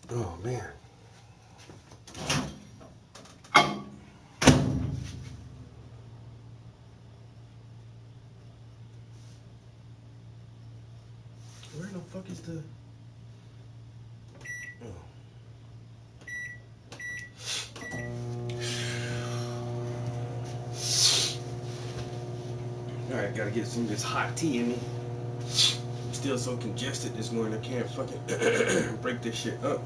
Oh man. Where the fuck is the... Alright, gotta get some of this hot tea in me. I'm still so congested this morning, I can't fucking break this shit up.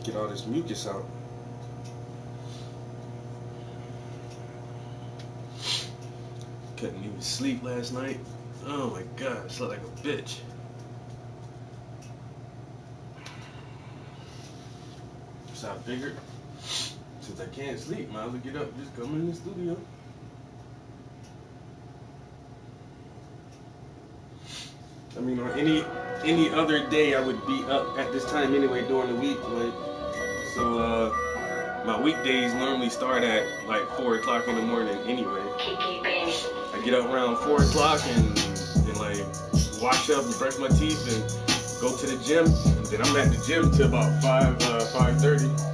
Get all this mucus out. Couldn't even sleep last night. Oh my god, I slept like a bitch. So I figured, since I can't sleep, might as well get up, just come in the studio. I mean, on any other day, I would be up at this time anyway during the week. Like, so my weekdays normally start at like 4 o'clock in the morning anyway. I get up around 4 o'clock and like wash up and brush my teeth and go to the gym. And then I'm at the gym till about 5:30.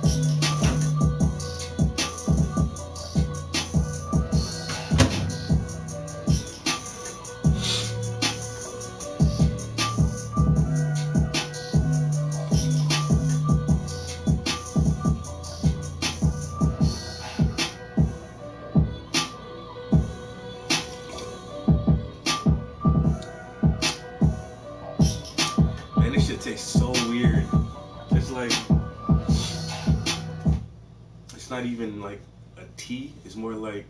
Man, this shit tastes so weird. It's like, it's not even like a tea. It's more like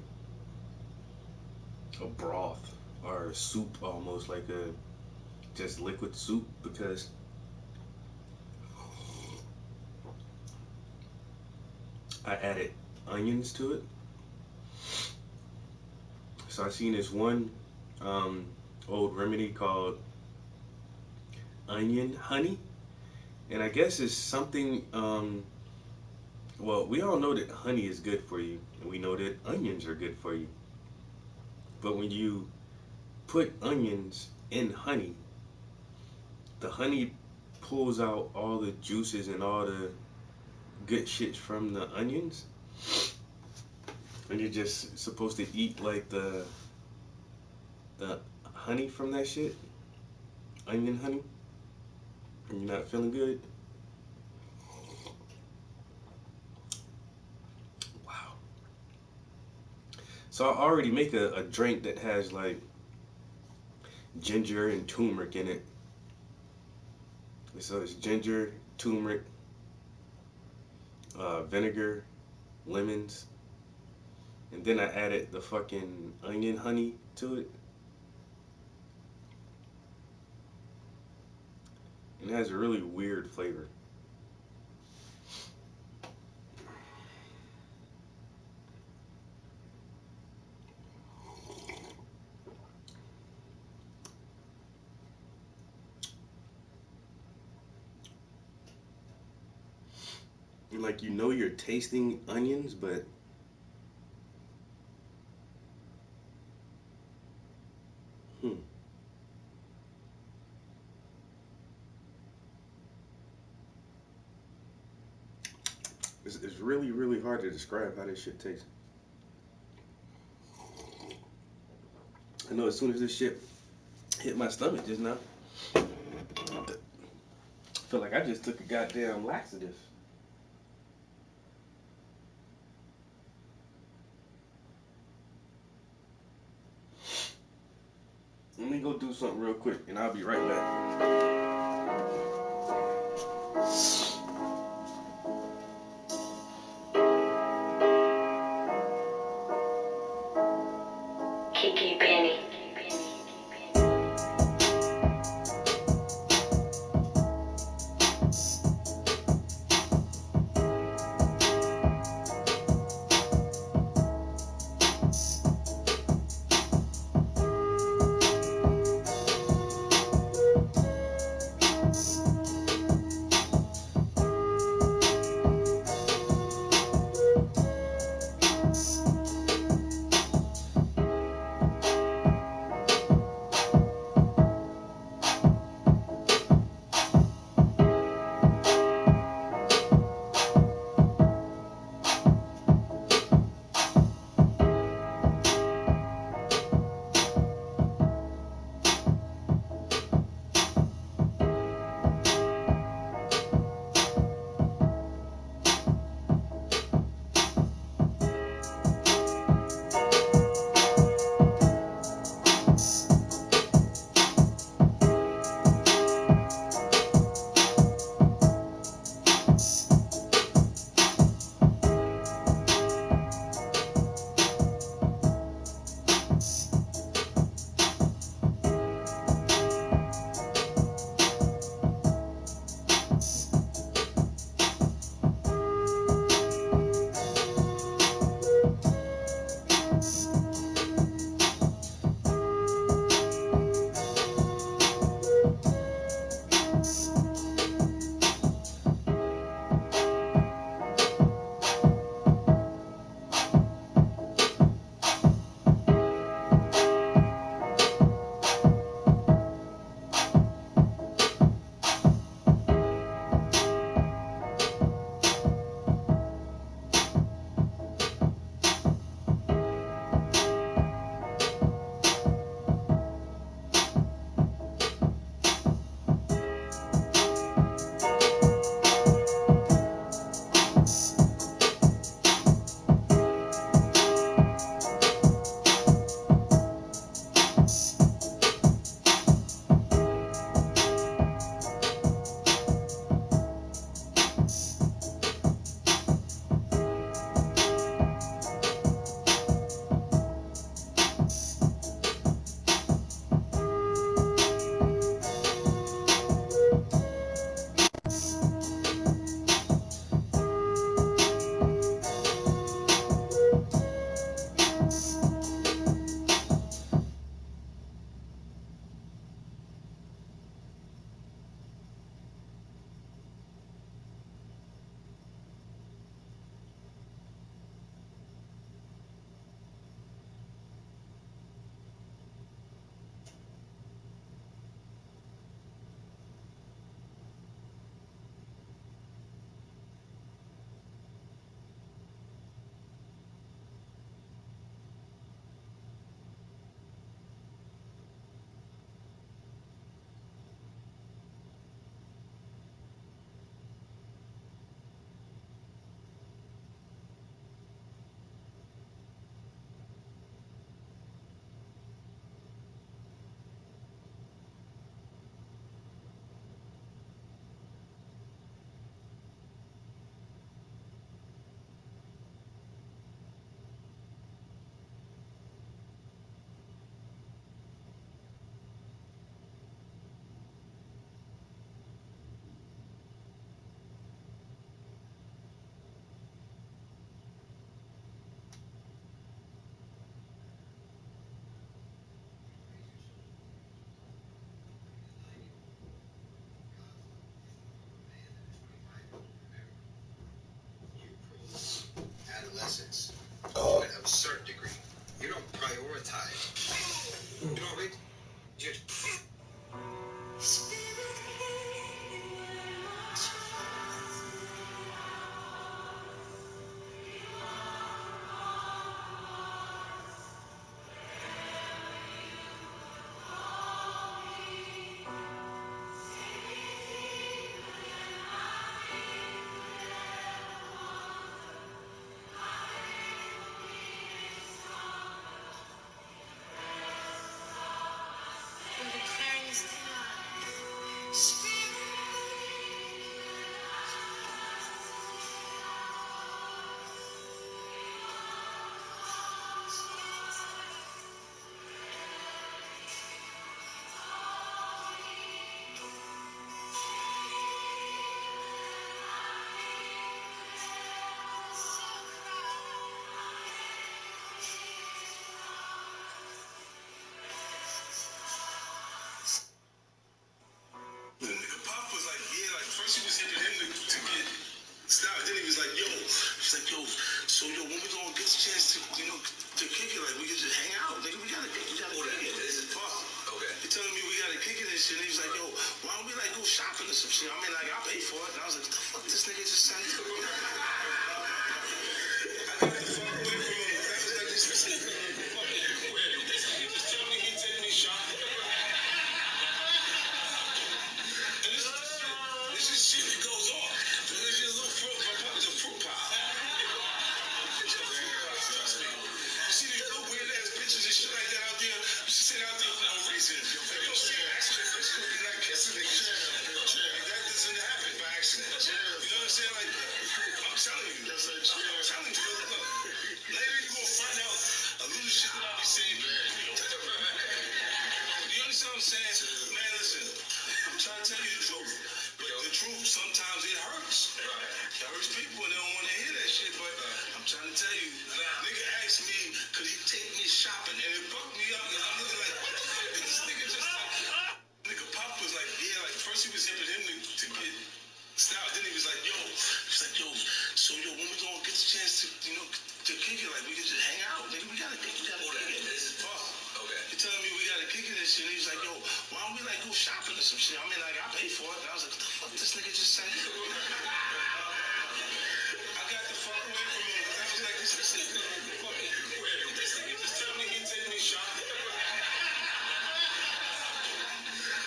a broth or a soup, almost like a just liquid soup, because I added onions to it. So I seen this one old remedy called onion honey, and I guess it's something. Well, we all know that honey is good for you, and we know that onions are good for you. But when you put onions in honey, the honey pulls out all the juices and all the good shit from the onions, and you're just supposed to eat like the honey from that shit, onion honey, and you're not feeling good. Wow. So I already make a drink that has like ginger and turmeric in it. So it's ginger, turmeric, vinegar, lemons, and then I added the fucking onion honey to it. And it has a really weird flavor. Like, you know you're tasting onions, but it's really, really hard to describe how this shit tastes. I know as soon as this shit hit my stomach just now, I feel like I just took a goddamn laxative. Let me go do something real quick, and I'll be right back. So yo, when we gonna get the chance to, to kick it, like we can just hang out, nigga. We gotta kick it. This is fun. Okay. He telling me we gotta kick it and shit. And he was like, yo, why don't we like go shopping or some shit? I mean, like I'll pay for it. And I was like, what the fuck this nigga just said? I got the fuck away from him. I was like, this nigga just tell me he take me shopping. And this is shit that goes on. There's just a little fruit, it's a fruit pile. Trust me. You see these little weird ass bitches and shit like that out there? You should sit out there for no reason. Like, yo, see, accident bitches be like kissing niggas. Like, that doesn't happen by accident. You know what I'm saying? Like, I'm telling you. I'm telling you. Look, later you gonna find out a little shit that I be saying. Do you understand what I'm saying? Man, listen, I'm trying to tell you the truth. But the truth, sometimes it hurts. It hurts people and they don't want to hear that shit. But I'm trying to tell you, nigga asked me, could he take me shopping? And it fucked me up because I'm looking like, what the fuck did this nigga just say? Nigga Pop was like, yeah, like first he was helping him to get style. Then he was like, yo, so yo, when we gonna get the chance to, to kick it, like we can just hang out, nigga. We gotta kick it. This is fun. Okay. He telling me we gotta kick it and shit. And he was like, yo, why don't we like go shopping or some shit? I mean, like I'll pay for it. And I was like, what the fuck this nigga just said? I got the fuck away from him. I was like, this nigga just tell me he take me shopping.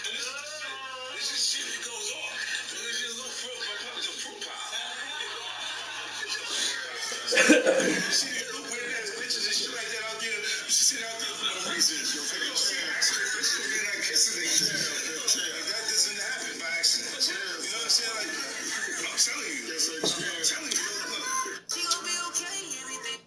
And this is shit that goes on. There's just a little fruit, it's a fruit pile. You see these little weird ass bitches and shit like that out there? You should sit out there for no reason. Like, yo, see, accident bitches be like kissing niggas. Like, that doesn't happen by accident. You know what I'm saying? Like, I'm telling you. I'm telling you. Look. She gonna be okay, everything.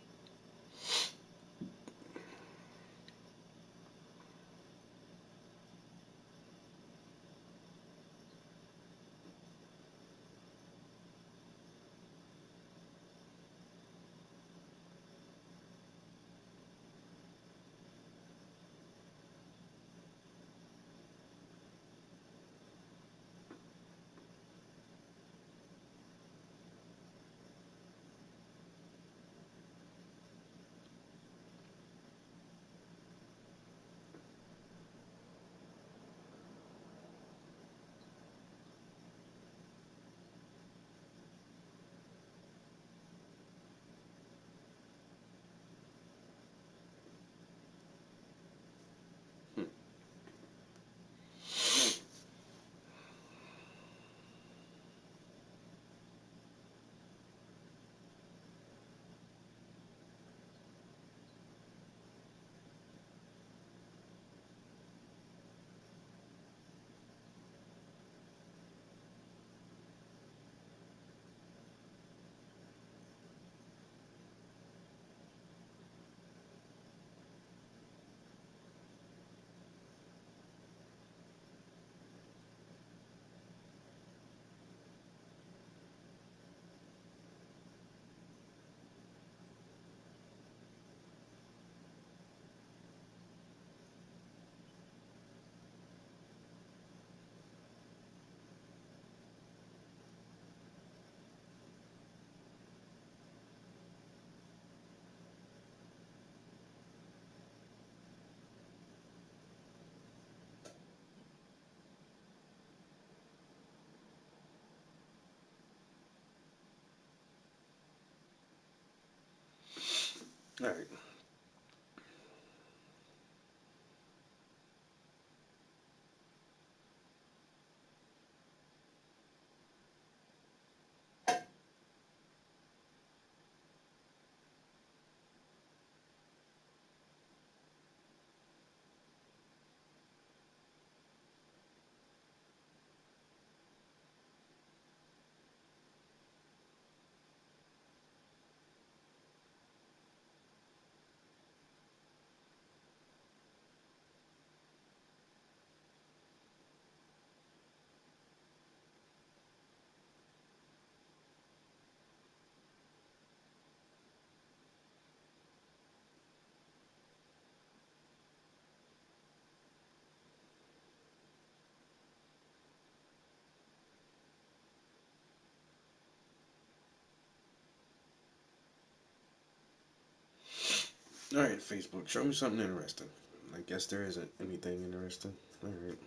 Alright, Facebook, show me something interesting. I guess there isn't anything interesting. Alright.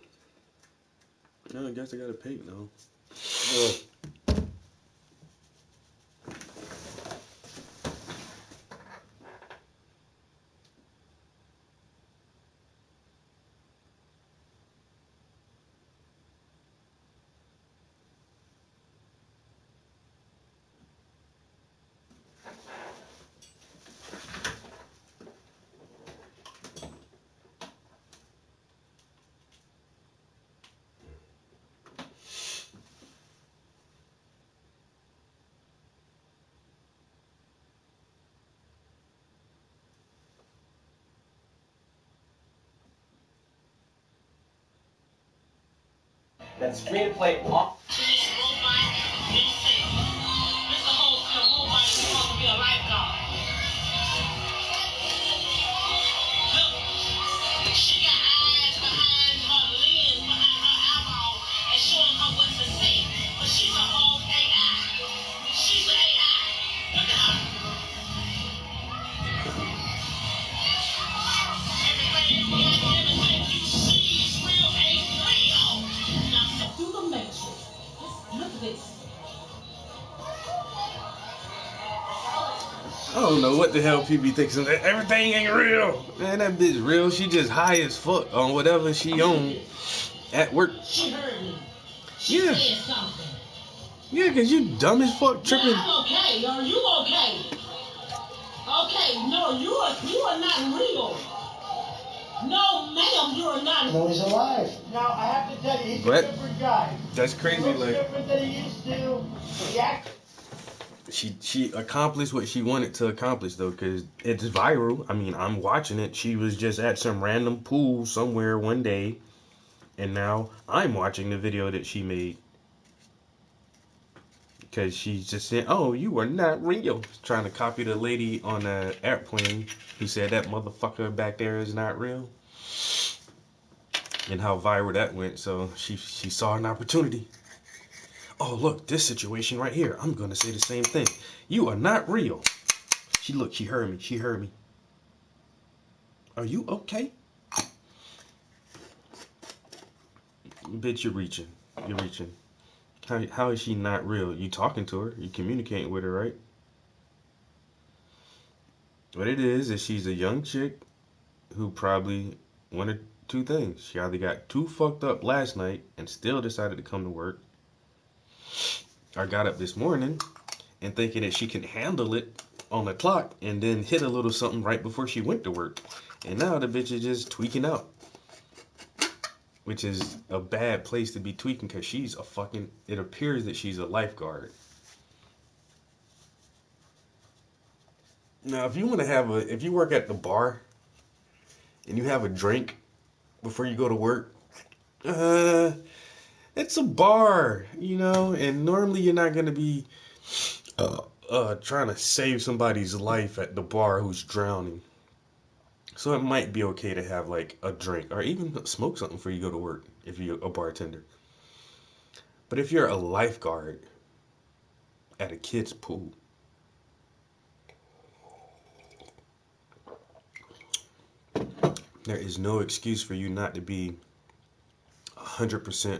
No, I guess I gotta pay now. That's free to play on. I don't know what the hell people think. Everything ain't real. Man, that bitch real. She just high as fuck on whatever she on at work. She heard me. Yeah. Said something. Yeah, cause you dumb as fuck tripping. Yeah, I'm okay. Are you okay? Okay, no, you are not real. No, ma'am, you are not. No, he's alive. Now, I have to tell you, he's But a different guy. that's crazy. He looks Like different than he used to. He acts. she accomplished what she wanted to accomplish though, cause it's viral. I mean, I'm watching it. She was just at some random pool somewhere one day, and now I'm watching the video that she made. Because she's just saying, "Oh, you are not real." Trying to copy the lady on the airplane who said that motherfucker back there is not real, and how viral that went. So she saw an opportunity. Oh, look, this situation right here. I'm gonna say the same thing. You are not real. She heard me. She heard me. Are you okay? Bitch, you're reaching. You're reaching. How is she not real? You talking to her? You communicating with her, right? What it is she's a young chick who probably wanted two things. She either got too fucked up last night and still decided to come to work, or got up this morning and thinking that she can handle it on the clock and then hit a little something right before she went to work. And now the bitch is just tweaking out. Which is a bad place to be tweaking because she's a fucking, it appears that she's a lifeguard. Now, if you want to have if you work at the bar and you have a drink before you go to work, it's a bar, you know, and normally you're not going to be trying to save somebody's life at the bar who's drowning. So it might be okay to have like a drink or even smoke something before you go to work if you're a bartender. But if you're a lifeguard at a kid's pool, there is no excuse for you not to be 100%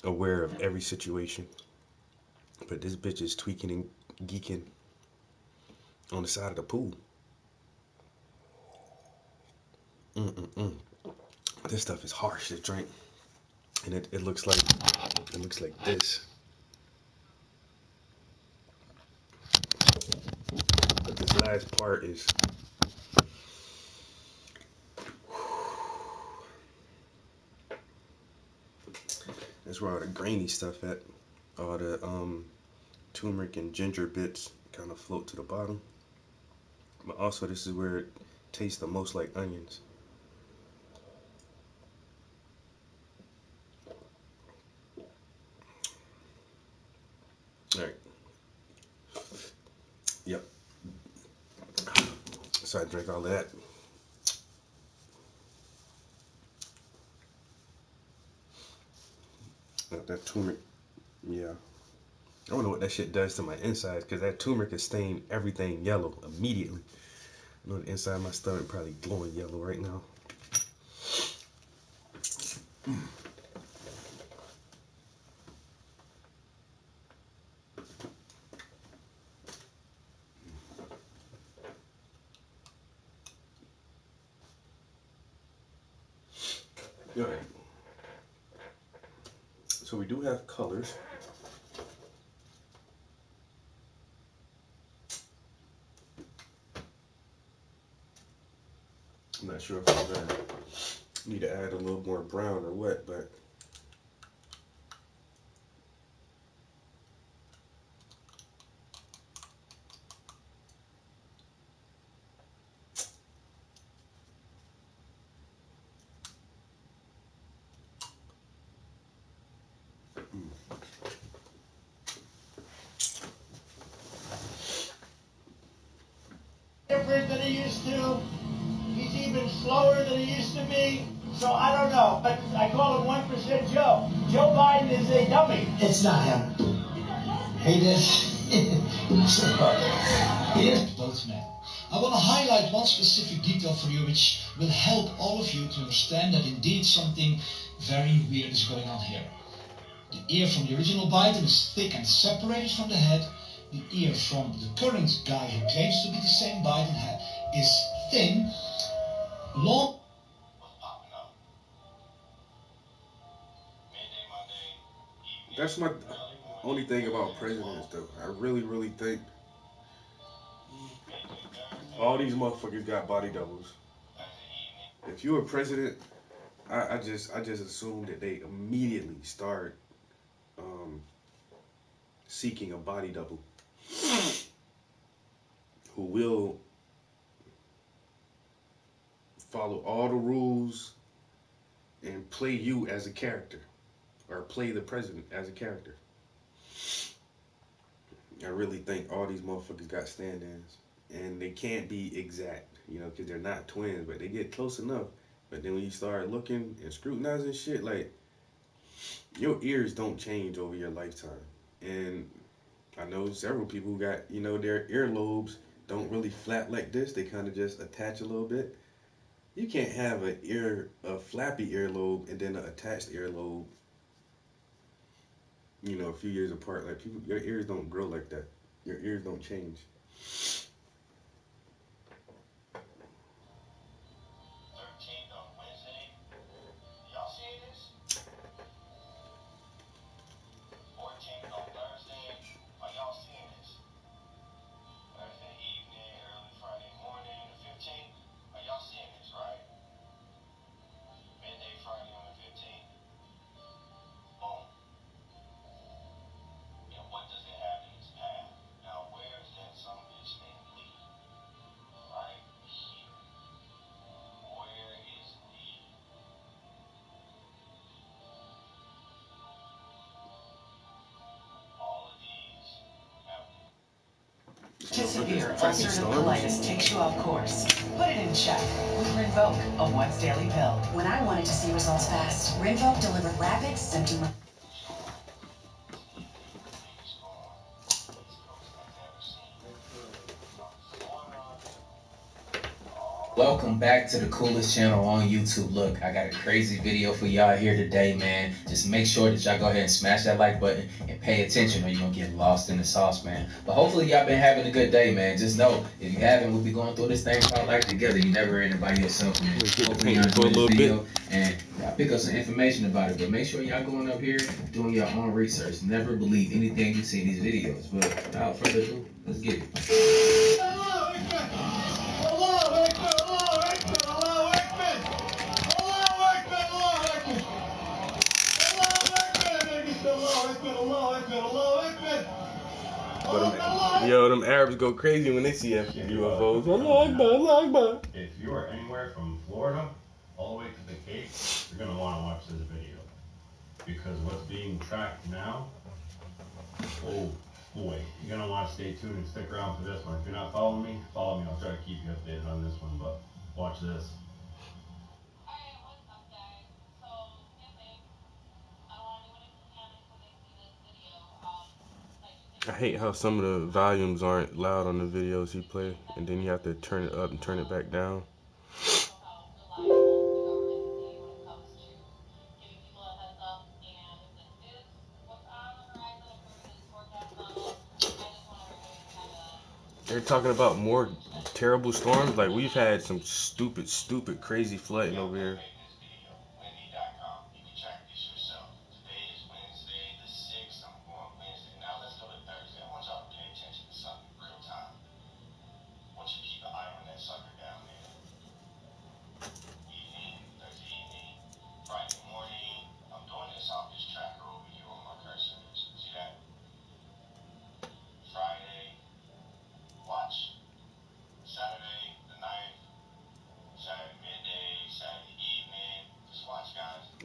aware of every situation. But this bitch is tweaking and geeking on the side of the pool. This stuff is harsh to drink, and it looks like this. But this last part is. That's where all the grainy stuff at. All the turmeric and ginger bits kind of float to the bottom. But also this is where it tastes the most like onions. Alright. Yep. So I drank all of that. That turmeric, yeah. I don't know what that shit does to my insides because that turmeric is staining everything yellow immediately. I know the inside of my stomach probably glowing yellow right now. All right. So we do have colors. I'm not sure if I'm gonna need to add a little more brown or what, but different than he used to. He's even slower than he used to be. So I don't know. But I call him 1% Joe. Joe Biden is a dummy. It's not him. He did. He is both men. I want to highlight one specific detail for you which will help all of you to understand that indeed something very weird is going on here. The ear from the original Biden is thick and separated from the head. The ear from the current guy who claims to be the same Biden head is thin, long. that's my only thing about presidents, though. I really think all these motherfuckers got body doubles. If you're a president, I just assume that they immediately start seeking a body double who will follow all the rules and play you as a character, or play the president as a character. I really think all these motherfuckers got stand-ins, and they can't be exact, you know, because they're not twins, but they get close enough. But then when you start looking and scrutinizing shit, like, your ears don't change over your lifetime. And I know several people who got, you know, their earlobes don't really flap like this. They kind of just attach a little bit. You can't have a flappy earlobe and then an attached earlobe, you know, a few years apart. Like, people, your ears don't grow like that. Your ears don't change. To severe ulcerative colitis takes you off course. Put it in check with Rinvoq, a once daily pill. When I wanted to see results fast, Rinvoq delivered rapid symptom. Welcome back to the coolest channel on YouTube. Look, I got a crazy video for y'all here today, man. Just make sure that y'all go ahead and smash that like button and pay attention or you're going to get lost in the sauce, man. But hopefully y'all been having a good day, man. Just know, if you haven't, we'll be going through this thing called Life Together. You never in it by yourself, man. Hopefully y'all enjoy this video and y'all pick up some information about it. But make sure y'all going up here doing your own research. Never believe anything you see in these videos. But without further ado, let's get it. Yo, them Arabs go crazy when they see UFOs. Allah Akbar, Allah Akbar. If you are anywhere from Florida all the way to the Cape, you're going to want to watch this video. Because what's being tracked now, oh boy, you're going to want to stay tuned and stick around for this one. If you're not following me, follow me. I'll try to keep you updated on this one, but watch this. I hate how some of the volumes aren't loud on the videos he play, and then you have to turn it up and turn it back down. They're talking about more terrible storms. Like, we've had some stupid, crazy flooding over here.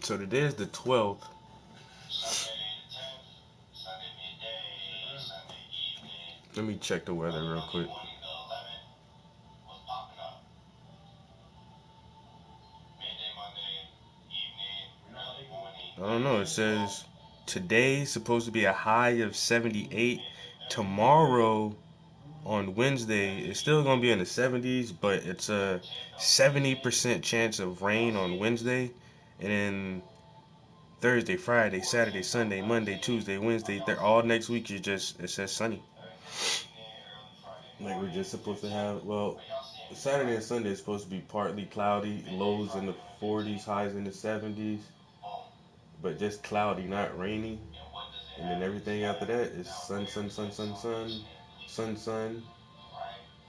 So today is the 12th. Let me check the weather real quick. I don't know. It says today's supposed to be a high of 78. Tomorrow on Wednesday, it's still going to be in the 70s, but it's a 70% chance of rain on Wednesday. And then Thursday, Friday, Saturday, Sunday, Monday, Tuesday, Wednesday, they're all next week. It says sunny. Like, we're just supposed to have, well, Saturday and Sunday is supposed to be partly cloudy, lows in the 40s, highs in the 70s, but just cloudy, not rainy. And then everything after that is sun.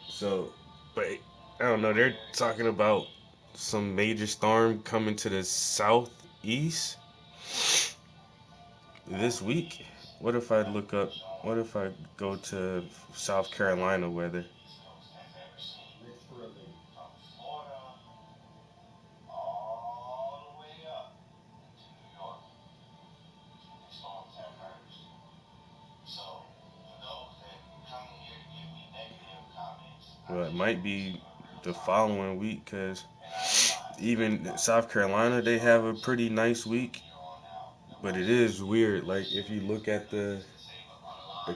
So, but I don't know. They're talking about some major storm coming to the southeast this week. What if I look up? What if I go to South Carolina weather? Well, it might be the following week, because even South Carolina, they have a pretty nice week. But it is weird. Like, if you look at the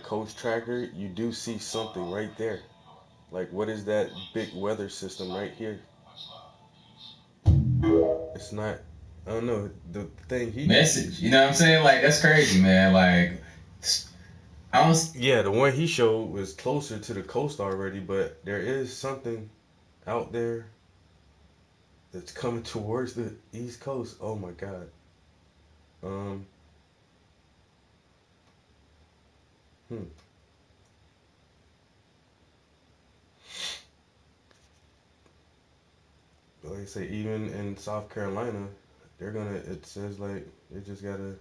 coast tracker, you do see something right there. Like, what is that big weather system right here? It's not. I don't know. The thing he message. You know what I'm saying? Like, that's crazy, man. Like, I was. Yeah, the one he showed was closer to the coast already, but there is something out there that's coming towards the East Coast. Oh my God. Um. Hmm. Like I say, even in South Carolina, they're gonna. It says like they just got a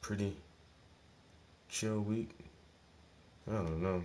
pretty chill week. I don't know.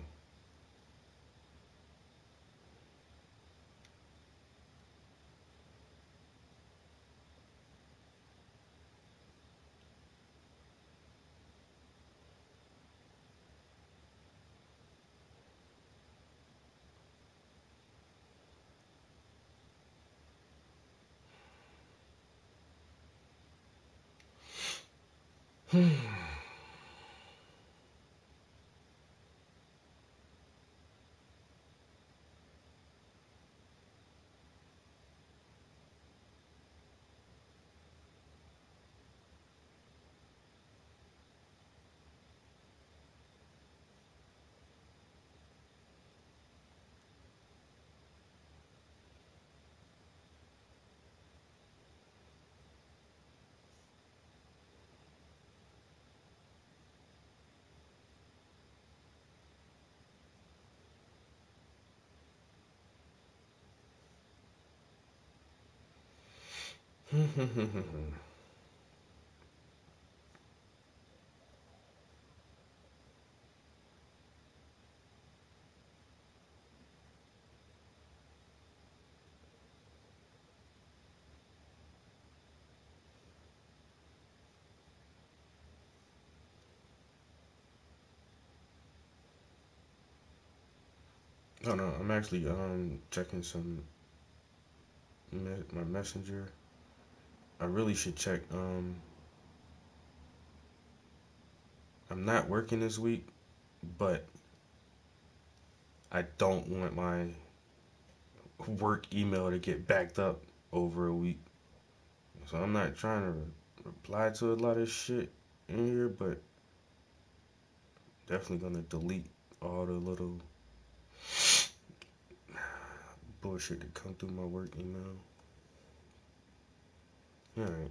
Oh no, I'm actually checking my messenger. I really should check I'm not working this week, but I don't want my work email to get backed up over a week. So I'm not trying to reply to a lot of shit in here, but definitely gonna delete all the little bullshit that come through my work email. Alright.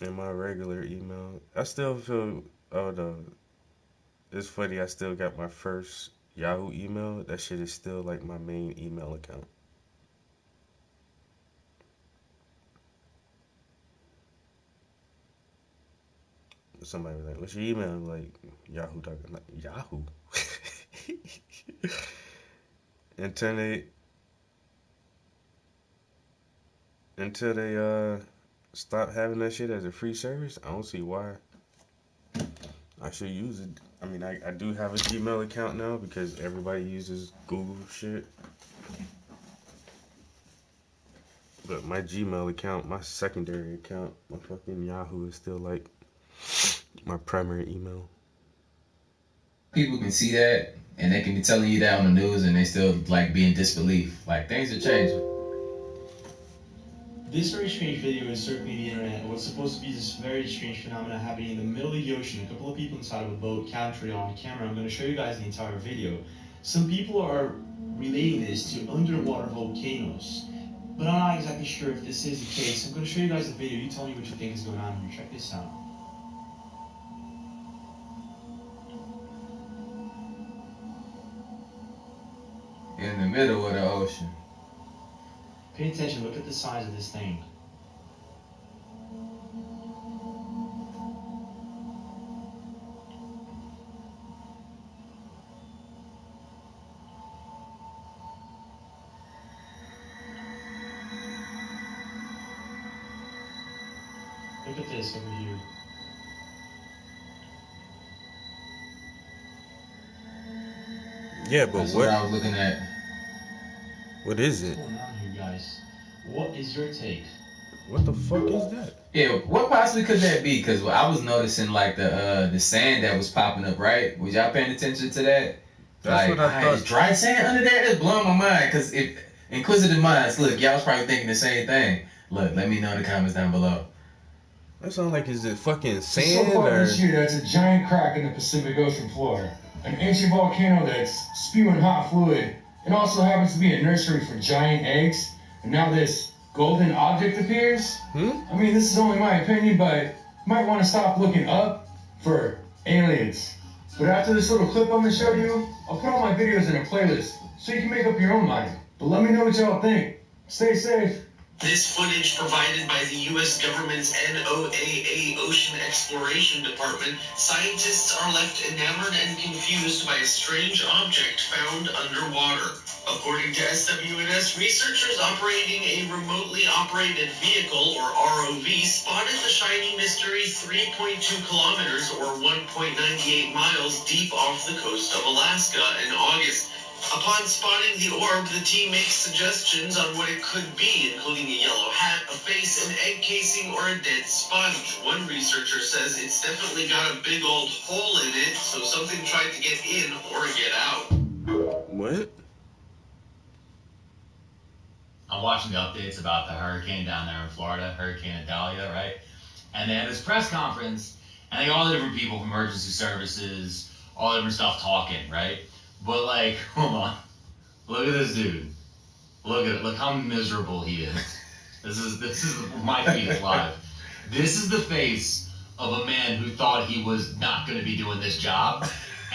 And my regular email, I still feel, it's funny, I still got my first Yahoo email. That shit is still like my main email account. Somebody was like, what's your email? I'm like, Yahoo. I'm like, Yahoo? Until they stop having that shit as a free service, I don't see why I should use it. I mean, I do have a Gmail account now because everybody uses Google shit. But my Gmail account, my secondary account, my fucking Yahoo is still like my primary email. People can see that and they can be telling you that on the news and they still like be in disbelief. Like things are changing. This very strange video is circling the internet. What's supposed to be this very strange phenomenon happening in the middle of the ocean. A couple of people inside of a boat captured it on camera. I'm going to show you guys the entire video. Some people are relating this to underwater volcanoes, but I'm not exactly sure if this is the case. I'm going to show you guys the video. You tell me what you think is going on here. Check this out. In the middle of the ocean. Pay attention, look at the size of this thing. Look at this over here. Yeah, but that's what I was looking at. What is it? What's going on here, guys? What is your take? What the fuck is that? Yeah, what possibly could that be? Because I was noticing like the sand that was popping up, right? Was y'all paying attention to that? That's like, what I thought. Is dry sand under there? It's blowing my mind. Because if inquisitive minds, look, y'all was probably thinking the same thing. Look, let me know in the comments down below. That sounds like, is it fucking sand So far or? this year, that's a giant crack in the Pacific Ocean floor. An ancient volcano that's spewing hot fluid. It also happens to be a nursery for giant eggs. And now this golden object appears. I mean, this is only my opinion, but you might want to stop looking up for aliens. But after this little clip I'm going to show you, I'll put all my videos in a playlist so you can make up your own mind. But let me know what y'all think. Stay safe. This footage provided by the U.S. government's NOAA Ocean Exploration Department, scientists are left enamored and confused by a strange object found underwater. According to SWNS, researchers operating a remotely operated vehicle, or ROV, spotted the shiny mystery 3.2 kilometers, or 1.98 miles, deep off the coast of Alaska in August. Upon spotting the orb, the team makes suggestions on what it could be, including a yellow hat, a face, an egg casing, or a dead sponge. One researcher says it's definitely got a big old hole in it, so something tried to get in or get out. What? I'm watching the updates about the hurricane down there in Florida, Hurricane Idalia, right? And they had this press conference, and they got all the different people from emergency services, all the different stuff talking, right? But like, hold on, look at this dude. Look at it. Look how miserable he is. This is my feed is live. This is the face of a man who thought he was not going to be doing this job,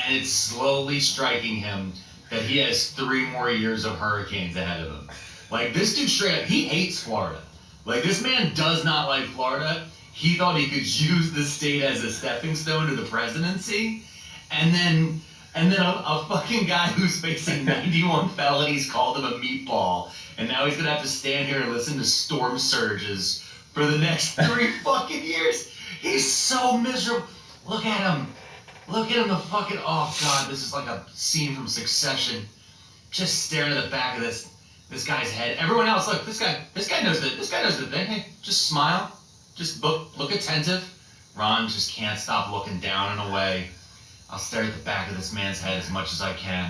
and it's slowly striking him that he has 3 more years of hurricanes ahead of him. Like, this dude straight up, he hates Florida. Like, this man does not like Florida. He thought he could use the state as a stepping stone to the presidency, and then a fucking guy who's facing 91 felonies called him a meatball, and now he's gonna have to stand here and listen to storm surges for the next 3 fucking years. He's so miserable. Look at him. Look at him, the fucking, oh god, this is like a scene from Succession. Just staring at the back of this guy's head. Everyone else, look, this guy knows the thing. Hey, just smile. Just look attentive. Ron just can't stop looking down and away. I'll stare at the back of this man's head as much as I can.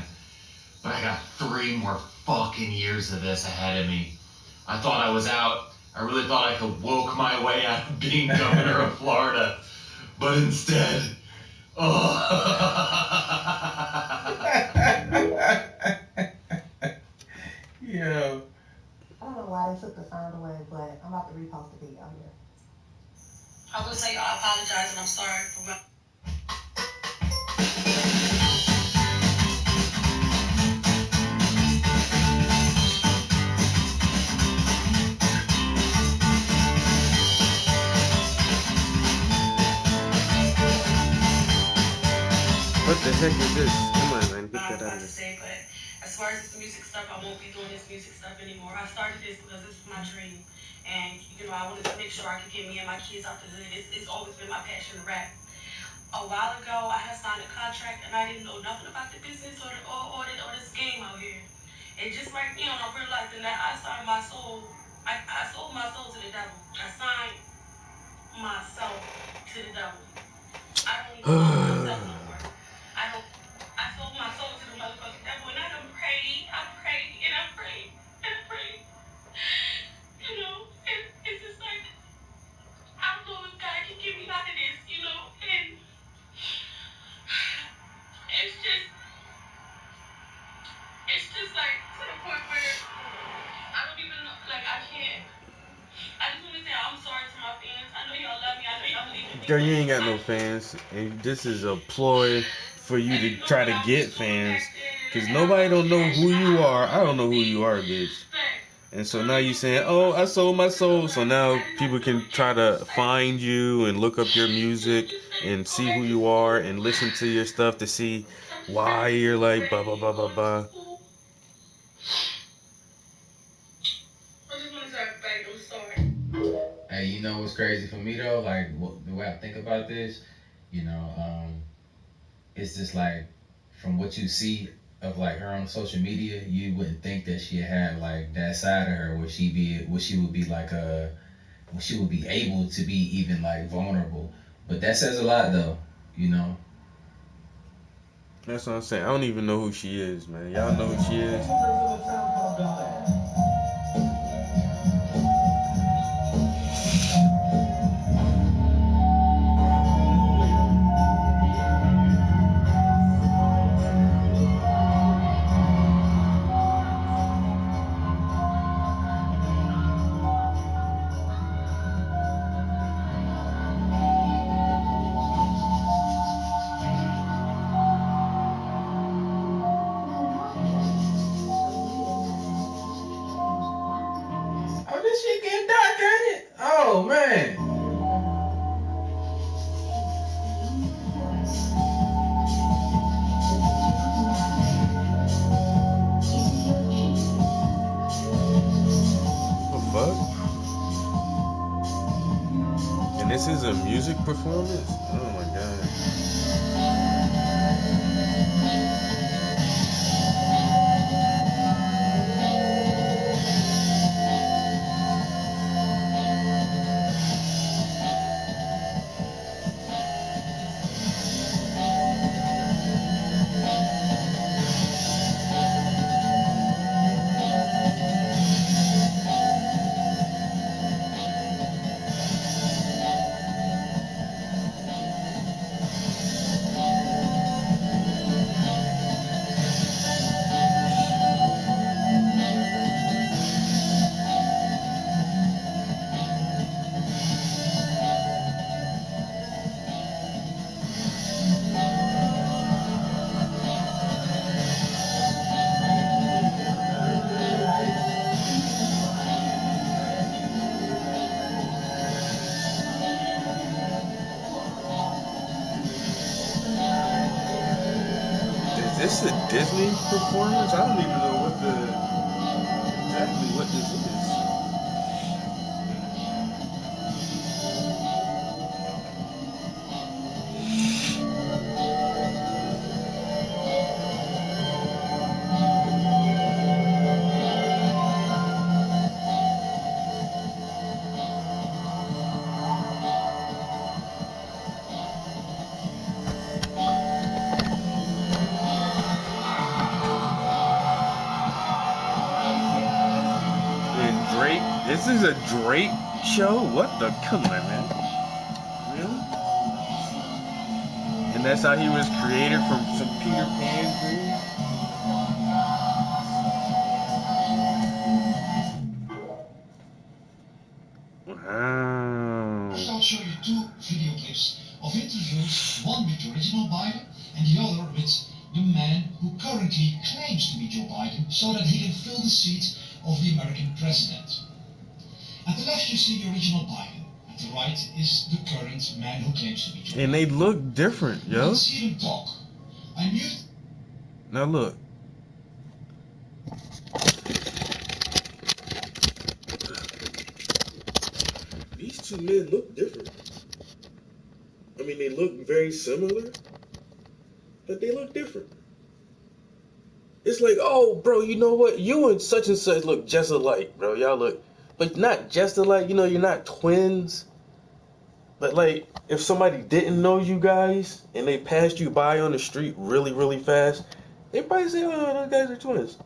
But I got 3 more fucking years of this ahead of me. I thought I was out. I really thought I could woke my way out of being governor of Florida. But instead, Yo. I don't know why they took the sound away, but I'm about to repost the video here. I will tell you I apologize and I'm sorry for my... What the heck is this? Come on, man, get that out of Say, but as far as this music stuff, I won't be doing this music stuff anymore. I started this because this is my dream. And, you know, I wanted to make sure I could get me and my kids out the hood. It's always been my passion to rap. A while ago, I had signed a contract and I didn't know nothing about the business or this game out here. And just right now, I'm realizing that I signed my soul. I sold my soul to the devil. I signed myself to the devil. I don't even know myself no more. I sold my soul to the motherfucking devil, and I done prayed, and I prayed. You know, it's just like, I don't know if God can get me out of this, you know, and it's just like to the point where I don't even know, like I can't. I just want to say I'm sorry to my fans. I know y'all love me. I know y'all believe in me. Girl, you ain't got no fans, and this is a ploy for you to try to get fans, because nobody don't know who you are. I don't know who you are, bitch. And so now you saying, oh, I sold my soul, so now people can try to find you and look up your music and see who you are and listen to your stuff to see why you're like blah blah blah blah blah. Hey, you know what's crazy for me though? Like the way I think about this, you know, it's just like from what you see of like her on social media, you wouldn't think that she had like that side of her where she would be like where she would be able to be even like vulnerable. But that says a lot though, you know. That's what I'm saying. I don't even know who she is, man. Y'all know who she is? Oh, this shit getting dark, ain't it? Oh man. What the fuck? And this is a music performance? Oh my god. Is this a Disney performance? I don't even know exactly what this is. This is a Drake show? What the? Come on, man. Really? And that's how he was created from some Peter Pan dream? Wow. I shall show you two video clips of interviews, one with the original Biden and the other with the man who currently claims to be Joe Biden so that he can fill the seat of the American president. At the left you see the original Biden. At the right is the current man who claims to be Joe Biden. And they look different, yo. Let's see them talk. I mute. Now look. These two men look different. I mean, they look very similar, but they look different. It's like, oh, bro, you know what? You and such look just alike, bro. Y'all look, but not just alike. You know, you're not twins. But like, if somebody didn't know you guys and they passed you by on the street really, really fast, they probably say, oh, those guys are twins.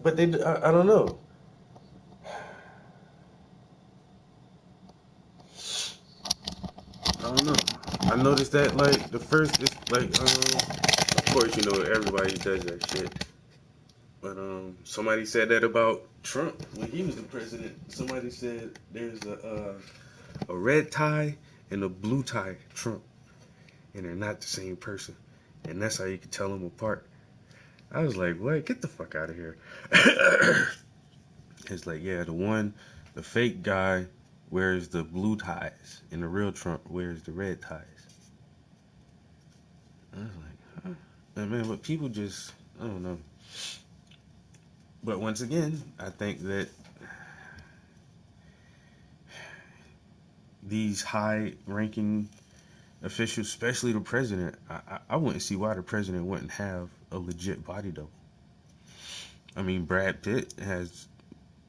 But they, I don't know. I don't know. I noticed that, like, the first, it's like, of course, you know, everybody does that shit. But, somebody said that about Trump when he was the president. Somebody said there's a red tie and a blue tie Trump. And they're not the same person. And that's how you can tell them apart. I was like, what? Get the fuck out of here. It's like, yeah, the fake guy wears the blue ties, and the real Trump wears the red ties. I was like, huh? And man, but people just, I don't know. But once again, I think that these high-ranking officials, especially the president, I wouldn't see why the president wouldn't have a legit body double. I mean, Brad Pitt has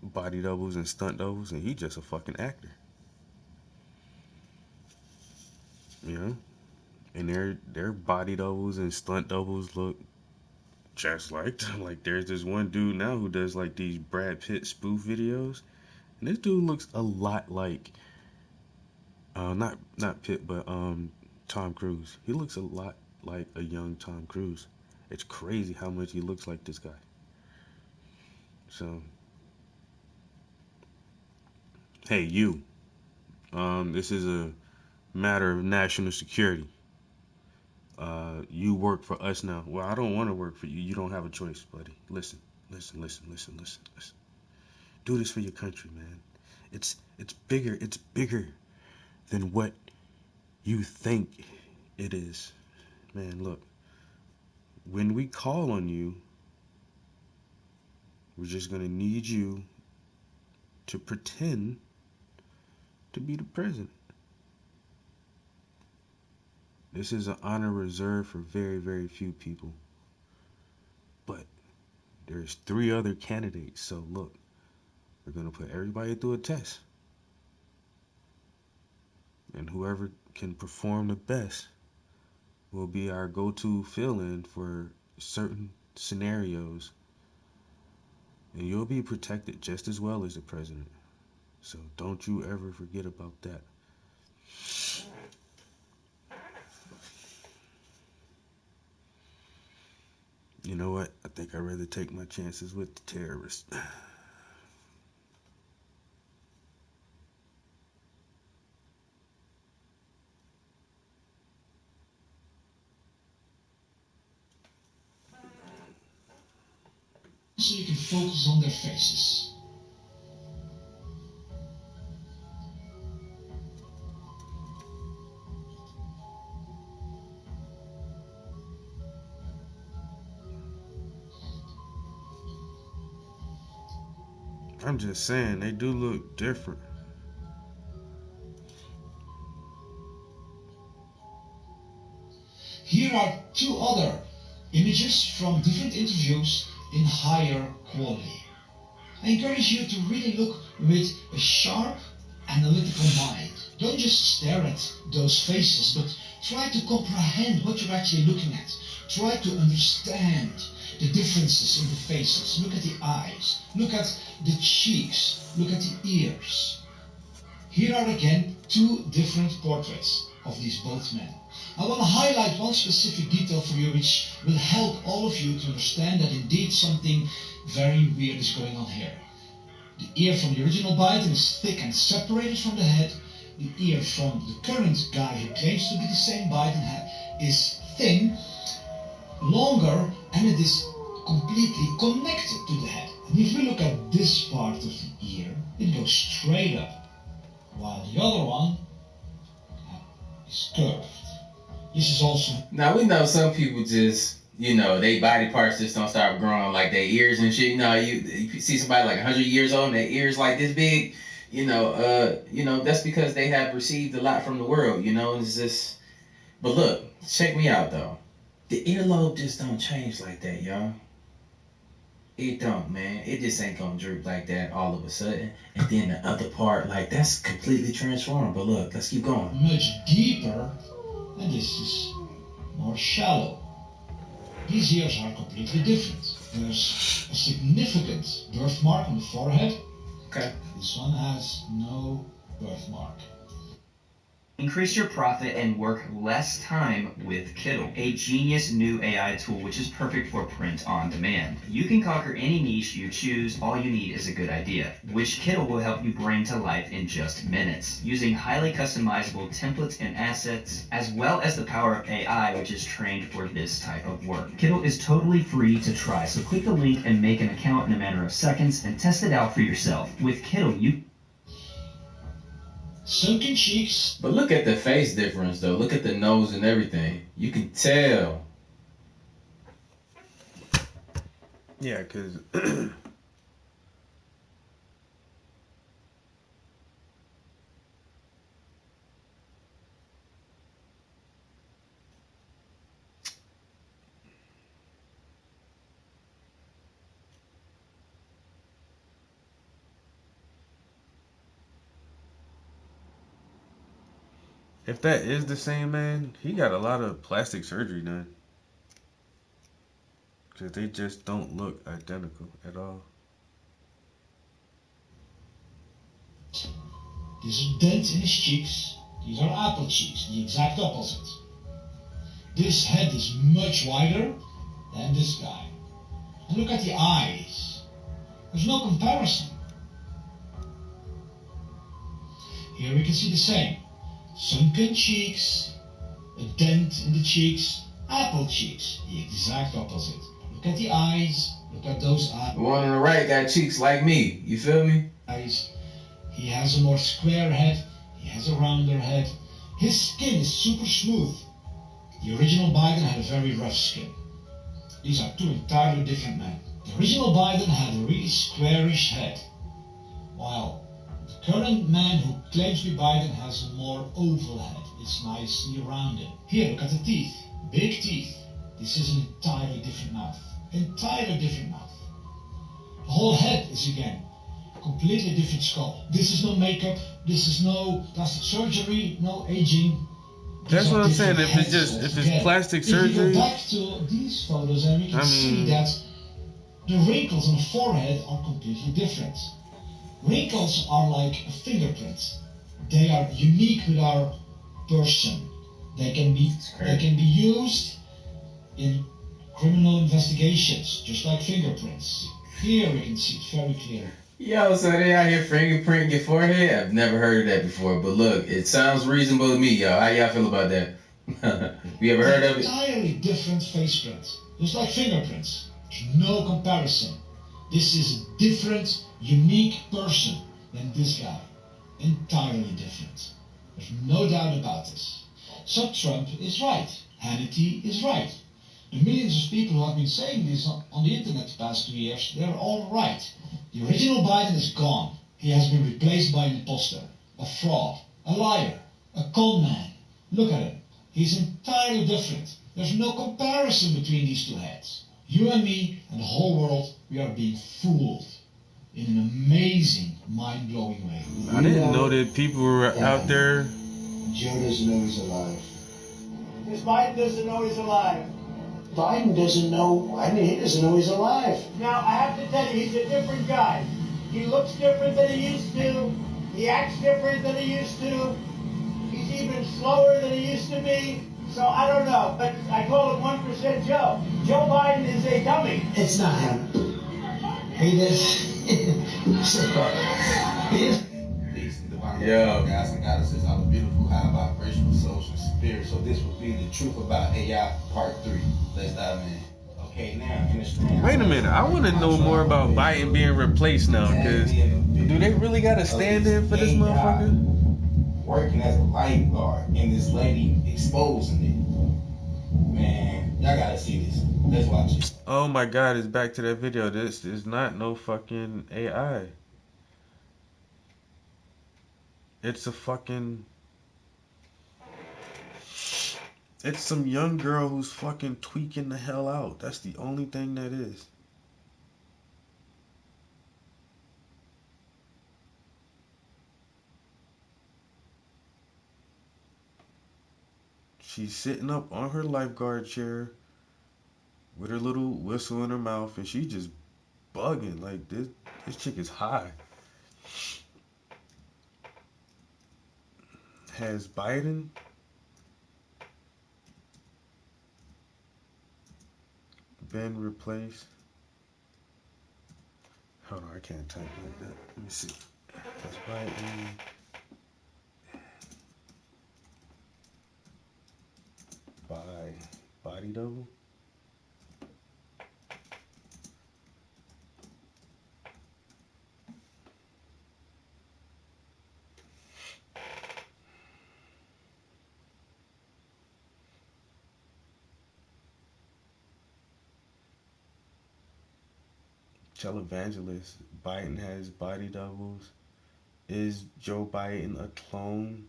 body doubles and stunt doubles, and he's just a fucking actor. You know? And their body doubles and stunt doubles look just like them. Like, there's this one dude now who does like these Brad Pitt spoof videos, and this dude looks a lot like not Pitt, but Tom Cruise. He looks a lot like a young Tom Cruise. It's crazy how much he looks like this guy. So, hey, you. This is a matter of national security. You work for us now. Well, I don't want to work for you. You don't have a choice, buddy. Listen. Do this for your country, man. It's bigger. It's bigger than what you think it is. Man, look. When we call on you, we're just going to need you to pretend to be the president. This is an honor reserved for very, very few people. But there's 3 other candidates. So look, we're going to put everybody through a test. And whoever can perform the best will be our go-to fill-in for certain scenarios. And you'll be protected just as well as the president. So don't you ever forget about that. You know what? I think I'd rather take my chances with the terrorists. So you can focus on their faces. I'm just saying, they do look different. Here are 2 other images from different interviews in higher quality. I encourage you to really look with a sharp, analytical mind. Don't just stare at those faces, but try to comprehend what you're actually looking at. Try to understand the differences in the faces. Look at the eyes. Look at the cheeks. Look at the ears. Here are again two different portraits of these both men. I want to highlight one specific detail for you which will help all of you to understand that indeed something very weird is going on here. The ear from the original Biden is thick and separated from the head. The ear from the current guy who claims to be the same Biden is thin, longer, and it is completely connected to the head. And if we look at this part of the ear, it goes straight up, while the other one is curved. This is also... Now, we know some people just, you know, their body parts just don't start growing, like their ears and shit. You know, you see somebody like 100 years old and their ears like this big, you know, that's because they have received a lot from the world, you know, and it's just... But look, check me out, though. The earlobe just don't change like that, y'all. It don't, man. It just ain't gonna droop like that all of a sudden. And then the other part, like, that's completely transformed. But look, let's keep going. Much deeper, and this is more shallow. These ears are completely different. There's a significant birthmark on the forehead. Okay. This one has no birthmark. Increase your profit and work less time with Kittl, a genius new AI tool which is perfect for print on demand. You can conquer any niche you choose, all you need is a good idea, which Kittl will help you bring to life in just minutes, using highly customizable templates and assets, as well as the power of AI which is trained for this type of work. Kittl is totally free to try, so click the link and make an account in a matter of seconds and test it out for yourself. With Kittl, you sunken cheeks. But look at the face difference, though. Look at the nose and everything. You can tell. Yeah, because if that is the same man, he got a lot of plastic surgery done. Because they just don't look identical at all. There's a dent in his cheeks. These are apple cheeks, the exact opposite. This head is much wider than this guy. And look at the eyes. There's no comparison. Here we can see the same. Sunken cheeks, a dent in the cheeks, apple cheeks, the exact opposite. Look at the eyes, look at those eyes. The one on the right got cheeks like me, you feel me? He has a more square head, he has a rounder head. His skin is super smooth. The original Biden had a very rough skin. These are two entirely different men. The original Biden had a really squarish head, while the current man who claims to be Biden has a more oval head. It's nicely rounded. Here, look at the teeth. Big teeth. This is an entirely different mouth. Entirely different mouth. The whole head is again a completely different skull. This is no makeup. This is no plastic surgery. No aging. That's what I'm saying. If it's plastic surgery. If you go back to these photos, and we can see that the wrinkles on the forehead are completely different. Wrinkles are like a fingerprint. They are unique with our person. They can be used in criminal investigations, just like fingerprints. Here we can see it very clear. Yo, so they out here fingerprinting your forehead? I've never heard of that before, but look, it sounds reasonable to me, y'all. How y'all feel about that? You ever heard of it? Entirely different face print, just like fingerprints. There's no comparison. This is a different, unique person than this guy. Entirely different. There's no doubt about this. So Trump is right. Hannity is right. The millions of people who have been saying this on the internet the past 2 years, they're all right. The original Biden is gone. He has been replaced by an imposter, a fraud, a liar, a con man. Look at him. He's entirely different. There's no comparison between these two heads. You and me and the whole world, we are being fooled. in an amazing, mind-blowing way. I didn't know that people were out there. Joe doesn't know he's alive. Because Biden doesn't know he's alive. Biden doesn't know, he doesn't know he's alive. Now, I have to tell you, he's a different guy. He looks different than he used to. He acts different than he used to. He's even slower than he used to be. So I don't know, but I call him 1% Joe. Joe Biden is a dummy. It's not him. He is. Yeah. Guys and goddesses, I'm a beautiful, high vibrational souls and spirit. So this will be the truth about AI part 3. Let's dive in. Okay, now understand. Wait a minute, I want to know more about Biden being replaced now, because do they really got to stand in for this motherfucker? Working as a lifeguard and this lady exposing it. Man, y'all gotta see this. Let's watch it. Oh my god, it's back to that video. This is not no fucking AI. It's a fucking... It's some young girl who's fucking tweaking the hell out. That's the only thing that is. She's sitting up on her lifeguard chair with her little whistle in her mouth, and she just bugging. Like, this chick is high. Has Biden been replaced? Hold on, I can't type like that. Let me see. Has Biden by body double? Televangelist. Biden has body doubles. Is Joe Biden a clone?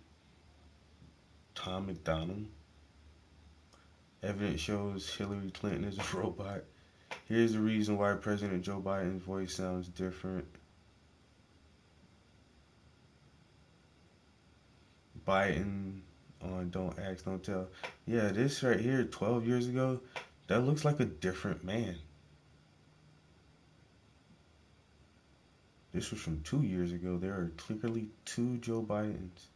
Tom McDonald. Evidence shows Hillary Clinton is a robot. Here's the reason why President Joe Biden's voice sounds different. Biden on Don't Ask, Don't Tell. Yeah, this right here, 12 years ago, that looks like a different man. This was from 2 years ago. There are clearly 2 Joe Bidens.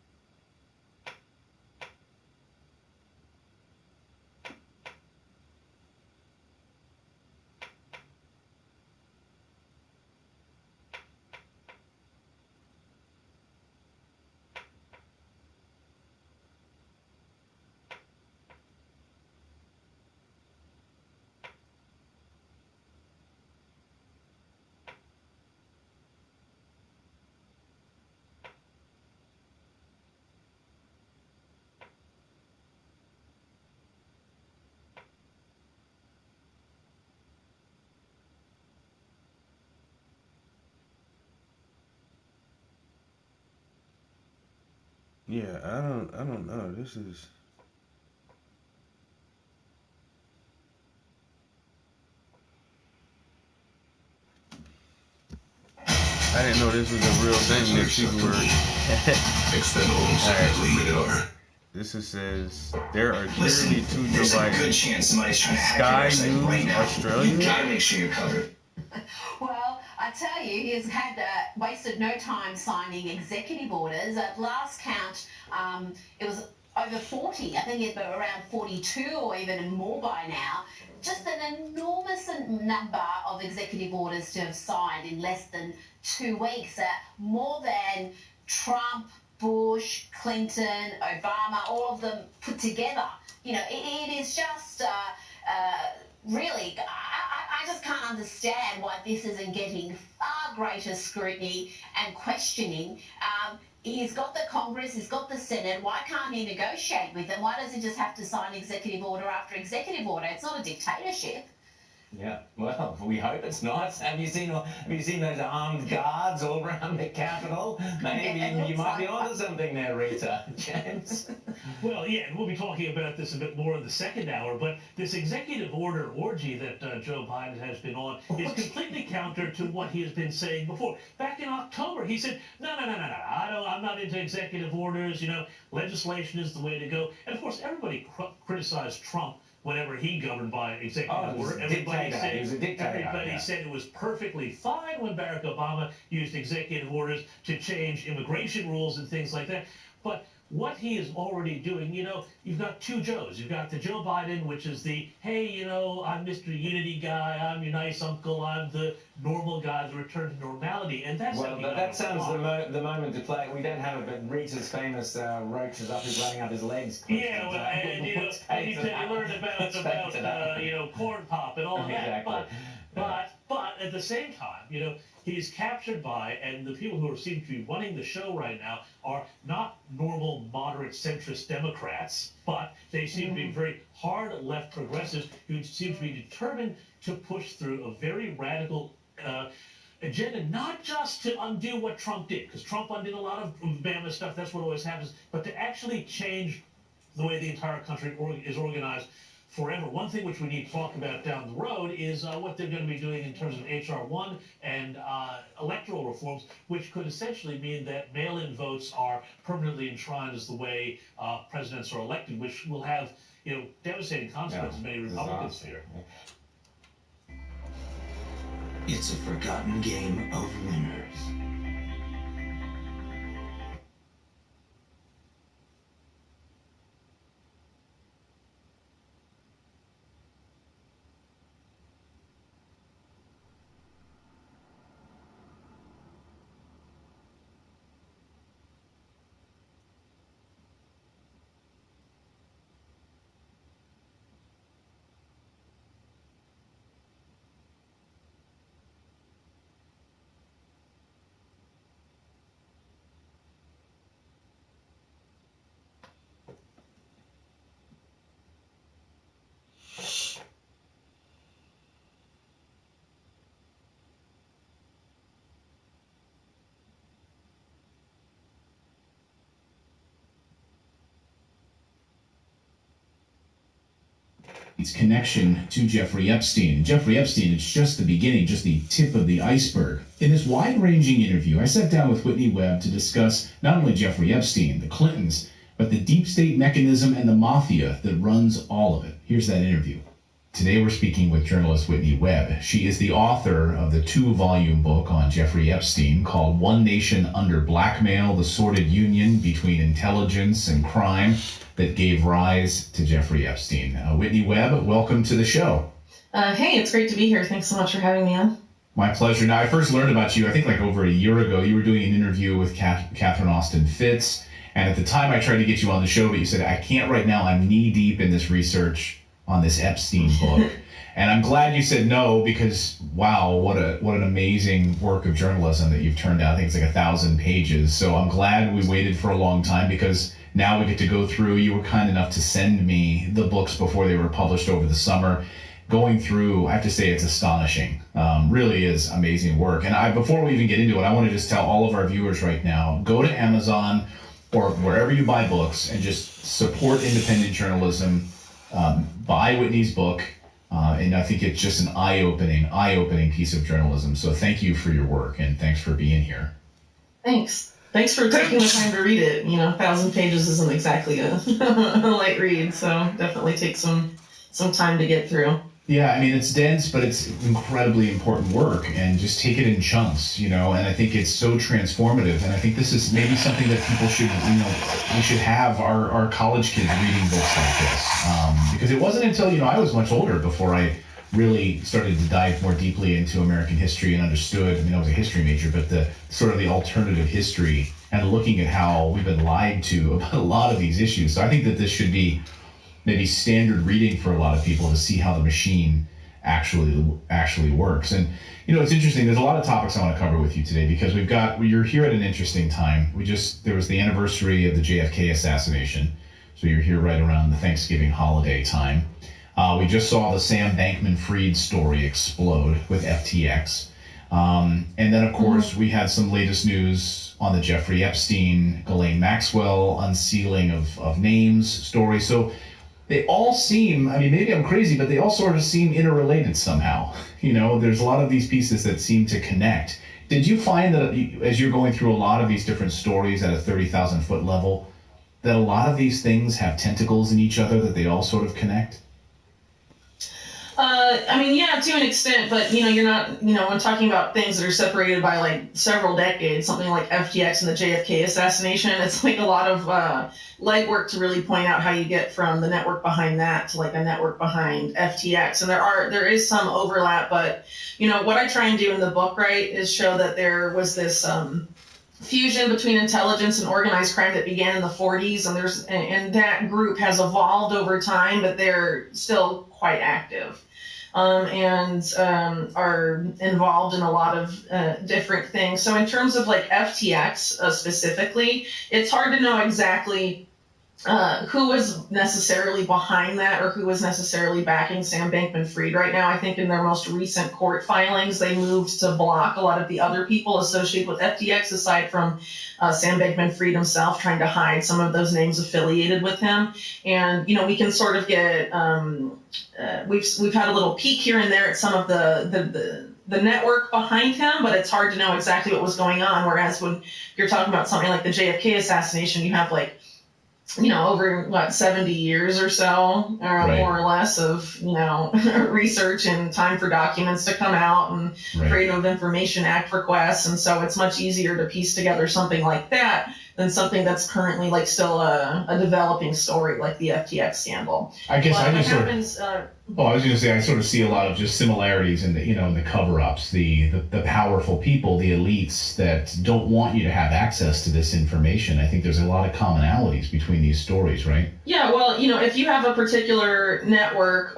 Yeah, I don't know. This is... I didn't know this was a real thing that people were... Alright. This says there are clearly 2 Joe Biden. Sky News Australia. You gotta make sure you're covered. Well, I tell you, he has had wasted no time signing executive orders. At last count, it was over 40. I think it's around 42 or even more by now. Just an enormous number of executive orders to have signed in less than 2 weeks. More than Trump, Bush, Clinton, Obama, all of them put together. You know, it is just really, I just can't understand why this isn't getting far greater scrutiny and questioning. He's got the Congress, he's got the Senate. Why can't he negotiate with them? Why does he just have to sign executive order after executive order? It's not a dictatorship. Yeah, well, we hope it's not. Have you seen those armed guards all around the Capitol? Maybe you might be onto something there, Rita. James? Well, yeah, and we'll be talking about this a bit more in the second hour, but this executive order orgy that Joe Biden has been on is completely counter to what he has been saying before. Back in October, he said, no, I'm not into executive orders, legislation is the way to go. And of course, everybody criticized Trump whenever he governed by executive order. Everybody said it was perfectly fine when Barack Obama used executive orders to change immigration rules and things like that. But what he is already doing, you've got two Joes. You've got the Joe Biden, which is the, hey, I'm Mr. Unity guy, I'm your nice uncle, I'm the normal guy, the return to normality. And that's that sounds the moment to play. We don't have it, but Rita's famous roaches up, he's running up his legs. Yeah, well, and you learned about corn pop and all of that. Exactly. But at the same time, he's captured by, and the people who seem to be running the show right now are not normal moderate centrist Democrats, but they seem to be very hard left progressives who seem to be determined to push through a very radical agenda, not just to undo what Trump did, because Trump undid a lot of Obama stuff, that's what always happens, but to actually change the way the entire country is organized forever. One thing which we need to talk about down the road is what they're going to be doing in terms of H.R. 1 and electoral reforms, which could essentially mean that mail-in votes are permanently enshrined as the way presidents are elected, which will have devastating consequences. Many Republicans fear. It's a forgotten game of winners. Its connection to Jeffrey Epstein. Jeffrey Epstein, it's just the beginning, just the tip of the iceberg. In this wide-ranging interview, I sat down with Whitney Webb to discuss not only Jeffrey Epstein, the Clintons, but the deep state mechanism and the mafia that runs all of it. Here's that interview. Today we're speaking with journalist Whitney Webb. She is the author of the 2-volume book on Jeffrey Epstein called One Nation Under Blackmail, the Sordid Union Between Intelligence and Crime that Gave Rise to Jeffrey Epstein. Whitney Webb, welcome to the show. Hey, it's great to be here. Thanks so much for having me on. My pleasure. Now, I first learned about you, I think like over a year ago. You were doing an interview with Catherine Austin Fitts, and at the time I tried to get you on the show, but you said, I can't right now, I'm knee-deep in this research on this Epstein book. And I'm glad you said no, because wow, what an amazing work of journalism that you've turned out. I think it's like 1,000 pages. So I'm glad we waited for a long time, because now we get to go through. You were kind enough to send me the books before they were published over the summer. Going through, I have to say, it's astonishing. Really is amazing work. And before we even get into it, I want to just tell all of our viewers right now, go to Amazon or wherever you buy books and just support independent journalism. Buy Whitney's book. And I think it's just an eye-opening piece of journalism. So thank you for your work, and thanks for being here. Thanks. Thanks for taking the time to read it. 1,000 pages isn't exactly a light read, so definitely take some time to get through. Yeah, I mean, it's dense, but it's incredibly important work, and just take it in chunks, and I think it's so transformative, and I think this is maybe something that people should, we should have our college kids reading books like this, because it wasn't until, I was much older before I really started to dive more deeply into American history and understood, I was a history major, but the sort of the alternative history and looking at how we've been lied to about a lot of these issues. So I think that this should be maybe standard reading for a lot of people to see how the machine actually works. And it's interesting, there's a lot of topics I want to cover with you today, because you're here at an interesting time. There was the anniversary of the JFK assassination, so you're here right around the Thanksgiving holiday time. We just saw the Sam Bankman-Fried story explode with FTX. And then, of course, we had some latest news on the Jeffrey Epstein, Ghislaine Maxwell unsealing of names story. So they all seem, I mean, maybe I'm crazy, but they all sort of seem interrelated somehow. You know, there's a lot of these pieces that seem to connect. Did you find that as you're going through a lot of these different stories at a 30,000 foot level, that a lot of these things have tentacles in each other, that they all sort of connect? I mean, yeah, to an extent, but, you know, you're not, you know, when talking about things that are separated by, like, several decades, something like FTX and the JFK assassination, it's like a lot of legwork to really point out how you get from the network behind that to, like, a network behind FTX. And there is some overlap, but, you know, what I try and do in the book, right, is show that there was this fusion between intelligence and organized crime that began in the 40s, and that group has evolved over time, but they're still quite active. And are involved in a lot of different things. So in terms of like FTX specifically, it's hard to know exactly who was necessarily behind that or who was necessarily backing Sam Bankman-Fried. Right now, I think in their most recent court filings, they moved to block a lot of the other people associated with FTX, aside from Sam Bankman-Fried himself, trying to hide some of those names affiliated with him. And, you know, we can sort of get, we've had a little peek here and there at some of the network behind him, but it's hard to know exactly what was going on. Whereas when you're talking about something like the JFK assassination, you have like, you know, over 70 years or so, right, more or less of, you know, research and time for documents to come out and right, Freedom of Information Act requests. And so it's much easier to piece together something like that than something that's currently like still a developing story like the FTX scandal. I guess I just I was going to say, I sort of see a lot of just similarities in the, you know, in the cover-ups, the powerful people, the elites that don't want you to have access to this information. I think there's a lot of commonalities between these stories, right? Yeah, well, you know, if you have a particular network,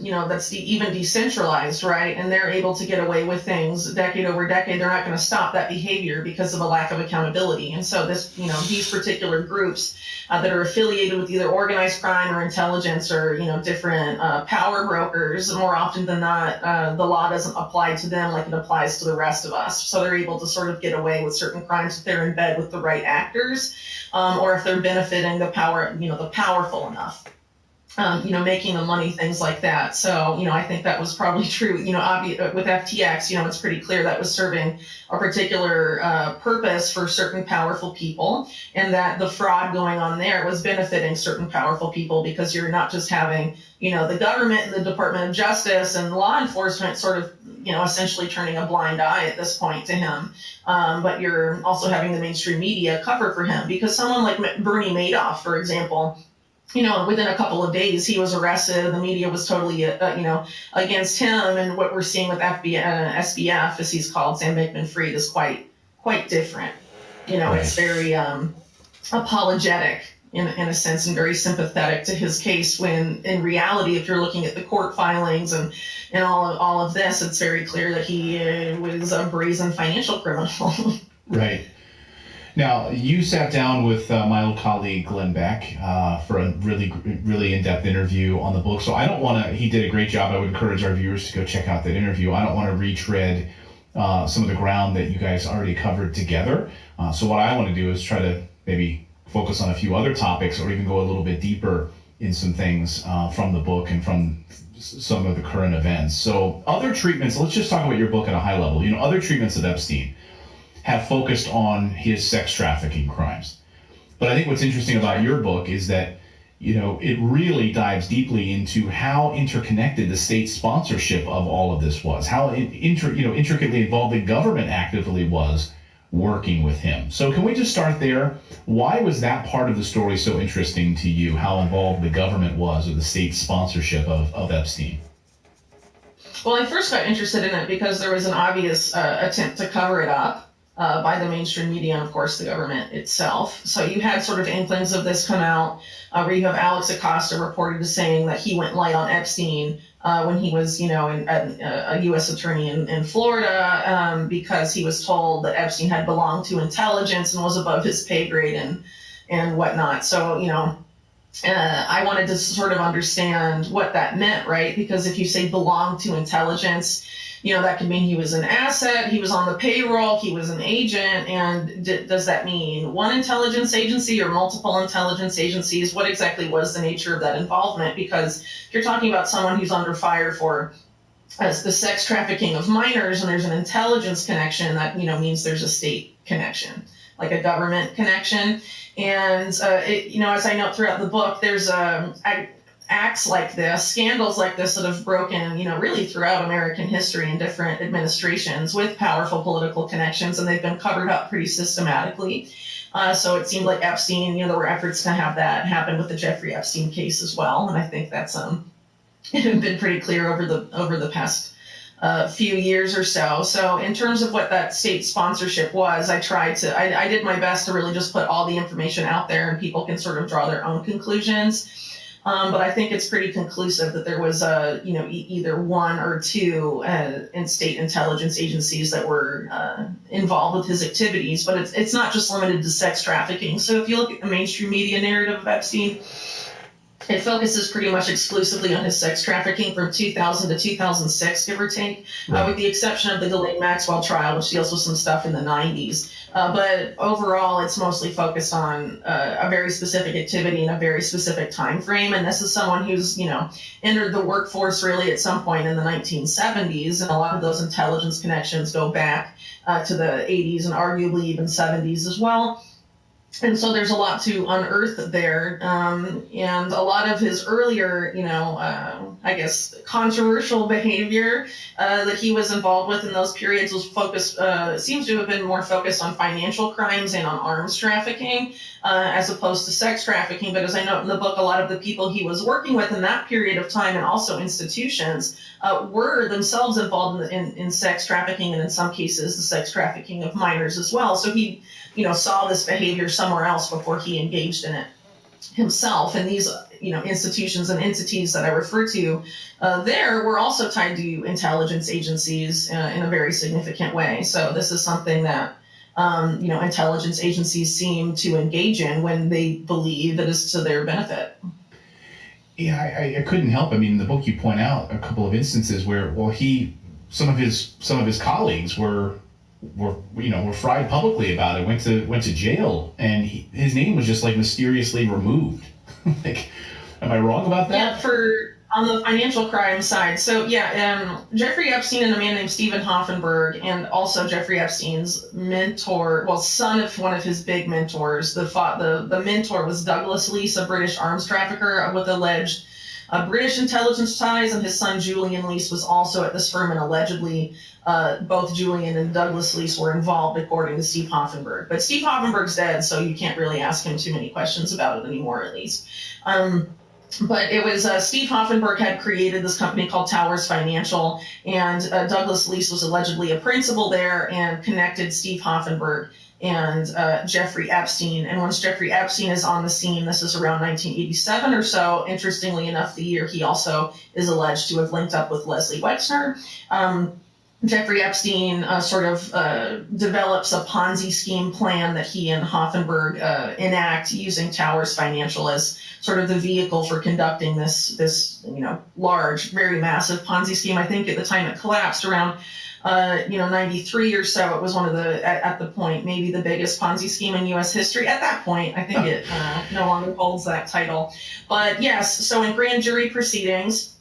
you know, that's even decentralized, right, and they're able to get away with things decade over decade, they're not going to stop that behavior because of a lack of accountability. And so this, you know, these particular groups that are affiliated with either organized crime or intelligence or, you know, different power brokers, more often than not, the law doesn't apply to them like it applies to the rest of us. So they're able to sort of get away with certain crimes if they're in bed with the right actors, or if they're benefiting the power, you know, the powerful enough. You know, making the money, things like that. So, you know, I think that was probably true. You know, with FTX, you know, it's pretty clear that was serving a particular purpose for certain powerful people, and that the fraud going on there was benefiting certain powerful people, because you're not just having, you know, the government and the Department of Justice and law enforcement sort of, you know, essentially turning a blind eye at this point to him, but you're also having the mainstream media cover for him, because someone like Bernie Madoff, for example, you know, within a couple of days, he was arrested. The media was totally, you know, against him. And what we're seeing with SBF, as he's called, Sam Bankman-Fried, is quite different. You know, right, it's very apologetic in a sense, and very sympathetic to his case, when in reality, if you're looking at the court filings and all of this, it's very clear that he was a brazen financial criminal. Right. Now, you sat down with my old colleague Glenn Beck for a really in-depth interview on the book. So I don't want to, he did a great job. I would encourage our viewers to go check out that interview. I don't want to retread some of the ground that you guys already covered together. So what I want to do is try to maybe focus on a few other topics, or even go a little bit deeper in some things from the book and from some of the current events. So other treatments, let's just talk about your book at a high level. You know, other treatments of Epstein have focused on his sex trafficking crimes. But I think what's interesting about your book is that, you know, it really dives deeply into how interconnected the state sponsorship of all of this was, how intricately involved the government actively was working with him. So can we just start there? Why was that part of the story so interesting to you, how involved the government was, or the state sponsorship of Epstein? Well, I first got interested in it because there was an obvious attempt to cover it up by the mainstream media and, of course, the government itself. So you had sort of inklings of this come out, where you have Alex Acosta reported as saying that he went light on Epstein when he was, you know, a U.S. attorney in Florida, because he was told that Epstein had belonged to intelligence and was above his pay grade and whatnot. So, you know, I wanted to sort of understand what that meant, right? Because if you say belong to intelligence, That could mean he was an asset, he was on the payroll, he was an agent, and does that mean one intelligence agency or multiple intelligence agencies? What exactly was the nature of that involvement? Because if you're talking about someone who's under fire for the sex trafficking of minors, and there's an intelligence connection, that means there's a state connection, like a government connection. And as I note throughout the book, there's acts like this, scandals like this that have broken, really throughout American history in different administrations with powerful political connections, and they've been covered up pretty systematically. So it seemed like Epstein, there were efforts to have that happen with the Jeffrey Epstein case as well, and I think that's been pretty clear over the past few years or so. So in terms of what that state sponsorship was, I did my best to really just put all the information out there, and people can sort of draw their own conclusions. But I think it's pretty conclusive that there was either one or two in state intelligence agencies that were involved with his activities. But it's not just limited to sex trafficking. So if you look at the mainstream media narrative of Epstein, it focuses pretty much exclusively on his sex trafficking from 2000 to 2006, give or take, with the exception of the Ghislaine Maxwell trial, which deals with some stuff in the 90s. But overall, it's mostly focused on a very specific activity in a very specific time frame. And this is someone who's, entered the workforce really at some point in the 1970s. And a lot of those intelligence connections go back to the 80s and arguably even 70s as well. And so there's a lot to unearth there. And a lot of his earlier, controversial behavior that he was involved with in those periods was seems to have been more focused on financial crimes and on arms trafficking as opposed to sex trafficking. But as I note in the book, a lot of the people he was working with in that period of time, and also institutions, were themselves involved in sex trafficking, and in some cases the sex trafficking of minors as well. So he saw this behavior somewhere else before he engaged in it himself. And these, institutions and entities that I refer to there were also tied to intelligence agencies in a very significant way. So this is something that, intelligence agencies seem to engage in when they believe it is to their benefit. Yeah, I couldn't help. I mean, in the book you point out a couple of instances where, some of his colleagues were fried publicly about it, went to jail, and his name was just like mysteriously removed. Like, am I wrong about that? Yeah, on the financial crime side. So Jeffrey Epstein and a man named Stephen Hoffenberg, and also Jeffrey Epstein's mentor, son of one of his big mentors. The mentor was Douglas Leese, a British arms trafficker with alleged British intelligence ties, and his son Julian Leese was also at this firm, and allegedly both Julian and Douglas Leese were involved, according to Steve Hoffenberg. But Steve Hoffenberg's dead, so you can't really ask him too many questions about it anymore, at least. But it was Steve Hoffenberg had created this company called Towers Financial, and Douglas Leese was allegedly a principal there and connected Steve Hoffenberg and Jeffrey Epstein. And once Jeffrey Epstein is on the scene, this is around 1987 or so, interestingly enough, the year he also is alleged to have linked up with Leslie Wexner. Jeffrey Epstein develops a Ponzi scheme plan that he and Hoffenberg enact, using Towers Financial as sort of the vehicle for conducting this large, very massive Ponzi scheme. I think at the time it collapsed around 93 or so. It was one of at the point, maybe the biggest Ponzi scheme in U.S. history. At that point, I think it no longer holds that title. But yes, so in grand jury proceedings,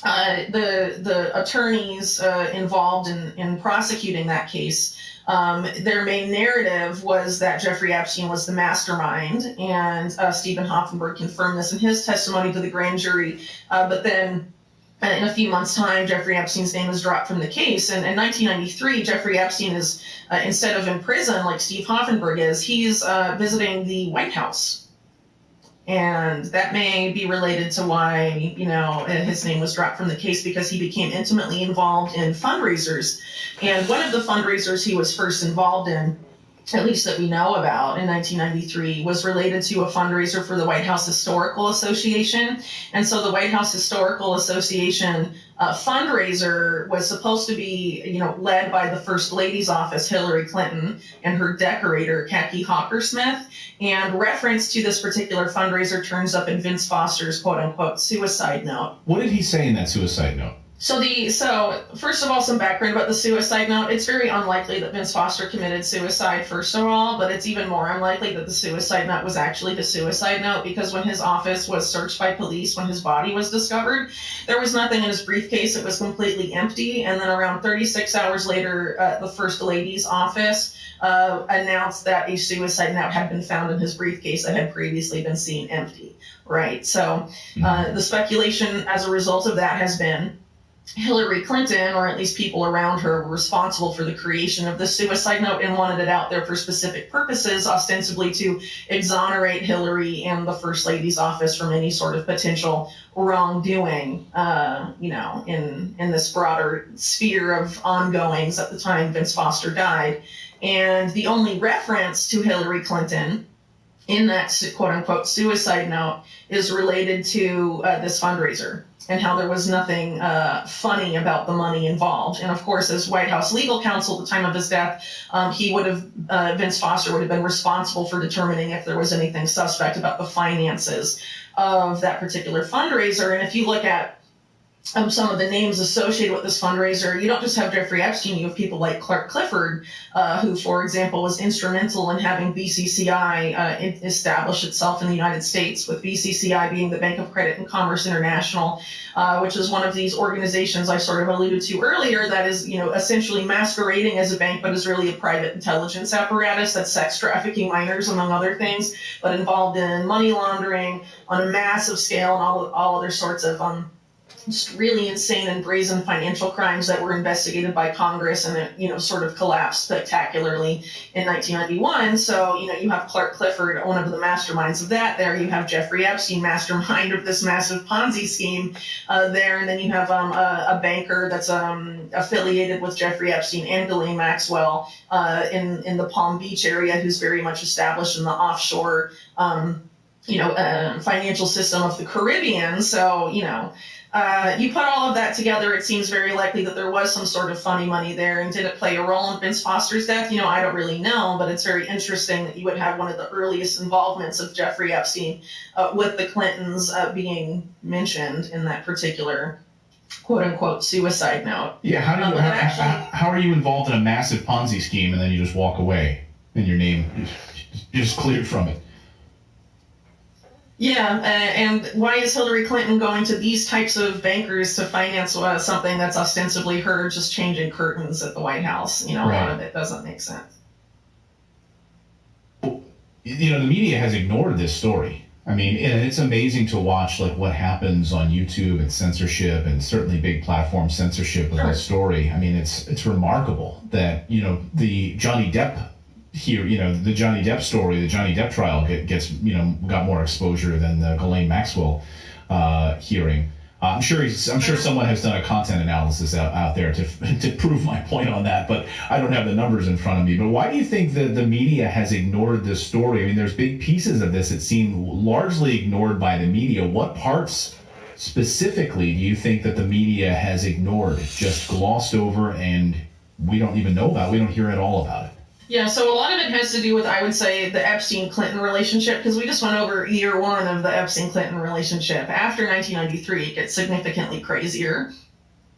the attorneys involved in prosecuting that case, their main narrative was that Jeffrey Epstein was the mastermind, and Stephen Hoffenberg confirmed this in his testimony to the grand jury. But then in a few months' time, Jeffrey Epstein's name is dropped from the case. And in 1993, Jeffrey Epstein is, instead of in prison like Steve Hoffenberg is, he's visiting the White House. And that may be related to why, his name was dropped from the case, because he became intimately involved in fundraisers. And one of the fundraisers he was first involved in, at least that we know about, in 1993, was related to a fundraiser for the White House Historical Association. And so the White House Historical Association fundraiser was supposed to be, led by the First Lady's office, Hillary Clinton, and her decorator, Kaki Hawker-Smith. And reference to this particular fundraiser turns up in Vince Foster's quote-unquote suicide note. What did he say in that suicide note? So first of all, some background about the suicide note. It's very unlikely that Vince Foster committed suicide, first of all, but it's even more unlikely that the suicide note was actually the suicide note, because when his office was searched by police, when his body was discovered, there was nothing in his briefcase. It was completely empty. And then around 36 hours later, the First Lady's office announced that a suicide note had been found in his briefcase that had previously been seen empty. Right. So the speculation as a result of that has been Hillary Clinton, or at least people around her, were responsible for the creation of the suicide note and wanted it out there for specific purposes, ostensibly to exonerate Hillary and the First Lady's office from any sort of potential wrongdoing, in this broader sphere of ongoings at the time Vince Foster died. And the only reference to Hillary Clinton in that quote-unquote suicide note is related to this fundraiser, and how there was nothing funny about the money involved. And of course, as White House legal counsel at the time of his death, Vince Foster would have been responsible for determining if there was anything suspect about the finances of that particular fundraiser. And if you look at some of the names associated with this fundraiser, you don't just have Jeffrey Epstein, you have people like Clark Clifford, who, for example, was instrumental in having BCCI establish itself in the United States, with BCCI being the Bank of Credit and Commerce International, which is one of these organizations I sort of alluded to earlier that is, essentially masquerading as a bank, but is really a private intelligence apparatus that's sex trafficking minors, among other things, but involved in money laundering on a massive scale and all other sorts of just really insane and brazen financial crimes that were investigated by Congress, and it, sort of collapsed spectacularly in 1991. So, you have Clark Clifford, one of the masterminds of that there. You have Jeffrey Epstein, mastermind of this massive Ponzi scheme there. And then you have a banker that's affiliated with Jeffrey Epstein and Ghislaine Maxwell in the Palm Beach area, who's very much established in the offshore, financial system of the Caribbean. So, you put all of that together, it seems very likely that there was some sort of funny money there. And did it play a role in Vince Foster's death? I don't really know, but it's very interesting that you would have one of the earliest involvements of Jeffrey Epstein with the Clintons being mentioned in that particular quote-unquote suicide note. Yeah, how are you involved in a massive Ponzi scheme and then you just walk away and your name just cleared from it? Yeah, and why is Hillary Clinton going to these types of bankers to finance something that's ostensibly her just changing curtains at the White House? A lot of it doesn't make sense. The media has ignored this story. I mean, and it's amazing to watch what happens on YouTube and censorship, and certainly big platform censorship of this story. I mean, it's remarkable that, the Johnny Depp the Johnny Depp story, the Johnny Depp trial got more exposure than the Ghislaine Maxwell hearing. I'm sure someone has done a content analysis out there to prove my point on that, but I don't have the numbers in front of me. But why do you think that the media has ignored this story? I mean, there's big pieces of this that seem largely ignored by the media. What parts specifically do you think that the media has ignored, just glossed over, and we don't even know about? We don't hear at all about it. Yeah, so a lot of it has to do with, I would say, the Epstein-Clinton relationship, because we just went over year one of the Epstein-Clinton relationship. After 1993, it gets significantly crazier.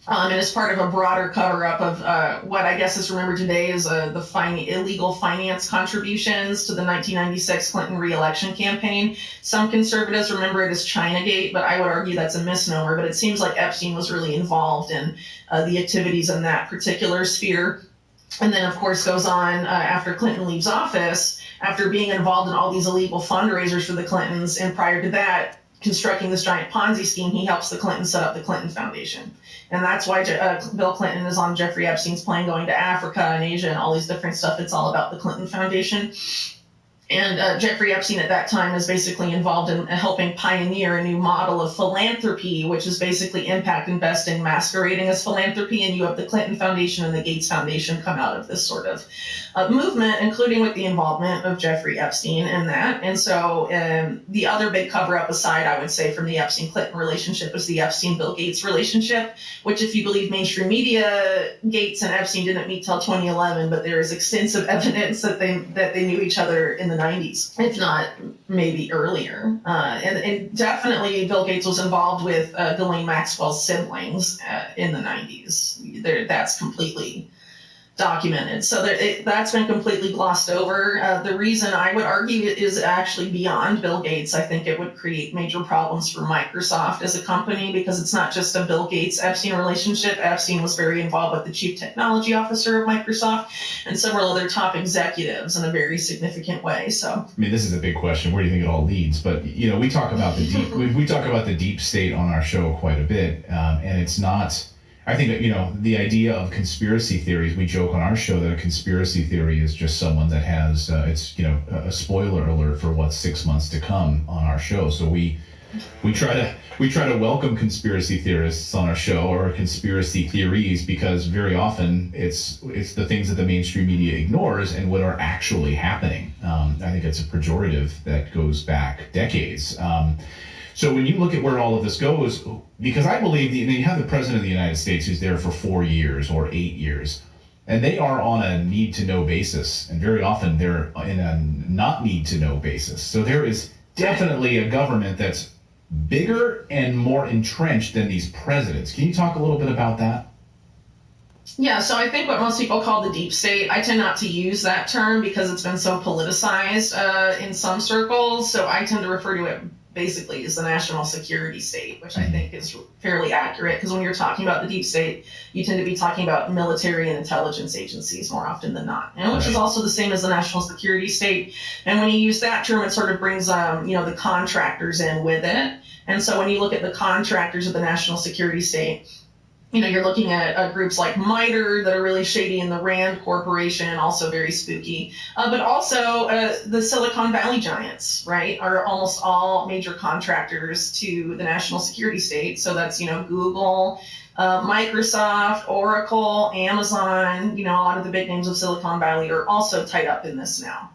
And as part of a broader cover-up of what I guess is remembered today as the illegal finance contributions to the 1996 Clinton re-election campaign. Some conservatives remember it as Chinagate, but I would argue that's a misnomer. But it seems like Epstein was really involved in the activities in that particular sphere. And then, of course, goes on after Clinton leaves office, after being involved in all these illegal fundraisers for the Clintons, and prior to that, constructing this giant Ponzi scheme, he helps the Clintons set up the Clinton Foundation. And that's why Bill Clinton is on Jeffrey Epstein's plane going to Africa and Asia and all these different stuff. It's all about the Clinton Foundation. And Jeffrey Epstein at that time is basically involved in helping pioneer a new model of philanthropy, which is basically impact investing masquerading as philanthropy. And you have the Clinton Foundation and the Gates Foundation come out of this sort of movement, including with the involvement of Jeffrey Epstein in that. And so the other big cover-up aside, I would say, from the Epstein-Clinton relationship is the Epstein-Bill Gates relationship, which, if you believe mainstream media, Gates and Epstein didn't meet till 2011, but there is extensive evidence that they knew each other in the 90s, if not maybe earlier. And definitely Bill Gates was involved with Ghislaine Maxwell's siblings in the 90s. That's completely documented. So that's been completely glossed over. The reason I would argue it is actually beyond Bill Gates. I think it would create major problems for Microsoft as a company because it's not just a Bill Gates-Epstein relationship. Epstein was very involved with the chief technology officer of Microsoft and several other top executives in a very significant way. So, I mean, this is a big question. Where do you think it all leads? But, you know, we talk about the deep, we talk about the deep state on our show quite a bit, and it's not. I think that, you know, the idea of conspiracy theories, we joke on our show that a conspiracy theory is just someone that has, it's, you know, a spoiler alert for what's 6 months to come on our show. So we try to welcome conspiracy theorists on our show, or conspiracy theories, because very often it's the things that the mainstream media ignores and what are actually happening. I think it's a pejorative that goes back decades. So when you look at where all of this goes, because I believe you have the president of the United States who's there for 4 years or 8 years, and they are on a need-to-know basis, and very often they're in a not need-to-know basis. So there is definitely a government that's bigger and more entrenched than these presidents. Can you talk a little bit about that? Yeah, so I think what most people call the deep state, I tend not to use that term because it's been so politicized in some circles, so I tend to refer to it basically is the national security state, which I think is fairly accurate, because when you're talking about the deep state, you tend to be talking about military and intelligence agencies more often than not, and which is also the same as the national security state. And when you use that term, it sort of brings the contractors in with it. And so when you look at the contractors of the national security state, you know, you're looking at groups like MITRE that are really shady, in the RAND Corporation, also very spooky. But also the Silicon Valley giants, right, are almost all major contractors to the national security state. So that's, you know, Google, Microsoft, Oracle, Amazon, you know, a lot of the big names of Silicon Valley are also tied up in this now.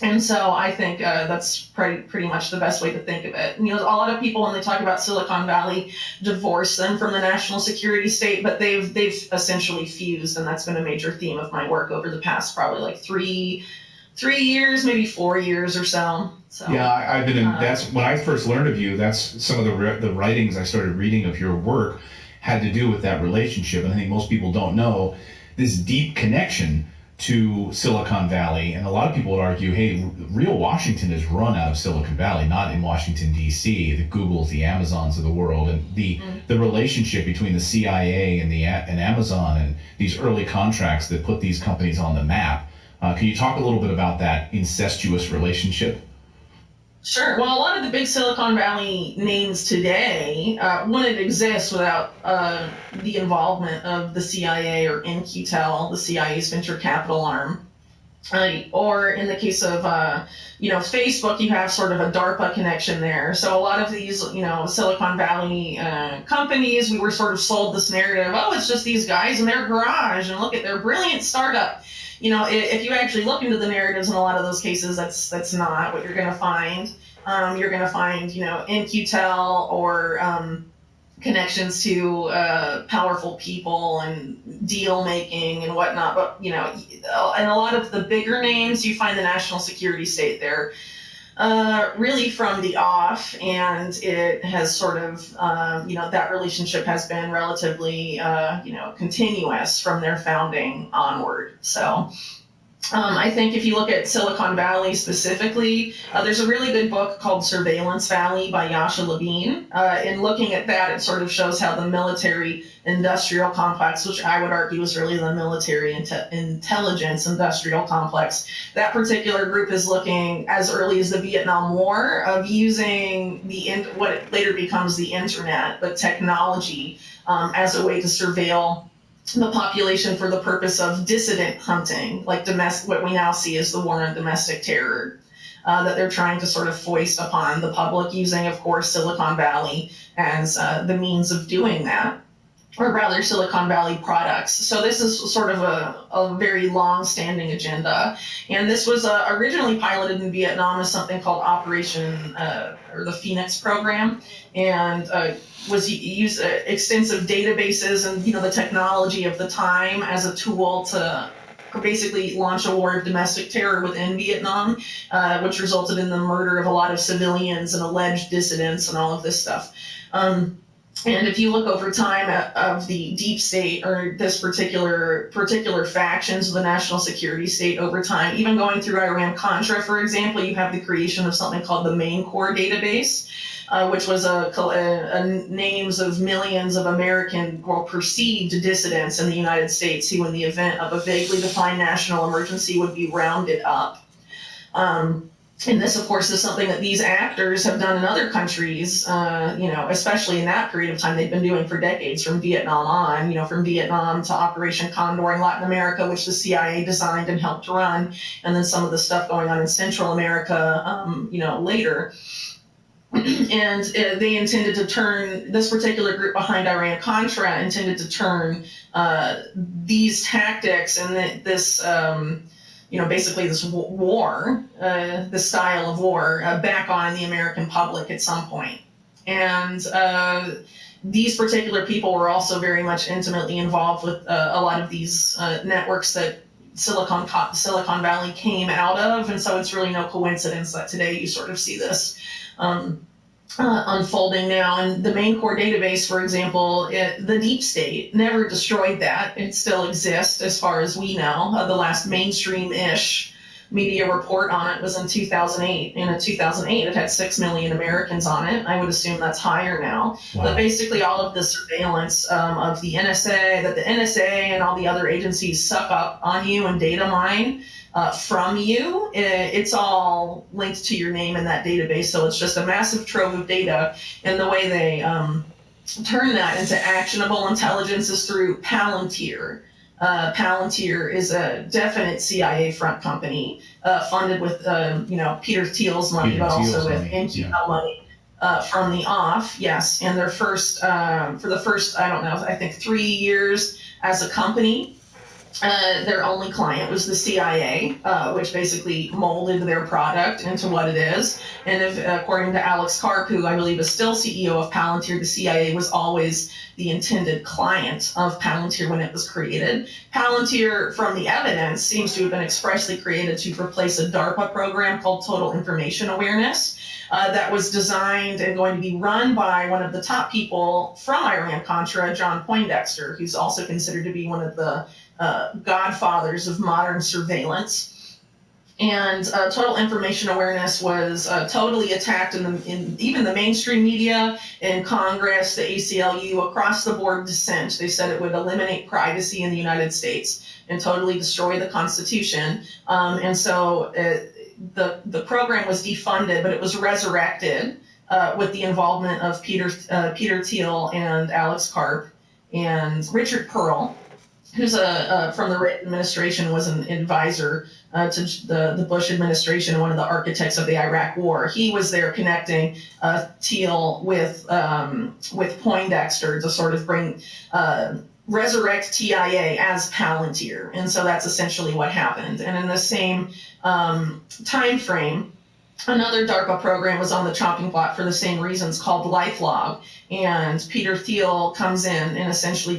And so I think that's pretty much the best way to think of it. You know, a lot of people, when they talk about Silicon Valley, divorce them from the national security state, but they've essentially fused, and that's been a major theme of my work over the past probably like three years, maybe 4 years or so. Yeah, I've been in. That's when I first learned of you. That's some of the writings I started reading of your work had to do with that relationship, and I think most people don't know this deep connection to Silicon Valley. And a lot of people would argue, hey, real Washington is run out of Silicon Valley, not in Washington, D.C., the Googles, the Amazons of the world. And the relationship between the CIA and Amazon and these early contracts that put these companies on the map. Can you talk a little bit about that incestuous relationship? Sure. Well, a lot of the big Silicon Valley names today wouldn't exist without the involvement of the CIA or In-Q-Tel, the CIA's venture capital arm. Or in the case of, Facebook, you have sort of a DARPA connection there. So a lot of these, Silicon Valley companies, we were sort of sold this narrative, oh, it's just these guys in their garage, and look at their brilliant startup. You know, if you actually look into the narratives in a lot of those cases, that's not what you're going to find. You're going to find, In-Q-Tel or connections to powerful people and deal making and whatnot. But, and a lot of the bigger names, you find the national security state there really from the off. And it has sort of, that relationship has been relatively, continuous from their founding onward. So I think if you look at Silicon Valley specifically, there's a really good book called Surveillance Valley by Yasha Levine. In looking at that, it sort of shows how the military-industrial complex, which I would argue is really the military-intelligence industrial complex, that particular group is looking as early as the Vietnam War of using what later becomes the internet, but technology as a way to surveil the population for the purpose of dissident hunting, like what we now see as the war on domestic terror, that they're trying to sort of foist upon the public, using, of course, Silicon Valley as the means of doing that, or rather Silicon Valley products. So this is sort of a very long-standing agenda. And this was originally piloted in Vietnam as something called Operation, or the Phoenix program, and was used extensive databases and, the technology of the time as a tool to basically launch a war of domestic terror within Vietnam, which resulted in the murder of a lot of civilians and alleged dissidents and all of this stuff. And if you look over time of the deep state or this particular factions of the national security state over time, even going through Iran-Contra, for example, you have the creation of something called the Main Core database, which was a names of millions of American perceived dissidents in the United States who, in the event of a vaguely defined national emergency, would be rounded up. And this, of course, is something that these actors have done in other countries, especially in that period of time. They've been doing for decades, from Vietnam on, from Vietnam to Operation Condor in Latin America, which the CIA designed and helped run, and then some of the stuff going on in Central America, later. And they intended to turn, this particular group behind Iran-Contra intended to turn these tactics and this basically this war, this style of war, back on the American public at some point. And these particular people were also very much intimately involved with a lot of these networks that Silicon Valley came out of. And so it's really no coincidence that today you sort of see this unfolding now. And the Main Core database, for example, the deep state never destroyed that. It still exists as far as we know. The last mainstream-ish media report on it was in 2008. And in 2008, it had 6 million Americans on it. I would assume that's higher now. Wow. But basically all of the surveillance of the NSA, that the NSA and all the other agencies suck up on you and data mine from you, it's all linked to your name in that database. So it's just a massive trove of data. And the way they turn that into actionable intelligence is through Palantir. Palantir is a definite CIA front company, funded with, Peter Thiel's money, but also with NGL money from the off. Yes. And their first, for the first, I think 3 years as a company, their only client was the CIA, which basically molded their product into what it is. And according to Alex Karp, who I believe is still CEO of Palantir, the CIA was always the intended client of Palantir when it was created. Palantir, from the evidence, seems to have been expressly created to replace a DARPA program called Total Information Awareness. That was designed and going to be run by one of the top people from Iran-Contra, John Poindexter, who's also considered to be one of the godfathers of modern surveillance. And Total Information Awareness was totally attacked in even the mainstream media, in Congress, the ACLU, across the board dissent. They said it would eliminate privacy in the United States and totally destroy the Constitution. And so the program was defunded, but it was resurrected with the involvement of Peter Thiel and Alex Karp and Richard Pearl, who's from the Reagan administration, was an advisor to the Bush administration and one of the architects of the Iraq War. He was there connecting Thiel with Poindexter to sort of bring resurrect TIA as Palantir, and so that's essentially what happened. And in the same time frame, another DARPA program was on the chopping block for the same reasons, called LifeLog. And Peter Thiel comes in and essentially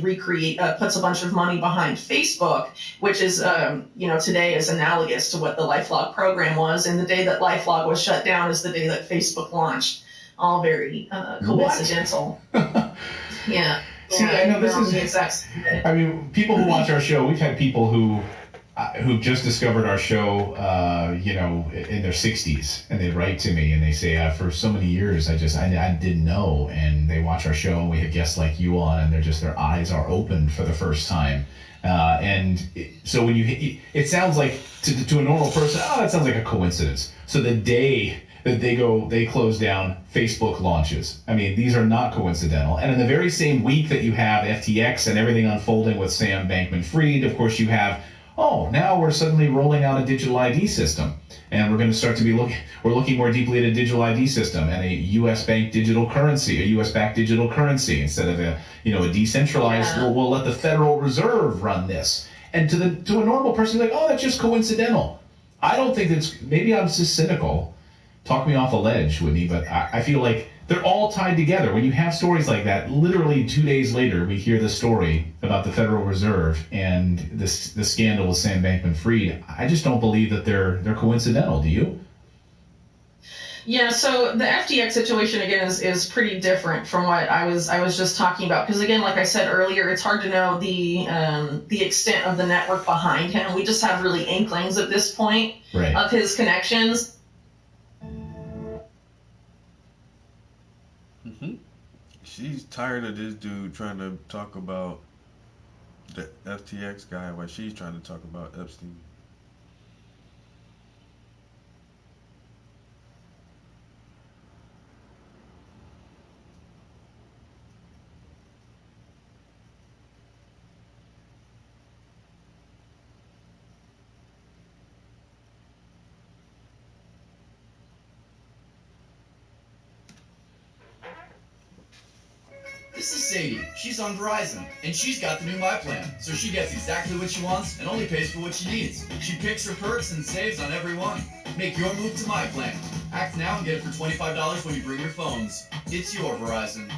puts a bunch of money behind Facebook, which is, today is analogous to what the LifeLog program was. And the day that LifeLog was shut down is the day that Facebook launched. All very coincidental. Yeah. See, I know this is the exact same day. I mean, people who watch our show, we've had people who just discovered our show, in their 60s, and they write to me and they say, for so many years, I didn't know, and they watch our show and we have guests like you on, and their eyes are opened for the first time. So when it sounds like to a normal person, that sounds like a coincidence. So the day that they close down, Facebook launches. I mean, these are not coincidental. And in the very same week that you have FTX and everything unfolding with Sam Bankman-Fried, of course you have, now we're suddenly rolling out a digital ID system. And we're going to start to be looking more deeply at a digital ID system and a U.S. bank digital currency, a U.S.-backed digital currency, instead of a decentralized, we'll let the Federal Reserve run this. And to a normal person, like, that's just coincidental. I don't think maybe I'm just cynical. Talk me off a ledge, Whitney, but I feel like they're all tied together. When you have stories like that, literally 2 days later, we hear the story about the Federal Reserve and the scandal with Sam Bankman-Fried. I just don't believe that they're coincidental. Do you? Yeah, so the FTX situation again is pretty different from what I was just talking about, because again, like I said earlier, it's hard to know the extent of the network behind him. We just have really inklings at this point of his connections. She's tired of this dude trying to talk about the FTX guy while she's trying to talk about Epstein. This is Sadie. She's on Verizon, and she's got the new My Plan, so she gets exactly what she wants and only pays for what she needs. She picks her perks and saves on every one. Make your move to My Plan. Act now and get it for $25 when you bring your phones. It's your Verizon.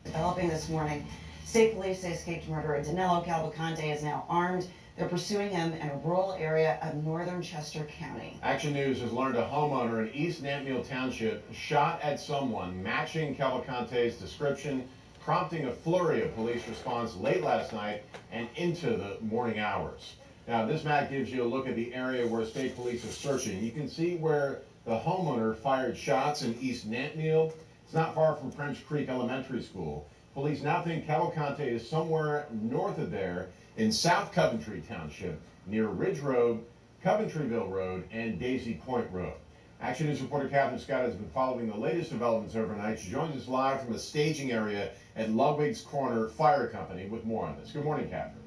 Developing this morning, state police say escaped murderer Danilo Cavalcante is now armed. They're pursuing him in a rural area of northern Chester County. Action News has learned a homeowner in East Nantmeal Township shot at someone matching Cavalcante's description, prompting a flurry of police response late last night and into the morning hours. Now, this map gives you a look at the area where state police are searching. You can see where the homeowner fired shots in East Nantmeal. It's not far from French Creek Elementary School. Police now think Cavalcante is somewhere north of there in South Coventry Township, near Ridge Road, Coventryville Road, and Daisy Point Road. Action News reporter Catherine Scott has been following the latest developments overnight. She joins us live from a staging area at Ludwig's Corner Fire Company with more on this. Good morning, Catherine.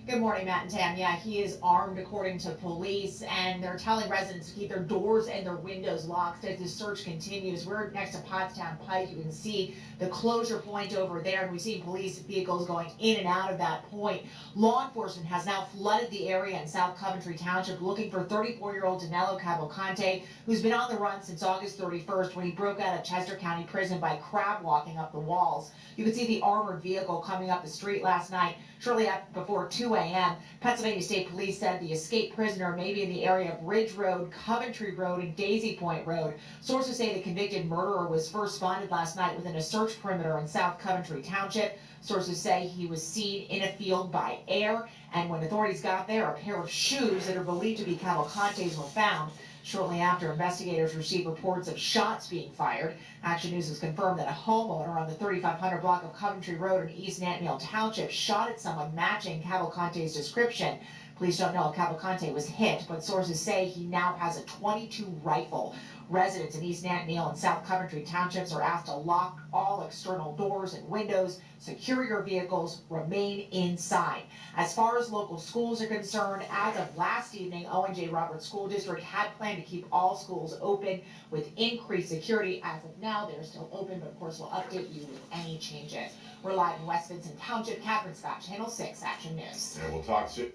Good morning, Matt and Tam. Yeah, he is armed according to police, and they're telling residents to keep their doors and their windows locked as the search continues. We're next to Pottstown Pike. You can see the closure point over there, and we've seen police vehicles going in and out of that point. Law enforcement has now flooded the area in South Coventry Township looking for 34-year-old Danilo Cavalcante, who's been on the run since August 31st when he broke out of Chester County Prison by crab walking up the walls. You could see the armored vehicle coming up the street last night, shortly before 2 a.m. Pennsylvania State Police said the escaped prisoner may be in the area of Ridge Road, Coventry Road, and Daisy Point Road. Sources say the convicted murderer was first spotted last night within a search perimeter in South Coventry Township. Sources say he was seen in a field by air, and when authorities got there, a pair of shoes that are believed to be Cavalcante's were found. Shortly after, investigators received reports of shots being fired. Action News has confirmed that a homeowner on the 3500 block of Coventry Road in East Nantmeal Township shot at someone matching Cavalcante's description. Police don't know if Cavalcante was hit, but sources say he now has a .22 rifle. Residents in East Nantmeal and South Coventry Townships are asked to lock all external doors and windows, secure your vehicles, remain inside. As far as local schools are concerned, as of last evening, Owen J. Roberts School District had planned to keep all schools open with increased security. As of now, they're still open, but of course we'll update you with any changes. We're live in West Vincent Township. Catherine Scott, Channel 6 Action News. And we'll talk soon.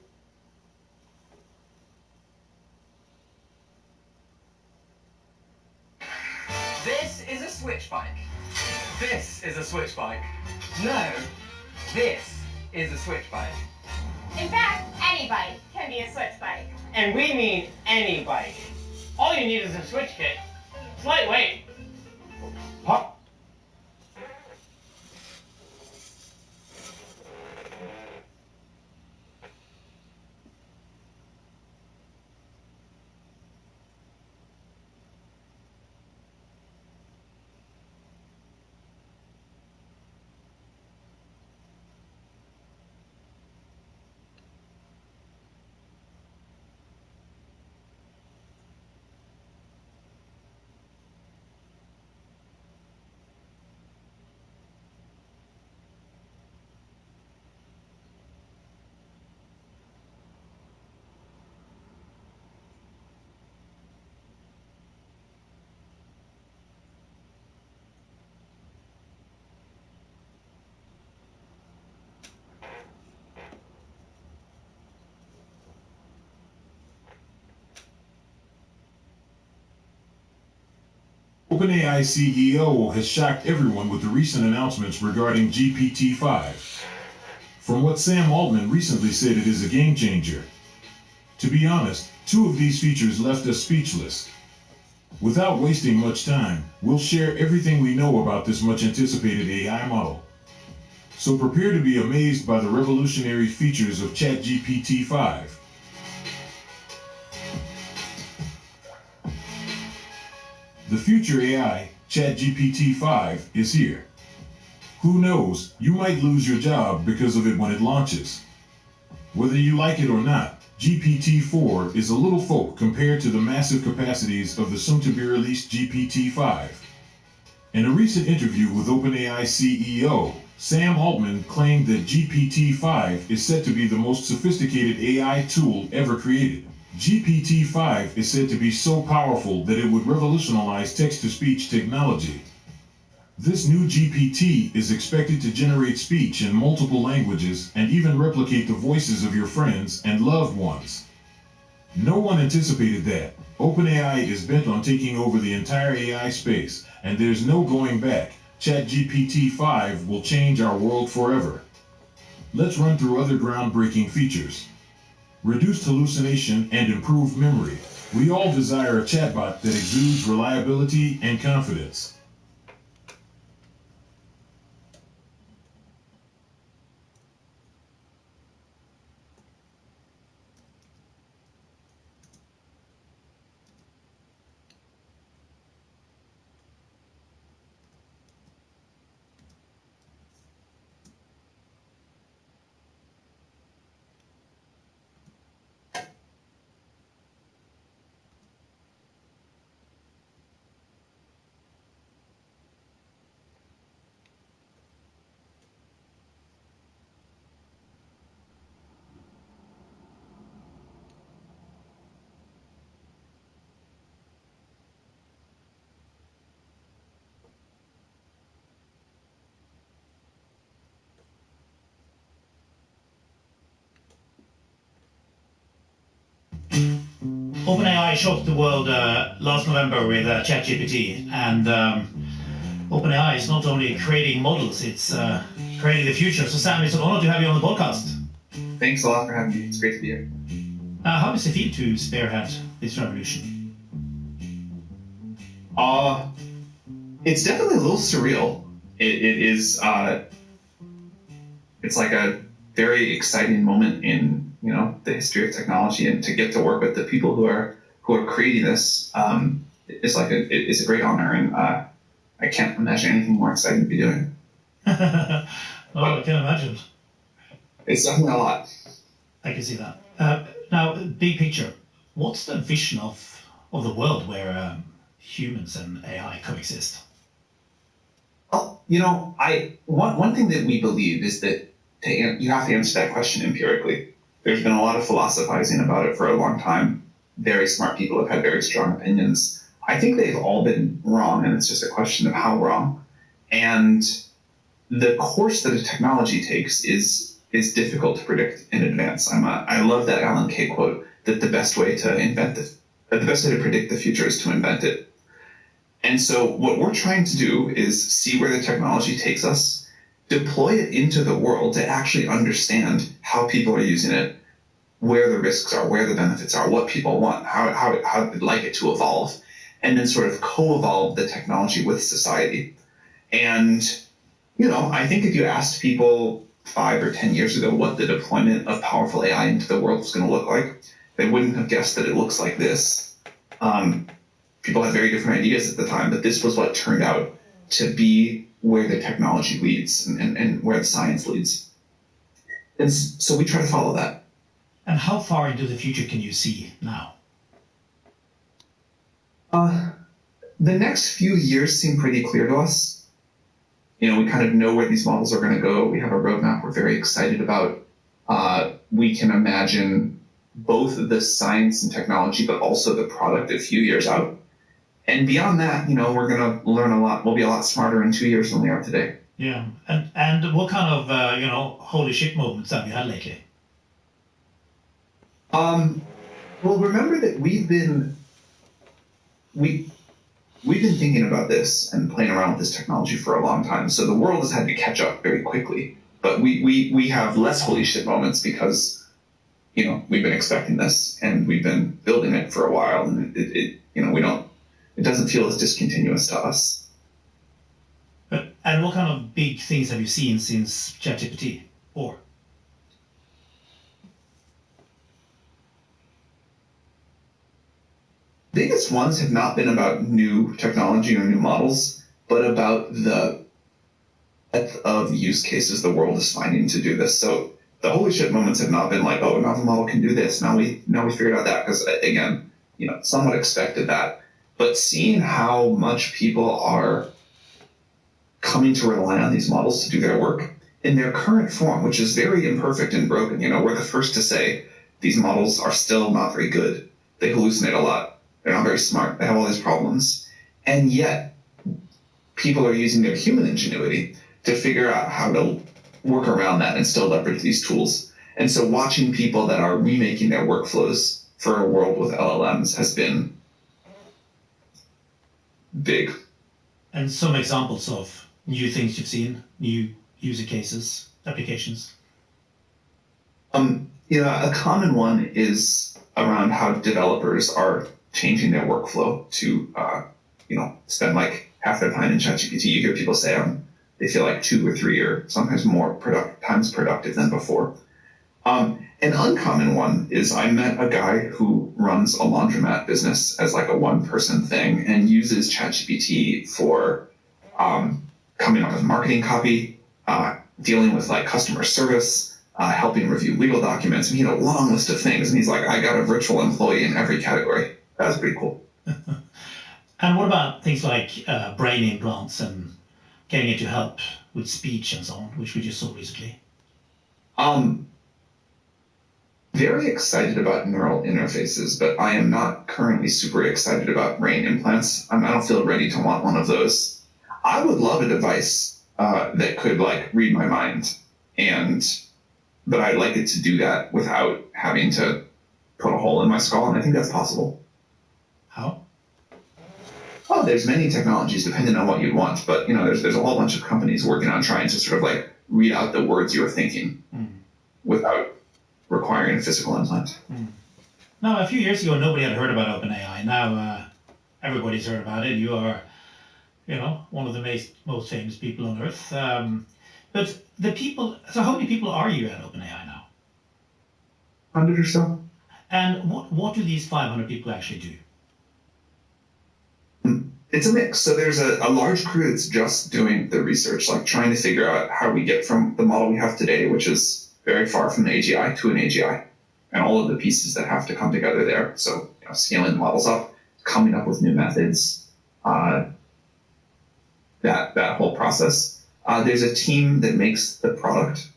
This is a switch bike. This is a switch bike. No, this is a switch bike. In fact, any bike can be a switch bike. And we mean any bike. All you need is a switch kit. It's lightweight. Pop. OpenAI CEO has shocked everyone with the recent announcements regarding GPT-5. From what Sam Altman recently said, it is a game changer. To be honest, 2 of these features left us speechless. Without wasting much time, we'll share everything we know about this much anticipated AI model. So prepare to be amazed by the revolutionary features of ChatGPT-5. The future AI, ChatGPT-5, is here. Who knows, you might lose your job because of it when it launches. Whether you like it or not, GPT-4 is a little folk compared to the massive capacities of the soon-to-be-released GPT-5. In a recent interview with OpenAI CEO, Sam Altman claimed that GPT-5 is said to be the most sophisticated AI tool ever created. GPT-5 is said to be so powerful that it would revolutionize text-to-speech technology. This new GPT is expected to generate speech in multiple languages and even replicate the voices of your friends and loved ones. No one anticipated that. OpenAI is bent on taking over the entire AI space, and there's no going back. ChatGPT-5 will change our world forever. Let's run through other groundbreaking features. Reduced hallucination and improved memory. We all desire a chatbot that exudes reliability and confidence. OpenAI shocked the world last November with ChatGPT, and OpenAI is not only creating models, it's creating the future. So Sam, it's an honor to have you on the podcast. Thanks a lot for having me. It's great to be here. How does it feel to spearhead this revolution? It's definitely a little surreal. It is. It's like a very exciting moment in the history of technology, and to get to work with the people who are creating this is it's a great honor, and I can't imagine anything more exciting to be doing. I can imagine. It's definitely a lot. I can see that. Now, big picture, what's the vision of the world where humans and AI coexist? Well, one thing that we believe is that you have to answer that question empirically. There's been a lot of philosophizing about it for a long time. Very smart people have had very strong opinions. I think they've all been wrong, and it's just a question of how wrong. And the course that a technology takes is difficult to predict in advance. I love that Alan Kay quote that the best way to predict the future is to invent it. And so what we're trying to do is see where the technology takes us, deploy it into the world to actually understand how people are using it, where the risks are, where the benefits are, what people want, how they'd like it to evolve, and then sort of co-evolve the technology with society. And, I think if you asked people 5 or 10 years ago what the deployment of powerful AI into the world was going to look like, they wouldn't have guessed that it looks like this. People had very different ideas at the time, but this was what turned out to be where the technology leads and where the science leads. And so we try to follow that. And how far into the future can you see now? The next few years seem pretty clear to us. We kind of know where these models are going to go. We have a roadmap we're very excited about. We can imagine both the science and technology, but also the product a few years out. And beyond that, we're going to learn a lot. We'll be a lot smarter in 2 years than we are today. Yeah. And what kind of, holy shit moments have you had lately? Well, remember that we've been thinking about this and playing around with this technology for a long time. So the world has had to catch up very quickly. But we have less holy shit moments because, we've been expecting this and we've been building it for a while, and it doesn't feel as discontinuous to us. And what kind of big things have you seen since ChatGPT 4? Biggest ones have not been about new technology or new models, but about the breadth of use cases the world is finding to do this. So the holy shit moments have not been like, oh, now the model can do this. Now we figured out that, because again, somewhat expected that. But seeing how much people are coming to rely on these models to do their work in their current form, which is very imperfect and broken. We're the first to say these models are still not very good. They hallucinate a lot. They're not very smart. They have all these problems. And yet, people are using their human ingenuity to figure out how to work around that and still leverage these tools. And so watching people that are remaking their workflows for a world with LLMs has been big. And some examples of new things you've seen, new user cases, applications? A common one is around how developers are changing their workflow to, spend like half their time in ChatGPT. You hear people say they feel like 2 or 3 or sometimes more times productive than before. An uncommon one is I met a guy who runs a laundromat business as like a one-person thing and uses ChatGPT for coming up with marketing copy, dealing with like customer service, helping review legal documents. And he had a long list of things. And he's like, I got a virtual employee in every category. That was pretty cool. And what about things like brain implants and getting it to help with speech and so on, which we just saw recently? Very excited about neural interfaces, but I am not currently super excited about brain implants. I don't feel ready to want one of those. I would love a device that could like read my mind, but I'd like it to do that without having to put a hole in my skull, and I think that's possible. How? Oh, there's many technologies depending on what you want, but there's a whole bunch of companies working on trying to sort of like read out the words you're thinking without requiring a physical implant. Now, a few years ago, nobody had heard about OpenAI. Now, everybody's heard about it. You are, one of the most famous people on Earth. But so how many people are you at OpenAI now? 100 or so. And what do these 500 people actually do? It's a mix. So there's a large crew that's just doing the research, like trying to figure out how we get from the model we have today, which is very far from an AGI, to an AGI, and all of the pieces that have to come together there. So scaling the models up, coming up with new methods, that whole process. There's a team that makes the product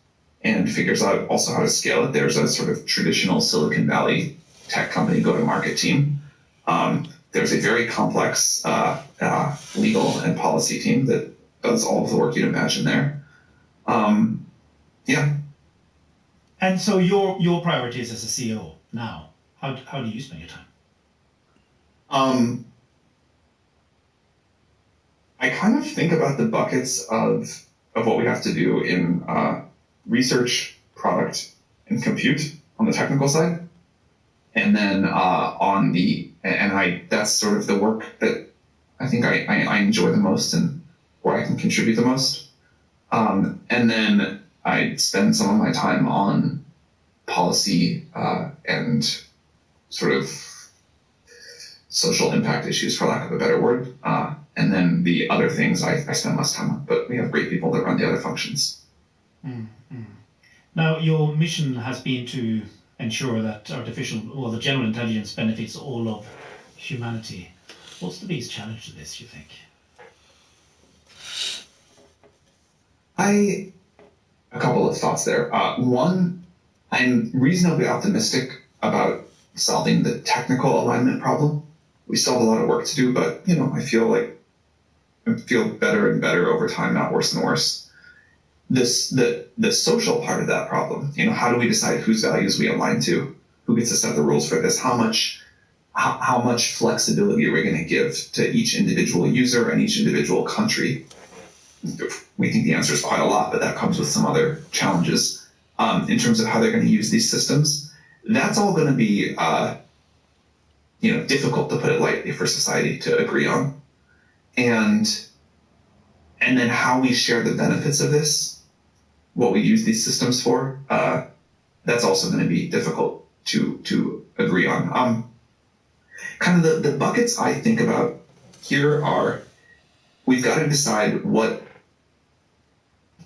and figures out also how to scale it. There's a sort of traditional Silicon Valley tech company go-to-market team. There's a very complex legal and policy team that does all of the work you'd imagine there. Yeah. And so your priorities as a CEO now, how do you spend your time? I kind of think about the buckets of what we have to do in research, product, and compute on the technical side. And then that's sort of the work that I think I enjoy the most and where I can contribute the most. And then I spend some of my time on policy and sort of social impact issues, for lack of a better word. And then the other things I spend less time on, but we have great people that run the other functions. Now, your mission has been to ensure that the general intelligence benefits all of humanity. What's the biggest challenge to this, you think? A couple of thoughts there. One, I'm reasonably optimistic about solving the technical alignment problem. We still have a lot of work to do, but I feel better and better over time, not worse and worse. The social part of that problem, how do we decide whose values we align to? Who gets to set the rules for this? How much how much flexibility are we going to give to each individual user and each individual country? We think the answer is quite a lot, but that comes with some other challenges in terms of how they're going to use these systems. That's all going to be, difficult, to put it lightly, for society to agree on. And then how we share the benefits of this, what we use these systems for, that's also going to be difficult to agree on. Kind of the buckets I think about here are, we've got to decide what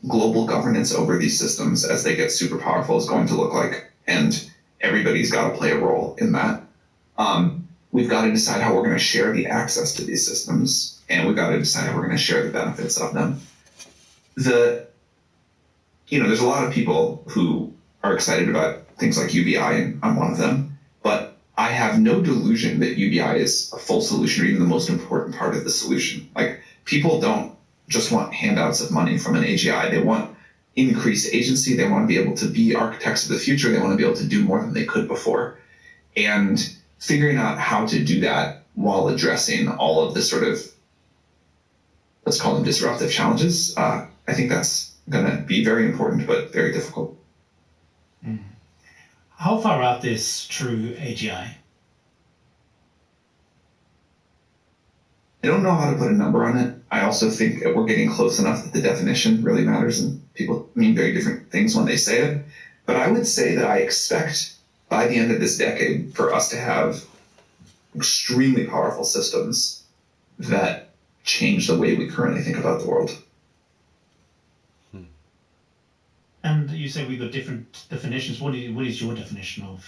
global governance over these systems as they get super powerful is going to look like, and everybody's got to play a role in that. We've got to decide how we're going to share the access to these systems, and we've got to decide how we're going to share the benefits of them. There's a lot of people who are excited about things like UBI, and I'm one of them, but I have no delusion that UBI is a full solution or even the most important part of the solution. Like, people don't just want handouts of money from an AGI. They want increased agency. They want to be able to be architects of the future. They want to be able to do more than they could before. And figuring out how to do that while addressing all of the sort of, let's call them disruptive challenges, I think that's going to be very important, but very difficult. How far out is true AGI? I don't know how to put a number on it. I also think that we're getting close enough that the definition really matters, and people mean very different things when they say it. But I would say that I expect by the end of this decade for us to have extremely powerful systems that change the way we currently think about the world. And you say we've got different definitions. What is your definition of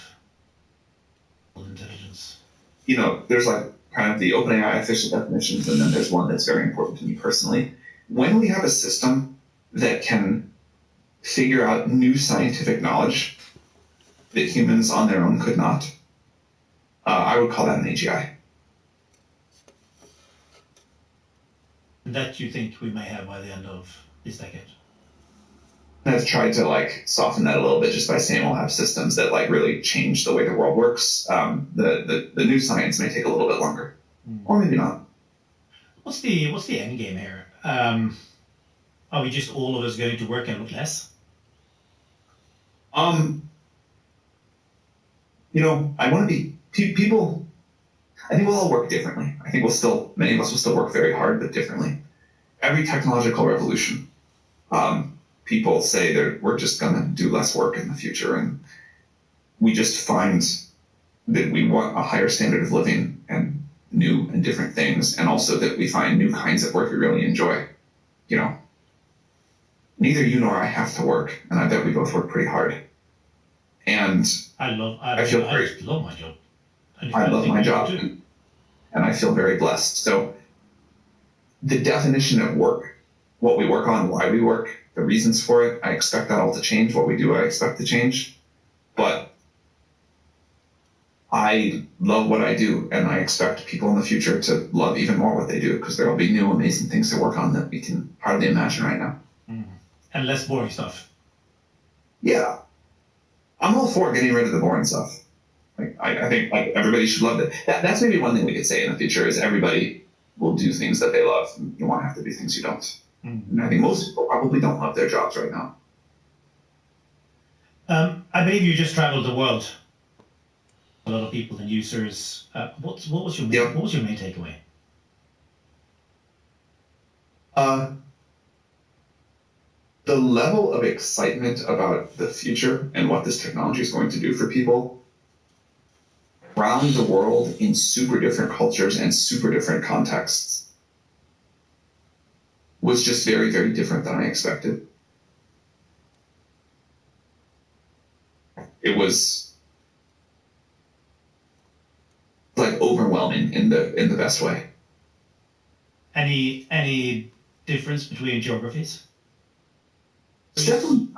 intelligence? There's like kind of the OpenAI official definitions, and then there's one that's very important to me personally. When we have a system that can figure out new scientific knowledge that humans on their own could not, I would call that an AGI. That you think we may have by the end of this decade? I've tried to soften that a little bit just by saying we'll have systems that really change the way the world works. The new science may take a little bit longer, or maybe not. What's the end game here? Are we just all of us going to work and look less? I want to be people. I think we'll all work differently. I think many of us will still work very hard, but differently. Every technological revolution, people say that we're just going to do less work in the future, and we just find that we want a higher standard of living and new and different things, and also that we find new kinds of work we really enjoy. Neither you nor I have to work, and I bet we both work pretty hard. And I love my job. I love my job, and I feel very blessed. So the definition of work, what we work on, why we work, the reasons for it, I expect that all to change. What we do, I expect to change. But I love what I do, and I expect people in the future to love even more what they do, because there will be new, amazing things to work on that we can hardly imagine right now. And less boring stuff. Yeah. I'm all for getting rid of the boring stuff. I think everybody should love it. That's maybe one thing we could say in the future is everybody will do things that they love. You won't have to do things you don't. And I think most people probably don't love their jobs right now. I believe you just traveled the world. A lot of people and users. What was your main takeaway? The level of excitement about the future and what this technology is going to do for people around the world in super different cultures and super different contexts was just very, very different than I expected. It was overwhelming in the best way. Any difference between geographies? It's definitely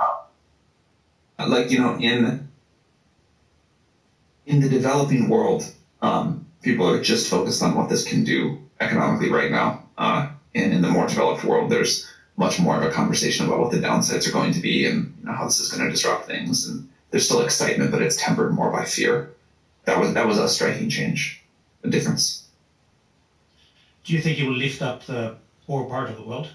in the developing world, people are just focused on what this can do economically right now. And in the more developed world, there's much more of a conversation about what the downsides are going to be and how this is going to disrupt things. And there's still excitement, but it's tempered more by fear. That was a striking change. a difference. Do you think it will lift up the poor part of the world?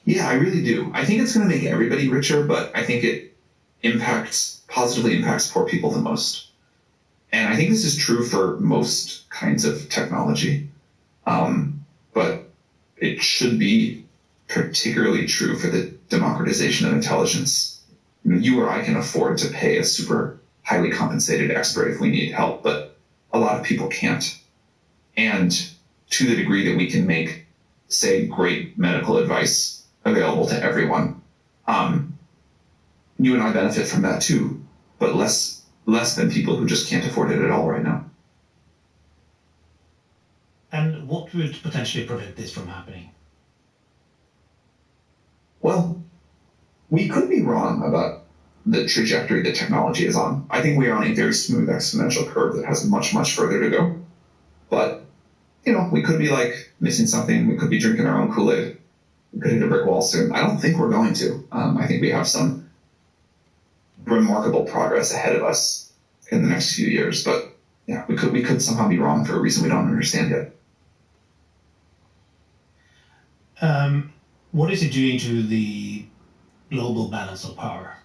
Yeah, I really do. I think it's going to make everybody richer, but I think it positively impacts poor people the most. And I think this is true for most kinds of technology. But it should be particularly true for the democratization of intelligence. You or I can afford to pay a super highly compensated expert if we need help, but a lot of people can't. And to the degree that we can make, say, great medical advice available to everyone, you and I benefit from that too, but less than people who just can't afford it at all right now. And what would potentially prevent this from happening? Well, we could be wrong about the trajectory that technology is on. I think we are on a very smooth exponential curve that has much, much further to go. But, we could be missing something. We could be drinking our own Kool-Aid. We could hit a brick wall soon. I don't think we're going to. I think we have some remarkable progress ahead of us in the next few years. But yeah, we could somehow be wrong for a reason we don't understand yet. What is it doing to the global balance of power?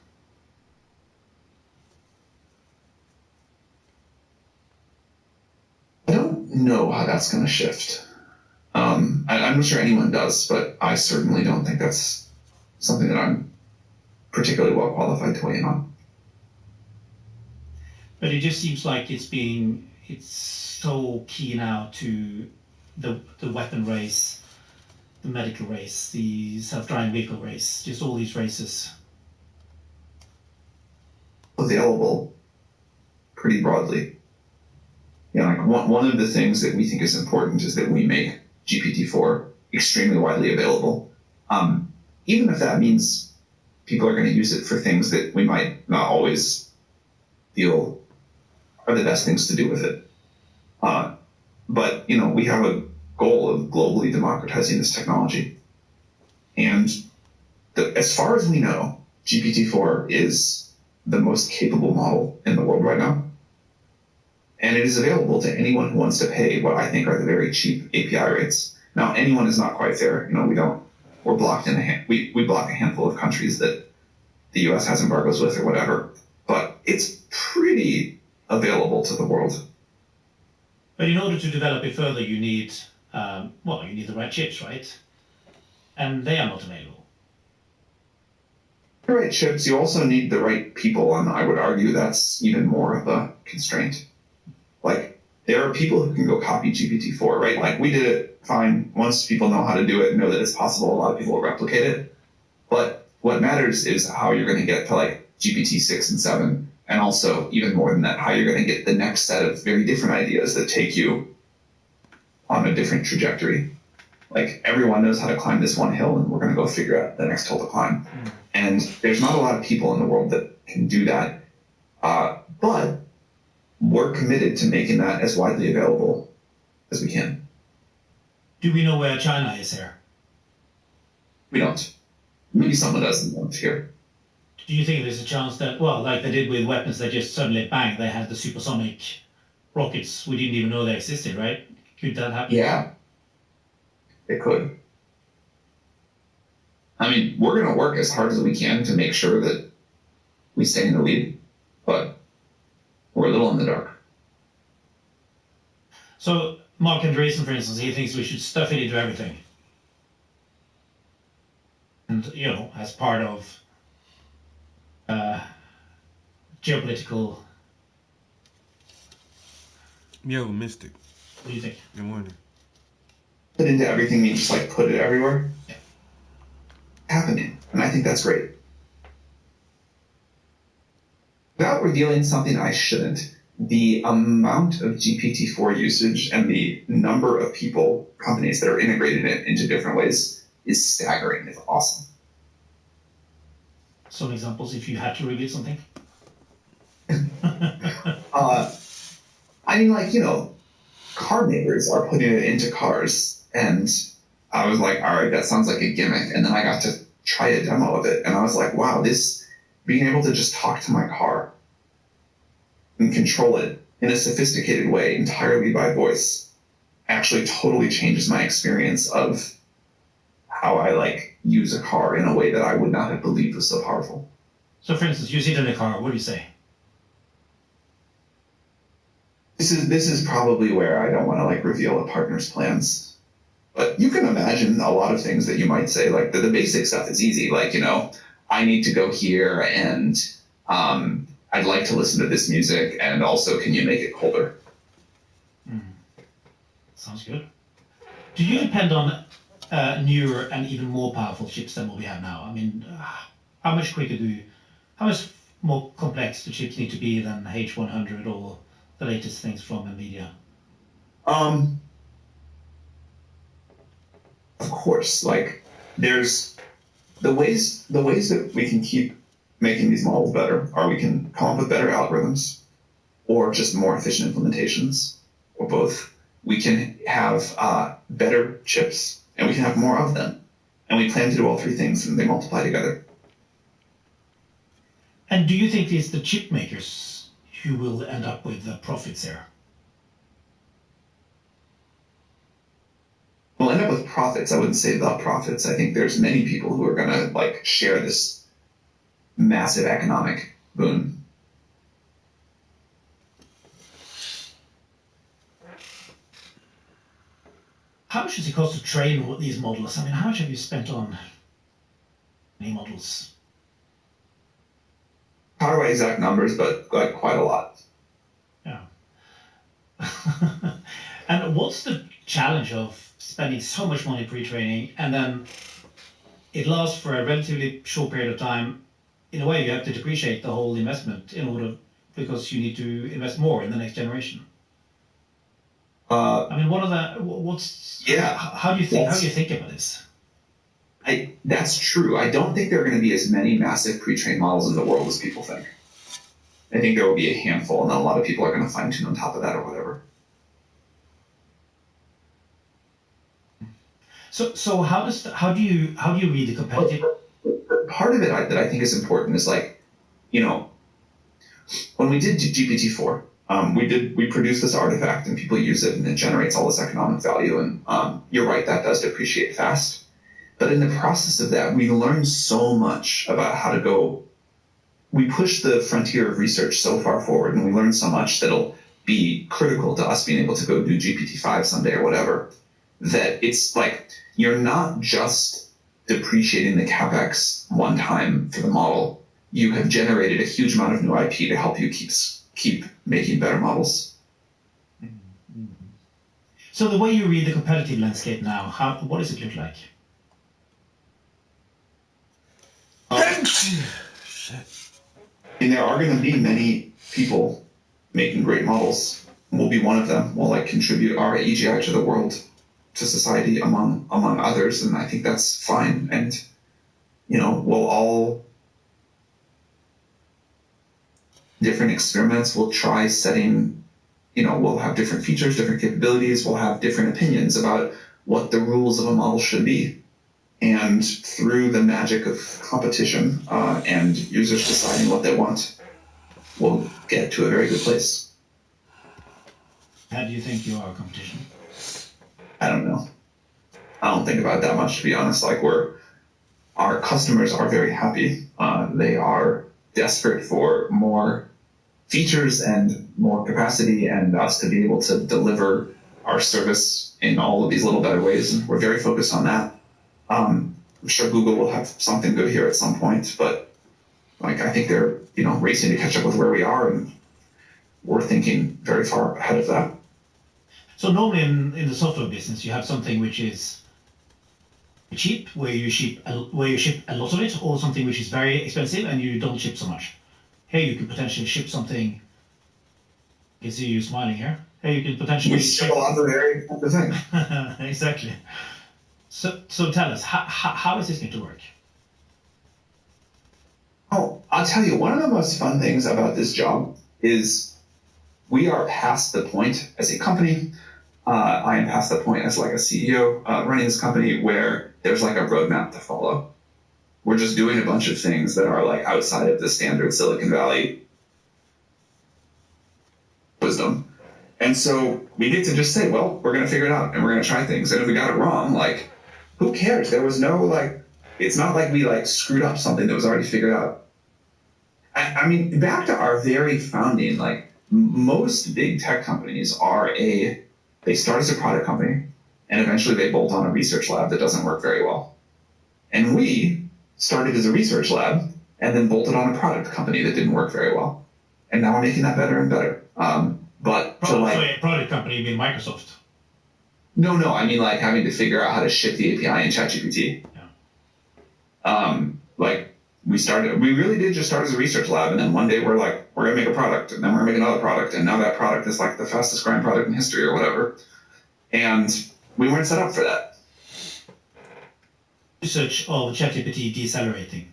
I don't know how that's going to shift. I'm not sure anyone does, but I certainly don't think that's something that I'm particularly well qualified to weigh in on. But it just seems like it's so key now to the weapon race, the medical race, the self-driving vehicle race, just all these races. Available pretty broadly. One of the things that we think is important is that we make GPT-4 extremely widely available. Even if that means people are going to use it for things that we might not always feel are the best things to do with it. But, we have a goal of globally democratizing this technology. And as far as we know, GPT-4 is the most capable model in the world right now. And it is available to anyone who wants to pay what I think are the very cheap API rates. Now, anyone is not quite fair. We're blocked we block a handful of countries that the U.S. has embargoes with or whatever. But it's pretty available to the world. But in order to develop it further, you need the right chips, right? And they are not available. The right chips, you also need the right people, and I would argue that's even more of a constraint. There are people who can go copy GPT-4, right? We did it fine. Once people know how to do it and know that it's possible, a lot of people will replicate it. But what matters is how you're going to get to GPT-6 and 7, and also, even more than that, how you're going to get the next set of very different ideas that take you on a different trajectory. Everyone knows how to climb this one hill, and we're going to go figure out the next hill to climb. And there's not a lot of people in the world that can do that. But we're committed to making that as widely available as we can. Do we know where China is here? We don't. Maybe someone does and won't here. Do you think there's a chance that, like they did with weapons, they just suddenly, bang, they had the supersonic rockets we didn't even know they existed, right? Could that happen? Yeah, it could. We're going to work as hard as we can to make sure that we stay in the lead, but we're a little in the dark. So, Mark Andreessen, for instance, he thinks we should stuff it into everything. And, as part of geopolitical... Yo, Mystic. What do you think? Good morning. Put into everything means just put it everywhere. Yeah. Happening, and I think that's great. Without revealing something I shouldn't, the amount of GPT-4 usage and the number of companies that are integrating it into different ways is staggering. It's awesome. Some examples, if you had to reveal something? Car makers are putting it into cars, and I was like, all right, that sounds like a gimmick. And then I got to try a demo of it, and I was like, wow, being able to just talk to my car and control it in a sophisticated way, entirely by voice, actually totally changes my experience of how I like use a car in a way that I would not have believed was so powerful. So, for instance, you sit in a car. What do you say? This is probably where I don't want to like reveal a partner's plans, but you can imagine a lot of things that you might say. Like the basic stuff is easy. Like, you know, I need to go here, and I'd like to listen to this music, and also, can you make it colder? Sounds good. Do you depend on newer and even more powerful chips than what we have now? I mean, how much more complex do chips need to be than H100 or the latest things from NVIDIA? Of course, like there's the ways that we can keep making these models better are we can come up with better algorithms or just more efficient implementations, or both. We can have better chips, and we can have more of them. And we plan to do all three things, and they multiply together. And do you think it's the chip makers who will end up with the profits here? We'll end up with profits. I wouldn't say the profits. I think there's many people who are going to like share this massive economic boon. How much does it cost to train these models? I mean, how much have you spent on any models? I don't know exact numbers, but like quite a lot. Yeah. And what's the challenge of spending so much money pre-training and then it lasts for a relatively short period of time? In a way, you have to depreciate the whole investment because you need to invest more in the next generation. I mean, how do you think about this? That's true. I don't think there are going to be as many massive pre-trained models in the world as people think. I think there will be a handful, and then a lot of people are going to fine tune on top of that or whatever. So how do you read the competitive? Part of it that I think is important is like, you know, when we did GPT-4, we produced this artifact and people use it and it generates all this economic value. And you're right, that does depreciate fast. But in the process of that, we learned so much about how to go. We pushed the frontier of research so far forward, and we learned so much that'll be critical to us being able to go do GPT-5 someday or whatever, that it's like you're not just depreciating the CapEx one time for the model. You have generated a huge amount of new IP to help you keep making better models. So the way you read the competitive landscape now, what does it look like? And there are going to be many people making great models. We'll be one of them. We'll like contribute our AGI to the world, to society, among others, and I think that's fine. And you know, we'll all different experiments. We'll try setting. You know, we'll have different features, different capabilities. We'll have different opinions about what the rules of a model should be. And through the magic of competition and users deciding what they want, we'll get to a very good place. How do you think you are competition? I don't know. I don't think about it that much, to be honest. Like our customers are very happy. They are desperate for more features and more capacity and us to be able to deliver our service in all of these little better ways. And we're very focused on that. I'm sure Google will have something good here at some point, but like I think they're, you know, racing to catch up with where we are, and we're thinking very far ahead of that. So normally in the software business, you have something which is cheap, where you ship a lot of it, or something which is very expensive and you don't ship so much. Here you could potentially ship something. I can see you smiling here. Here you could potentially ship a lot of the thing. Exactly. So tell us, how is this going to work? Oh, I'll tell you, one of the most fun things about this job is we are past the point as a company. I am past the point as like a CEO running this company where there's like a roadmap to follow. We're just doing a bunch of things that are like outside of the standard Silicon Valley wisdom. And so we get to just say, well, we're going to figure it out and we're going to try things. And if we got it wrong, like, who cares? There was no, like, it's not like we, like, screwed up something that was already figured out. I mean, back to our very founding, like, most big tech companies they start as a product company and eventually they bolt on a research lab that doesn't work very well. And we started as a research lab and then bolted on a product company that didn't work very well. And now we're making that better and better. Product company, you mean Microsoft? No, I mean like having to figure out how to ship the API in ChatGPT. Yeah. We really did just start as a research lab, and then one day we're like, we're gonna make a product, and then we're gonna make another product, and now that product is like the fastest growing product in history or whatever. And we weren't set up for that. Research of ChatGPT decelerating.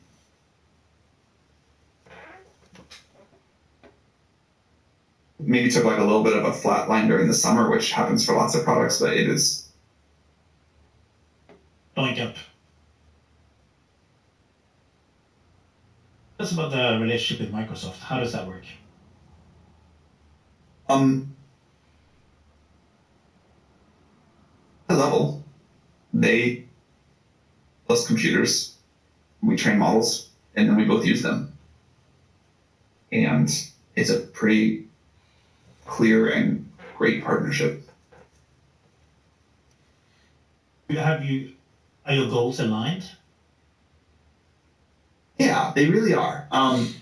Maybe took like a little bit of a flat line during the summer, which happens for lots of products, but it is going up. What's about the relationship with Microsoft? How does that work? At a level, they plus computers, we train models, and then we both use them. And it's a pretty clear and great partnership. Are your goals aligned? Yeah, they really are. I mean,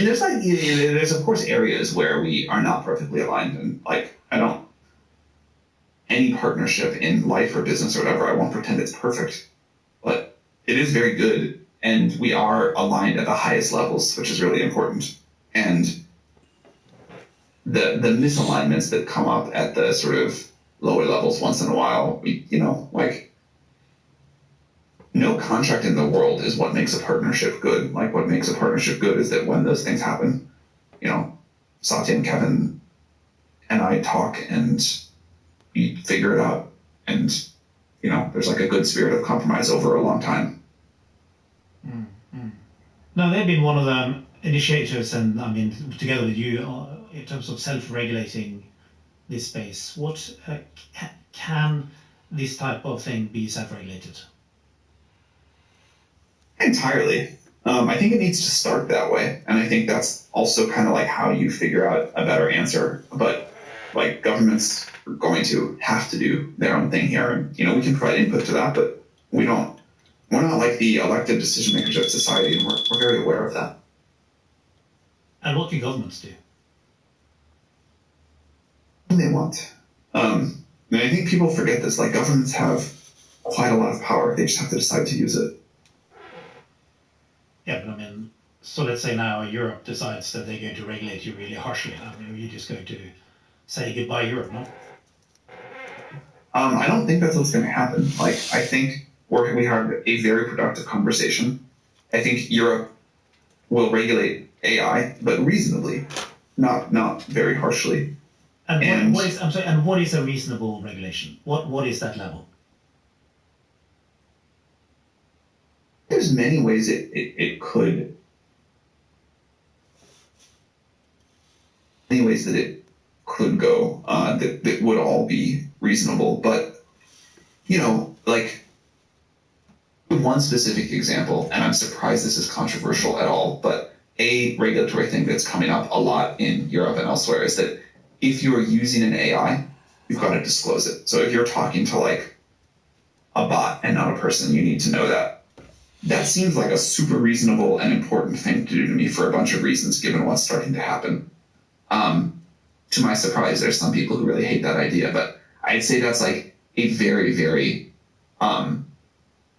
there's of course areas where we are not perfectly aligned, and like any partnership in life or business or whatever, I won't pretend it's perfect, but it is very good, and we are aligned at the highest levels, which is really important. And the misalignments that come up at the sort of lower levels once in a while, no contract in the world is what makes a partnership good. Like, what makes a partnership good is that when those things happen, Satya and Kevin and I talk and we figure it out. And, there's like a good spirit of compromise over a long time. Mm-hmm. Now, they've been one of the initiators, and I mean, together with you, in terms of self-regulating this space. What can this type of thing be self-regulated? Entirely. I think it needs to start that way, and I think that's also kind of like how you figure out a better answer. But like, governments are going to have to do their own thing here, and we can provide input to that, but we're not like the elected decision makers of society, and we're very aware of that. And what can governments do? They want. And I think people forget this. Like, governments have quite a lot of power. They just have to decide to use it. Yeah, but I mean, so let's say now Europe decides that they're going to regulate you really harshly. I mean, you're just going to say goodbye, Europe, no? I don't think that's what's going to happen. Like, I think we have a very productive conversation. I think Europe will regulate AI, but reasonably, not very harshly. And what is a reasonable regulation? What is that level? There's many ways it could. Many ways that it could go that would all be reasonable. But, like, one specific example, and I'm surprised this is controversial at all, but a regulatory thing that's coming up a lot in Europe and elsewhere is that if you are using an AI, you've got to disclose it. So if you're talking to like a bot and not a person, you need to know that. That seems like a super reasonable and important thing to do to me for a bunch of reasons, given what's starting to happen. To my surprise, there's some people who really hate that idea, but I'd say that's like a very, very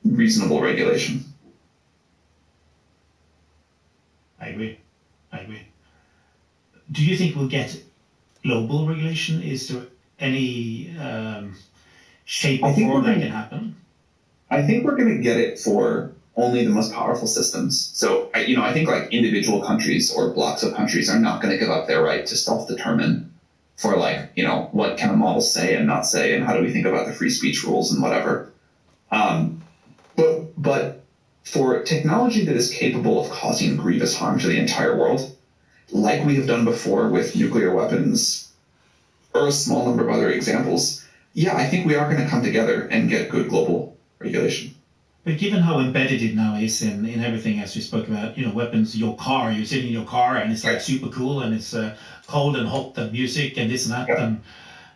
reasonable regulation. I agree. Do you think we'll get global regulation? Is there any shape or form that can happen? I think we're going to get it for only the most powerful systems. So, I think like individual countries or blocks of countries are not going to give up their right to self-determine for like, what can a model say and not say, and how do we think about the free speech rules and whatever. But for technology that is capable of causing grievous harm to the entire world, like we have done before with nuclear weapons or a small number of other examples, yeah, I think we are going to come together and get good global regulation. But given how embedded it now is in everything, as we spoke about, weapons, your car, you're sitting in your car and it's like super cool and it's cold and hot and music and this and that, and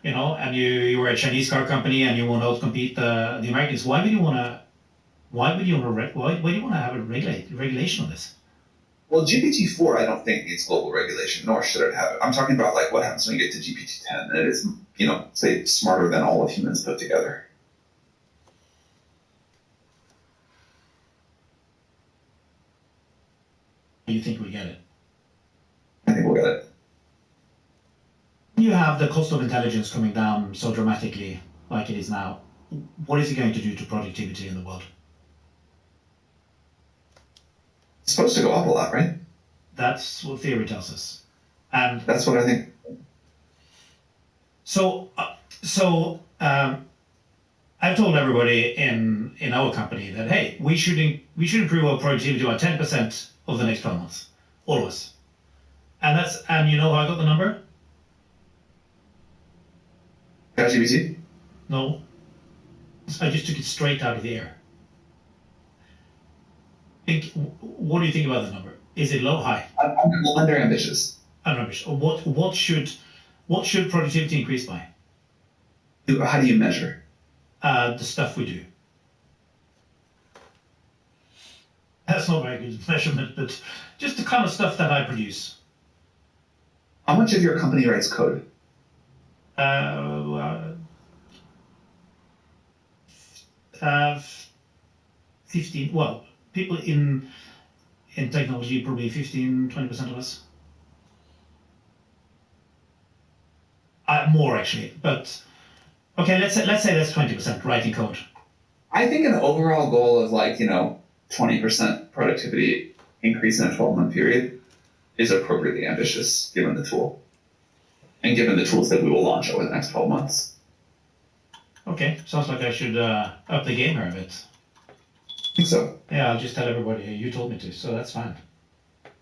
and you were a Chinese car company and you want to outcompete the Americans. Why do you want to have a regulation on this? Well, GPT-4 I don't think needs global regulation, nor should it have it. I'm talking about like what happens when you get to GPT-10 and it is, say, smarter than all of humans put together. You think we'll get it? I think we'll get it. You have the cost of intelligence coming down so dramatically like it is now. What is it going to do to productivity in the world? It's supposed to go up a lot, right? That's what theory tells us. And that's what I think. So I've told everybody in our company that, hey, we should improve our productivity by 10% over the next 12 months. All of us. And you know how I got the number? ChatGPT? No. I just took it straight out of the air. What do you think about the number? Is it low, high? Under ambitious. Under ambitious. What should productivity increase by? How do you measure? The stuff we do. That's not very good measurement, but just the kind of stuff that I produce. How much of your company writes code? 15. Well, people in technology, probably 15-20% of us. More actually, but okay. Let's say that's 20% writing code. I think an overall goal of 20% productivity increase in a 12-month period is appropriately ambitious given the tool and given the tools that we will launch over the next 12 months. Okay, sounds like I should up the game here a bit. I think so. Yeah, I'll just tell everybody you told me to, so that's fine.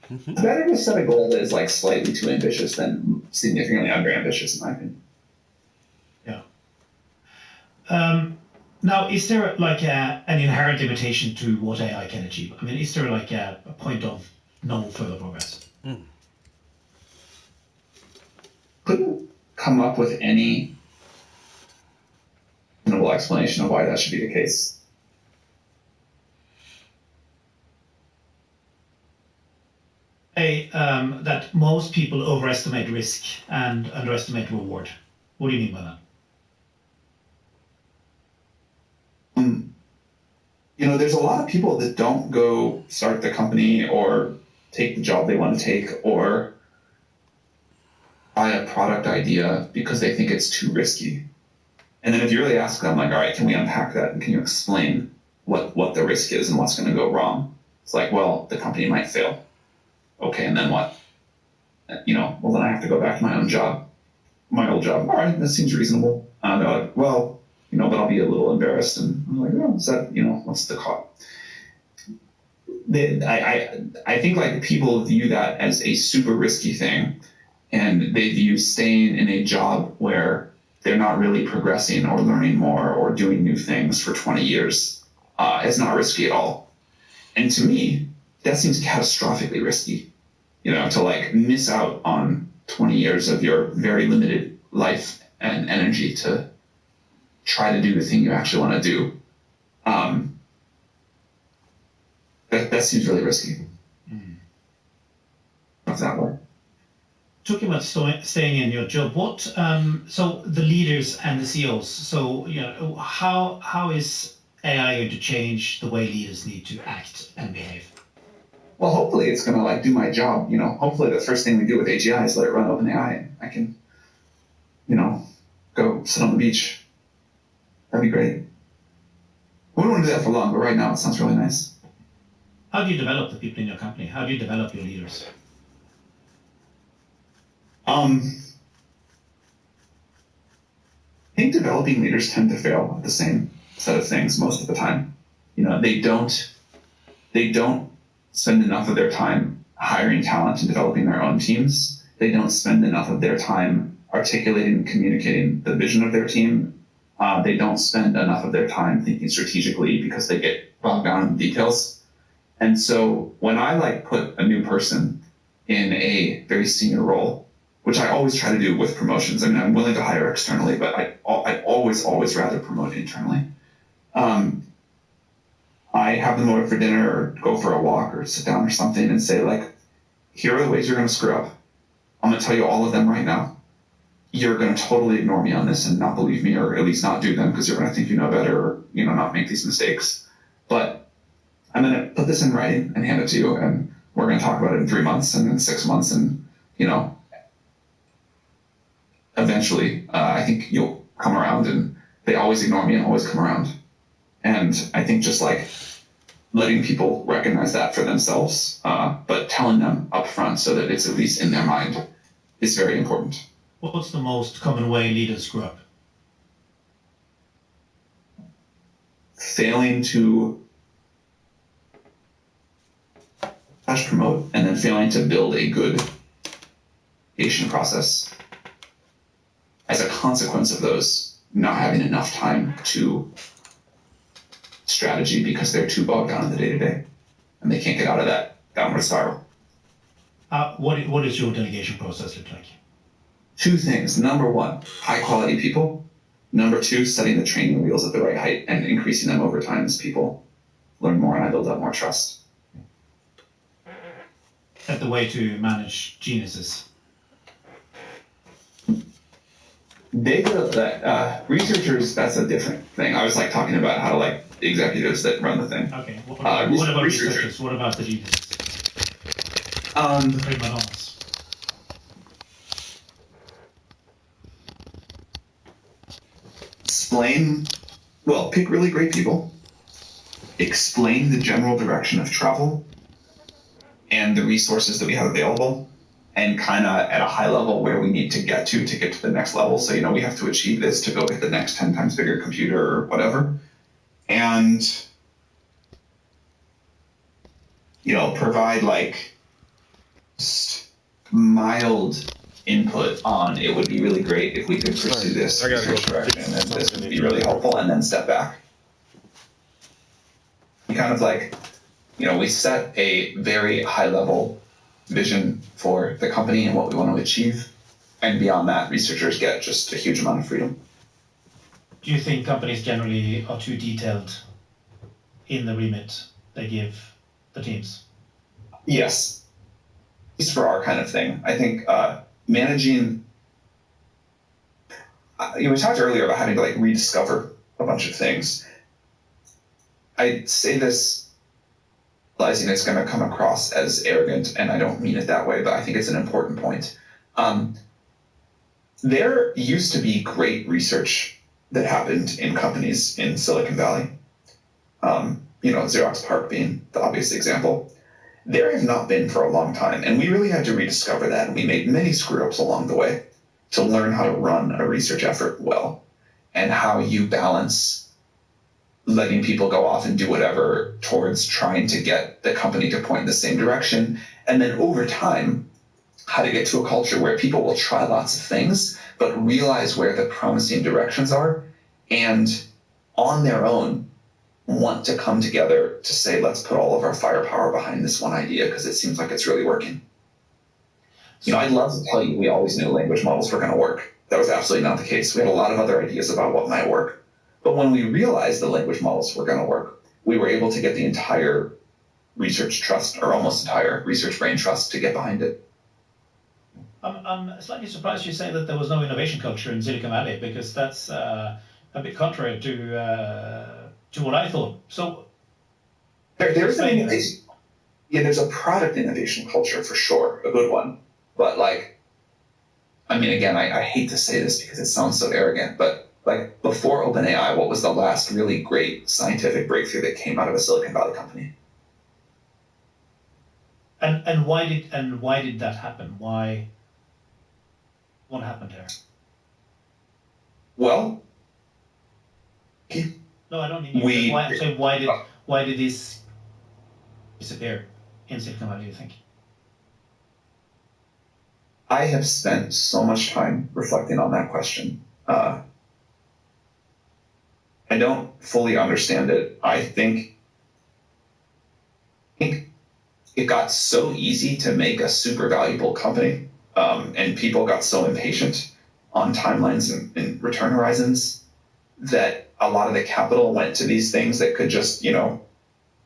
It's better to set a goal that is slightly too ambitious than significantly under ambitious, in my opinion. Yeah. Now, is there an inherent limitation to what AI can achieve? I mean, is there a point of no further progress? Couldn't come up with any reasonable explanation of why that should be the case. That most people overestimate risk and underestimate reward. What do you mean by that? There's a lot of people that don't go start the company or take the job they want to take or buy a product idea because they think it's too risky. And then if you really ask them, all right, can we unpack that and can you explain what the risk is and what's going to go wrong? It's well, the company might fail. Okay, and then what? Well, then I have to go back to my old job. All right, that seems reasonable. They're like, well, but I'll be a little embarrassed. And I'm like, oh, is that, what's the cost? I think people view that as a super risky thing, and they view staying in a job where they're not really progressing or learning more or doing new things for 20 years as not risky at all. And to me, that seems catastrophically risky, to miss out on 20 years of your very limited life and energy to try to do the thing you actually want to do. That seems really risky. If that were. Talking about staying in your job, so the leaders and the CEOs, so how is AI going to change the way leaders need to act and behave? Well, hopefully it's going to do my job. Hopefully the first thing we do with AGI is let it run OpenAI, and I can, go sit on the beach. That'd be great. We don't want to do that for long, but right now it sounds really nice. How do you develop the people in your company? How do you develop your leaders? I think developing leaders tend to fail at the same set of things most of the time. They don't spend enough of their time hiring talent and developing their own teams. They don't spend enough of their time articulating and communicating the vision of their team. They don't spend enough of their time thinking strategically because they get bogged down in details. And so when I put a new person in a very senior role, which I always try to do with promotions. I mean, I'm willing to hire externally, but I always rather promote internally. I have them over for dinner or go for a walk or sit down or something and say, here are the ways you're going to screw up. I'm going to tell you all of them right now. You're going to totally ignore me on this and not believe me, or at least not do them because you're going to think you know better, or, not make these mistakes. But I'm going to put this in writing and hand it to you, and we're going to talk about it in 3 months and then 6 months, and, eventually, I think you'll come around. And they always ignore me and always come around. And I think just letting people recognize that for themselves, but telling them up front so that it's at least in their mind is very important. What's the most common way leaders screw up? Failing to promote, and then failing to build a good communication process. As a consequence of those, not having enough time to strategy because they're too bogged down in the day-to-day, and they can't get out of that downward spiral. What is your delegation process look like? 2 things. Number 1, high-quality people. Number 2, setting the training wheels at the right height and increasing them over time as people learn more and I build up more trust. That's the way to manage geniuses. Researchers, that's a different thing. I was talking about how to executives that run the thing. Okay. What about researchers? What about the geniuses? The prima donnas. Pick really great people. Explain the general direction of travel and the resources that we have available, and kind of at a high level where we need to get to the next level. So, we have to achieve this to go get the next 10 times bigger computer or whatever. And, provide just mild input on, it would be really great if we could pursue this research direction, and this would be really helpful, and then step back. Kind of we set a very high level vision for the company and what we want to achieve, and beyond that, researchers get just a huge amount of freedom. Do you think companies generally are too detailed in the remit they give the teams? Yes. At least for our kind of thing. I think managing... we talked earlier about having to rediscover a bunch of things. I say this realizing it's going to come across as arrogant, and I don't mean it that way, but I think it's an important point. There used to be great research that happened in companies in Silicon Valley. Xerox PARC being the obvious example. There have not been for a long time, and we really had to rediscover that, and we made many screw-ups along the way to learn how to run a research effort well, and how you balance letting people go off and do whatever towards trying to get the company to point in the same direction, and then over time, how to get to a culture where people will try lots of things, but realize where the promising directions are, and on their own, want to come together to say, let's put all of our firepower behind this one idea because it seems like it's really working. I'd love to tell you we always knew language models were going to work. That was absolutely not the case. We had a lot of other ideas about what might work. But when we realized the language models were going to work, we were able to get the entire research trust, or almost entire research brain trust, to get behind it. I'm slightly surprised you say that there was no innovation culture in Silicon Valley, because that's a bit contrary to what I thought. So there's an innovation. Yeah, there's a product innovation culture for sure, a good one. But again, I hate to say this because it sounds so arrogant, but before OpenAI, what was the last really great scientific breakthrough that came out of a Silicon Valley company? And why did that happen? What happened there? Well, no, I don't need you. I'm saying why did this disappear in Silicon Valley, do you think? I have spent so much time reflecting on that question. I don't fully understand it. I think it got so easy to make a super valuable company, and people got so impatient on timelines and return horizons that a lot of the capital went to these things that could just,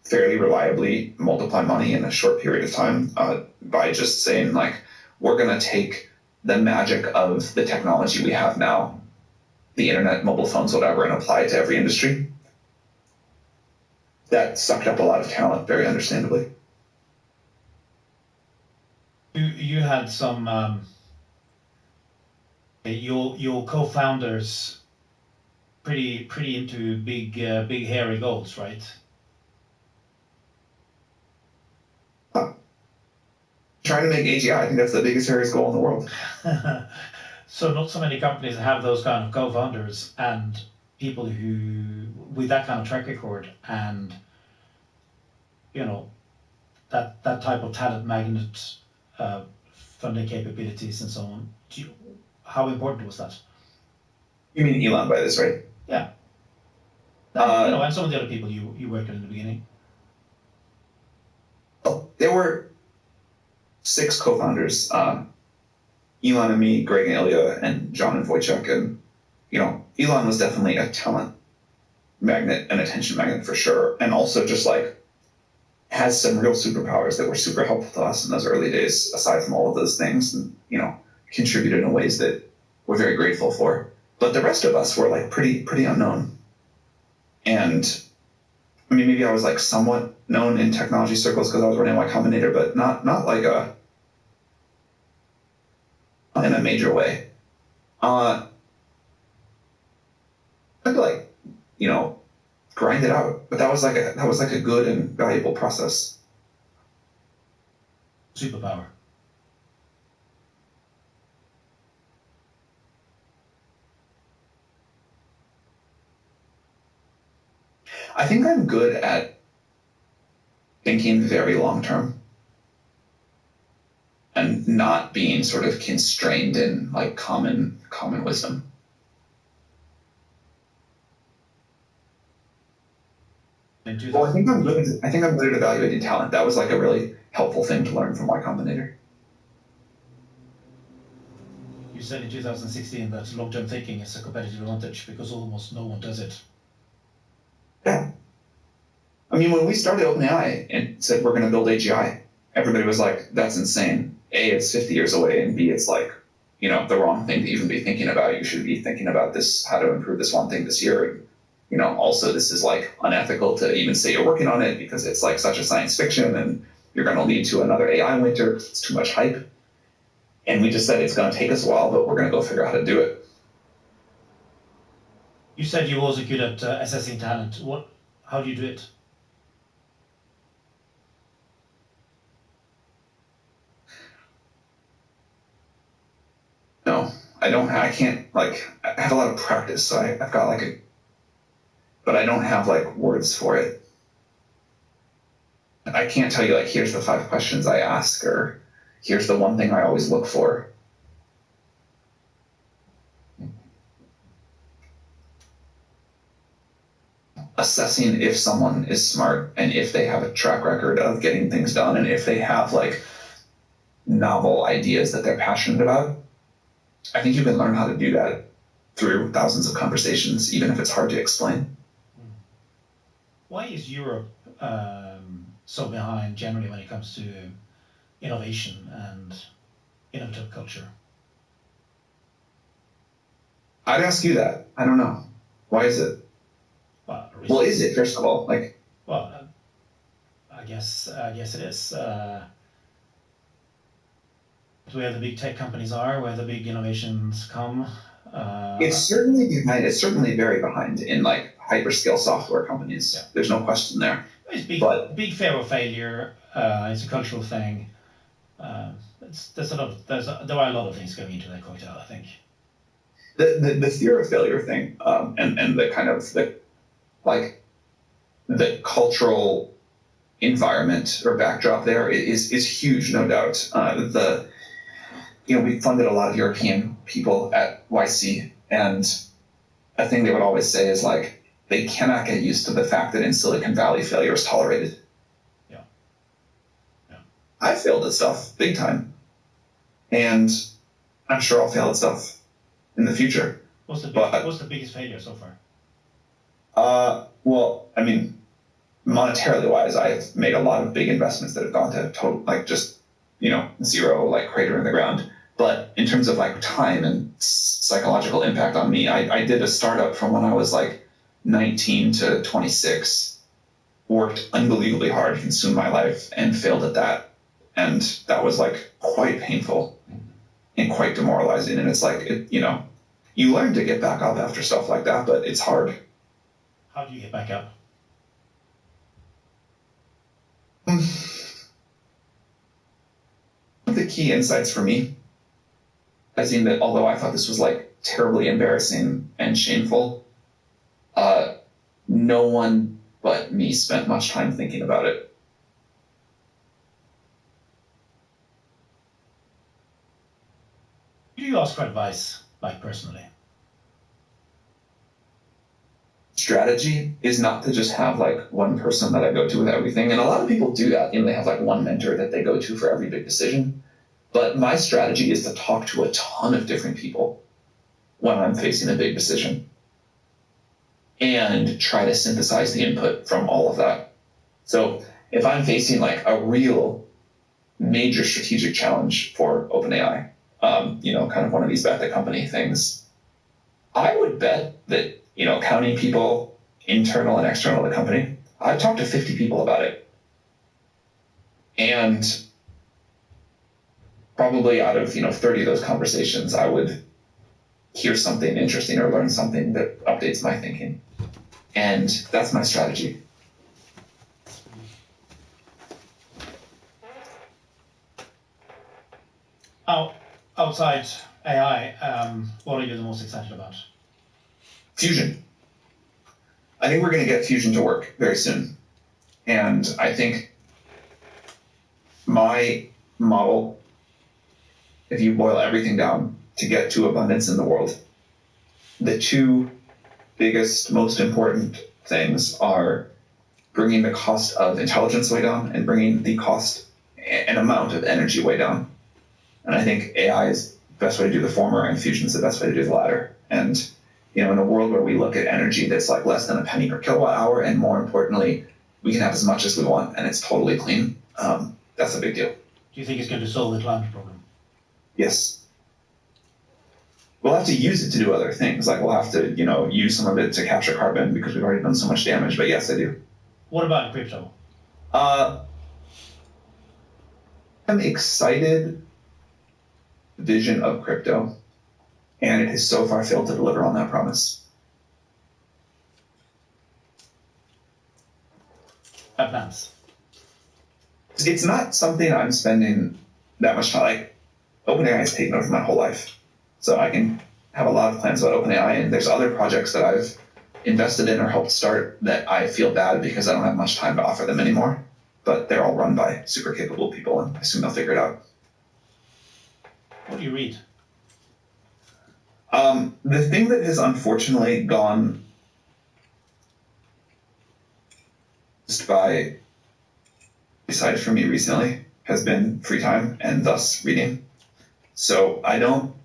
fairly reliably multiply money in a short period of time, by just saying, like, we're going to take the magic of the technology we have now, the internet, mobile phones, whatever, and apply it to every industry. That sucked up a lot of talent, very understandably. You had some your co-founders pretty into big hairy goals, right? Trying to make AGI, I think that's the biggest, hairiest goal in the world. So not so many companies have those kind of co-founders and people who with that kind of track record and that type of talent magnet, funding capabilities and so on. How important was that? You mean Elon by this, right? Yeah. And some of the other people you worked with in the beginning. There were 6 co-founders, Elon and me, Greg and Ilya, and John and Wojciech. And, Elon was definitely a talent magnet, an attention magnet for sure. And also just has some real superpowers that were super helpful to us in those early days, aside from all of those things, and, contributed in ways that we're very grateful for. But the rest of us were pretty unknown. And I mean, maybe I was somewhat known in technology circles because I was running Y Combinator, but not in a major way. I had to grind it out, but that was a good and valuable process. Superpower. I think I'm good at thinking very long term and not being sort of constrained in common wisdom. Well, I think I'm good at evaluating talent. That was a really helpful thing to learn from Y Combinator. You said in 2016 that long-term thinking is a competitive advantage because almost no one does it. Yeah. I mean, when we started OpenAI and said we're going to build AGI, everybody was like, that's insane. A, it's 50 years away, and B, it's the wrong thing to even be thinking about. You should be thinking about this, how to improve this one thing this year. And, also this is unethical to even say you're working on it because it's such a science fiction and you're going to lead to another AI winter. It's too much hype. And we just said it's going to take us a while, but we're going to go figure out how to do it. You said you were also good at assessing talent. How do you do it? No, I don't. I can't. I have a lot of practice, so I've got but I don't have words for it. I can't tell you here's the 5 questions I ask, or here's the one thing I always look for. Assessing if someone is smart and if they have a track record of getting things done and if they have novel ideas that they're passionate about. I think you can learn how to do that through thousands of conversations, even if it's hard to explain. Why is Europe so behind generally when it comes to innovation and innovative culture? I'd ask you that. I don't know. Why is it? Well, is it, first of all? Well, I guess it is. Where the big tech companies are, where the big innovations come. It's certainly behind. It's certainly very behind in hyperscale software companies. Yeah. There's no question there. It's big fear of failure. It's a cultural thing. There are a lot of things going into that cocktail, I think. The fear of failure thing, and the kind of the cultural environment or backdrop there is huge, no doubt. we funded a lot of European people at YC, and a thing they would always say is like, they cannot get used to the fact that in Silicon Valley, failure is tolerated. Yeah. I failed at stuff big time, and I'm sure I'll fail at stuff in the future. What's the biggest failure so far? Well, I mean, monetarily wise, I've made a lot of big investments that have gone to total, like just, zero, like crater in the ground. But in terms of like time and psychological impact on me, I did a startup from when I was like 19 to 26, worked unbelievably hard, consumed my life, and failed at that. And that was like quite painful and quite demoralizing. And it's like, you learn to get back up after stuff like that, but it's hard. How do you get back up? One of the key insights for me, I think that although I thought this was like terribly embarrassing and shameful, no one but me spent much time thinking about it. Who do you ask for advice, like personally? Strategy is not to just have like one person that I go to with everything. And a lot of people do that. They have like one mentor that they go to for every big decision. But my strategy is to talk to a ton of different people when I'm facing a big decision and try to synthesize the input from all of that. So if I'm facing like a real major strategic challenge for OpenAI, kind of one of these bet the company things, I would bet that, counting people internal and external to the company, I've talked to 50 people about it. And probably out of, 30 of those conversations, I would hear something interesting or learn something that updates my thinking. And that's my strategy. Outside AI, what are you the most excited about? Fusion. I think we're going to get Fusion to work very soon. And I think my model, if you boil everything down to get to abundance in the world, the two biggest, most important things are bringing the cost of intelligence way down and bringing the cost and amount of energy way down. And I think AI is the best way to do the former, and Fusion is the best way to do the latter. And in a world where we look at energy that's like less than a penny per kilowatt hour, and more importantly, we can have as much as we want and it's totally clean, that's a big deal. Do you think it's going to solve the climate problem? Yes. We'll have to use it to do other things. Like we'll have to, use some of it to capture carbon because we've already done so much damage. But yes, I do. What about crypto? I'm excited vision of crypto, and it has so far failed to deliver on that promise. Plans. It's not something I'm spending that much time. Like OpenAI has taken over my whole life, so I can have a lot of plans about OpenAI. And there's other projects that I've invested in or helped start that I feel bad because I don't have much time to offer them anymore. But they're all run by super capable people, and I assume they'll figure it out. What do you read? The thing that has unfortunately gone just by side for me recently has been free time and thus reading. So I don't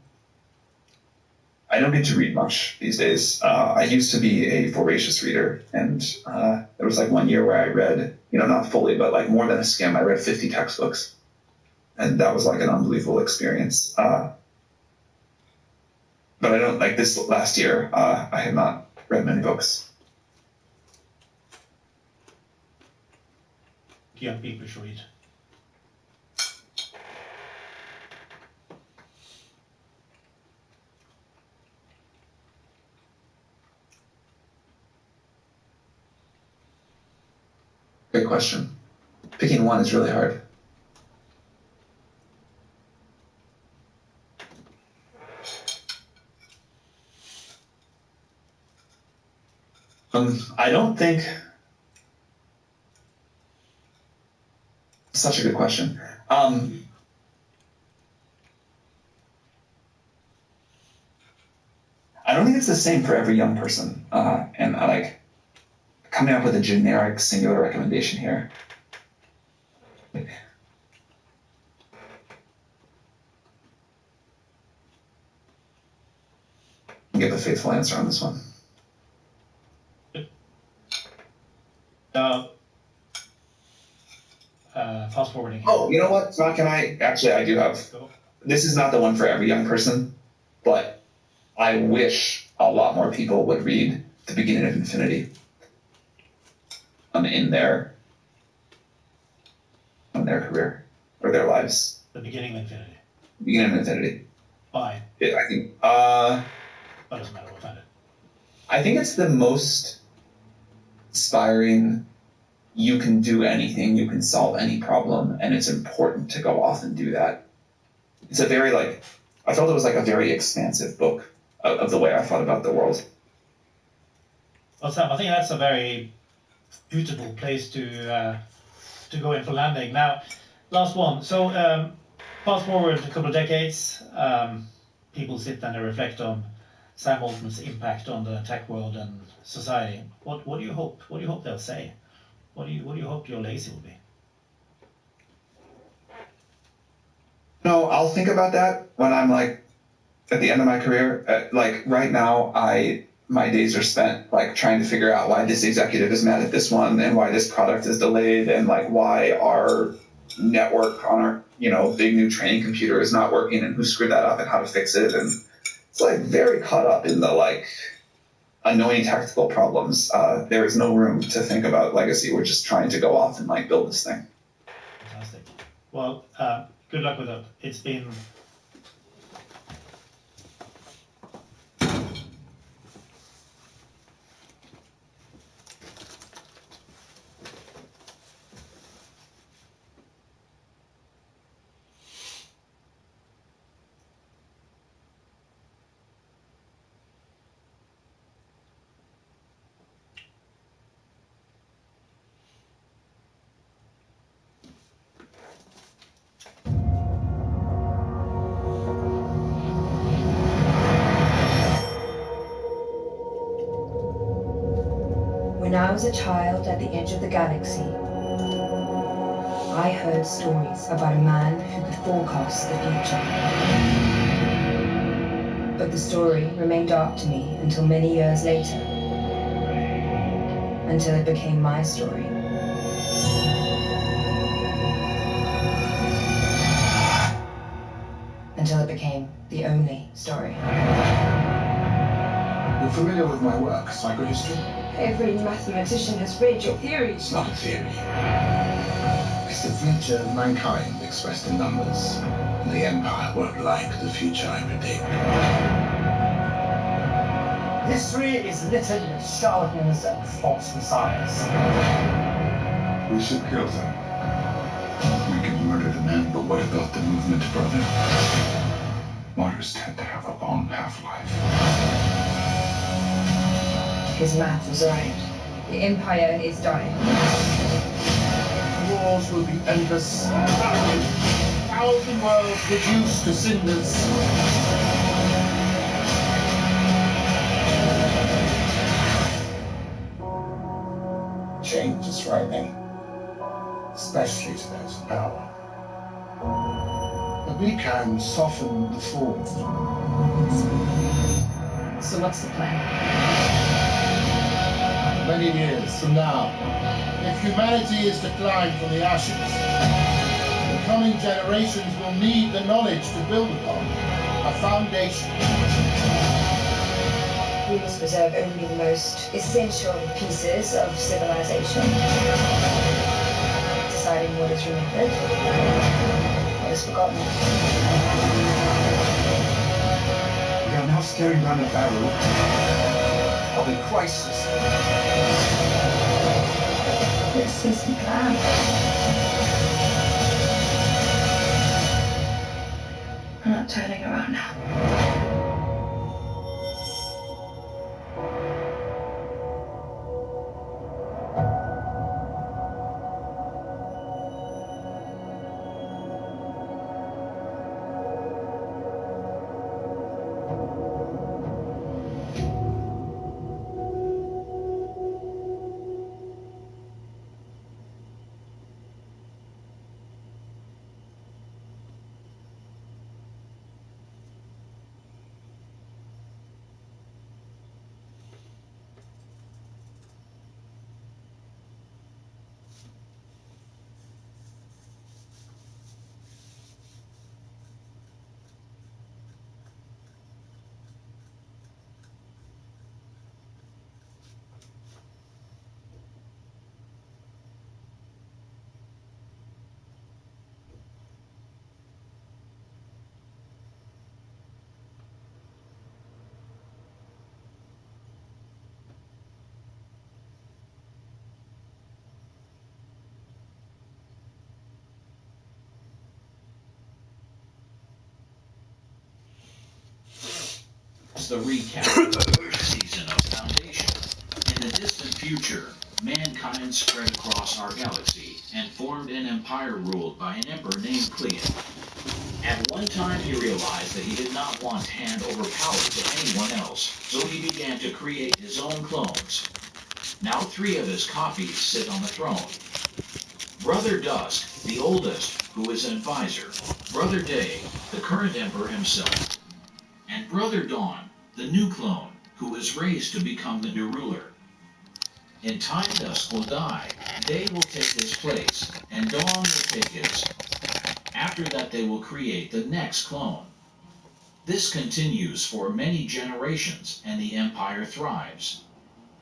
get to read much these days. I used to be a voracious reader, and there was like one year where I read, not fully, but like more than a skim. I read 50 textbooks, and that was like an unbelievable experience. But I don't, like this last year, I have not read many books. Young people should read. Great question. Picking one is really hard. I don't think. Such a good question. think it's the same for every young person. And I like coming up with a generic singular recommendation here. Give a faithful answer on this one. Fast forwarding. Oh, you know what? Can I? Actually, I do have. This is not the one for every young person, but I wish a lot more people would read The Beginning of Infinity in their career or their lives. The Beginning of Infinity. Beginning of Infinity. Why? I think. That doesn't matter. We'll find it. I think it's the most inspiring. You can do anything, you can solve any problem, and it's important to go off and do that. It's a very, I felt it was like a very expansive book of the way I thought about the world. Well, Sam, I think that's a very beautiful place to go in for landing. Now, last one. So, fast forward a couple of decades, people sit and they reflect on Sam Altman's impact on the tech world and society. What do you hope? What do you hope they'll say? What do you hope your legacy will be? No, I'll think about that when I'm at the end of my career. Right now, my days are spent trying to figure out why this executive is mad at this one and why this product is delayed and why our network on our big new training computer is not working and who screwed that up and how to fix it. And it's very caught up in the annoying tactical problems. There is no room to think about legacy. We're just trying to go off and build this thing. Fantastic. Well, good luck with it. It's been When I was a child at the edge of the galaxy, I heard stories about a man who could forecast the future. But the story remained dark to me until many years later, until it became my story. Until it became the only story. You're familiar with my work, psychohistory? Every mathematician has read your theories. It's not a theory. It's the future of mankind expressed in numbers. And the Empire won't like the future I predict. History is littered with charlatans and false messiahs. We should kill them. We can murder the men, but what about the movement, brother? Martyrs tend to have a long half-life. His math was right. The Empire is dying. Wars will be endless. 1,000 worlds reduced to cinders. Change is frightening, especially to those in power. But we can soften the fall. So what's the plan? Many years from now, if humanity is declined from the ashes, the coming generations will need the knowledge to build upon, a foundation. We must preserve only the most essential pieces of civilization. Deciding what is remembered, what is forgotten. We are now staring down a barrel of a crisis. This is the plan. I'm not turning around now. a recap of the first season of Foundation. In the distant future, mankind spread across our galaxy and formed an empire ruled by an emperor named Cleon. At one time he realized that he did not want to hand over power to anyone else, so he began to create his own clones. Now 3 of his copies sit on the throne. Brother Dusk, the oldest, who is an advisor, Brother Day, the current emperor himself, and Brother Dawn, the new clone, who is raised to become the new ruler. In time Dusk will die, Day will take his place, and Dawn will take his. After that they will create the next clone. This continues for many generations, and the Empire thrives.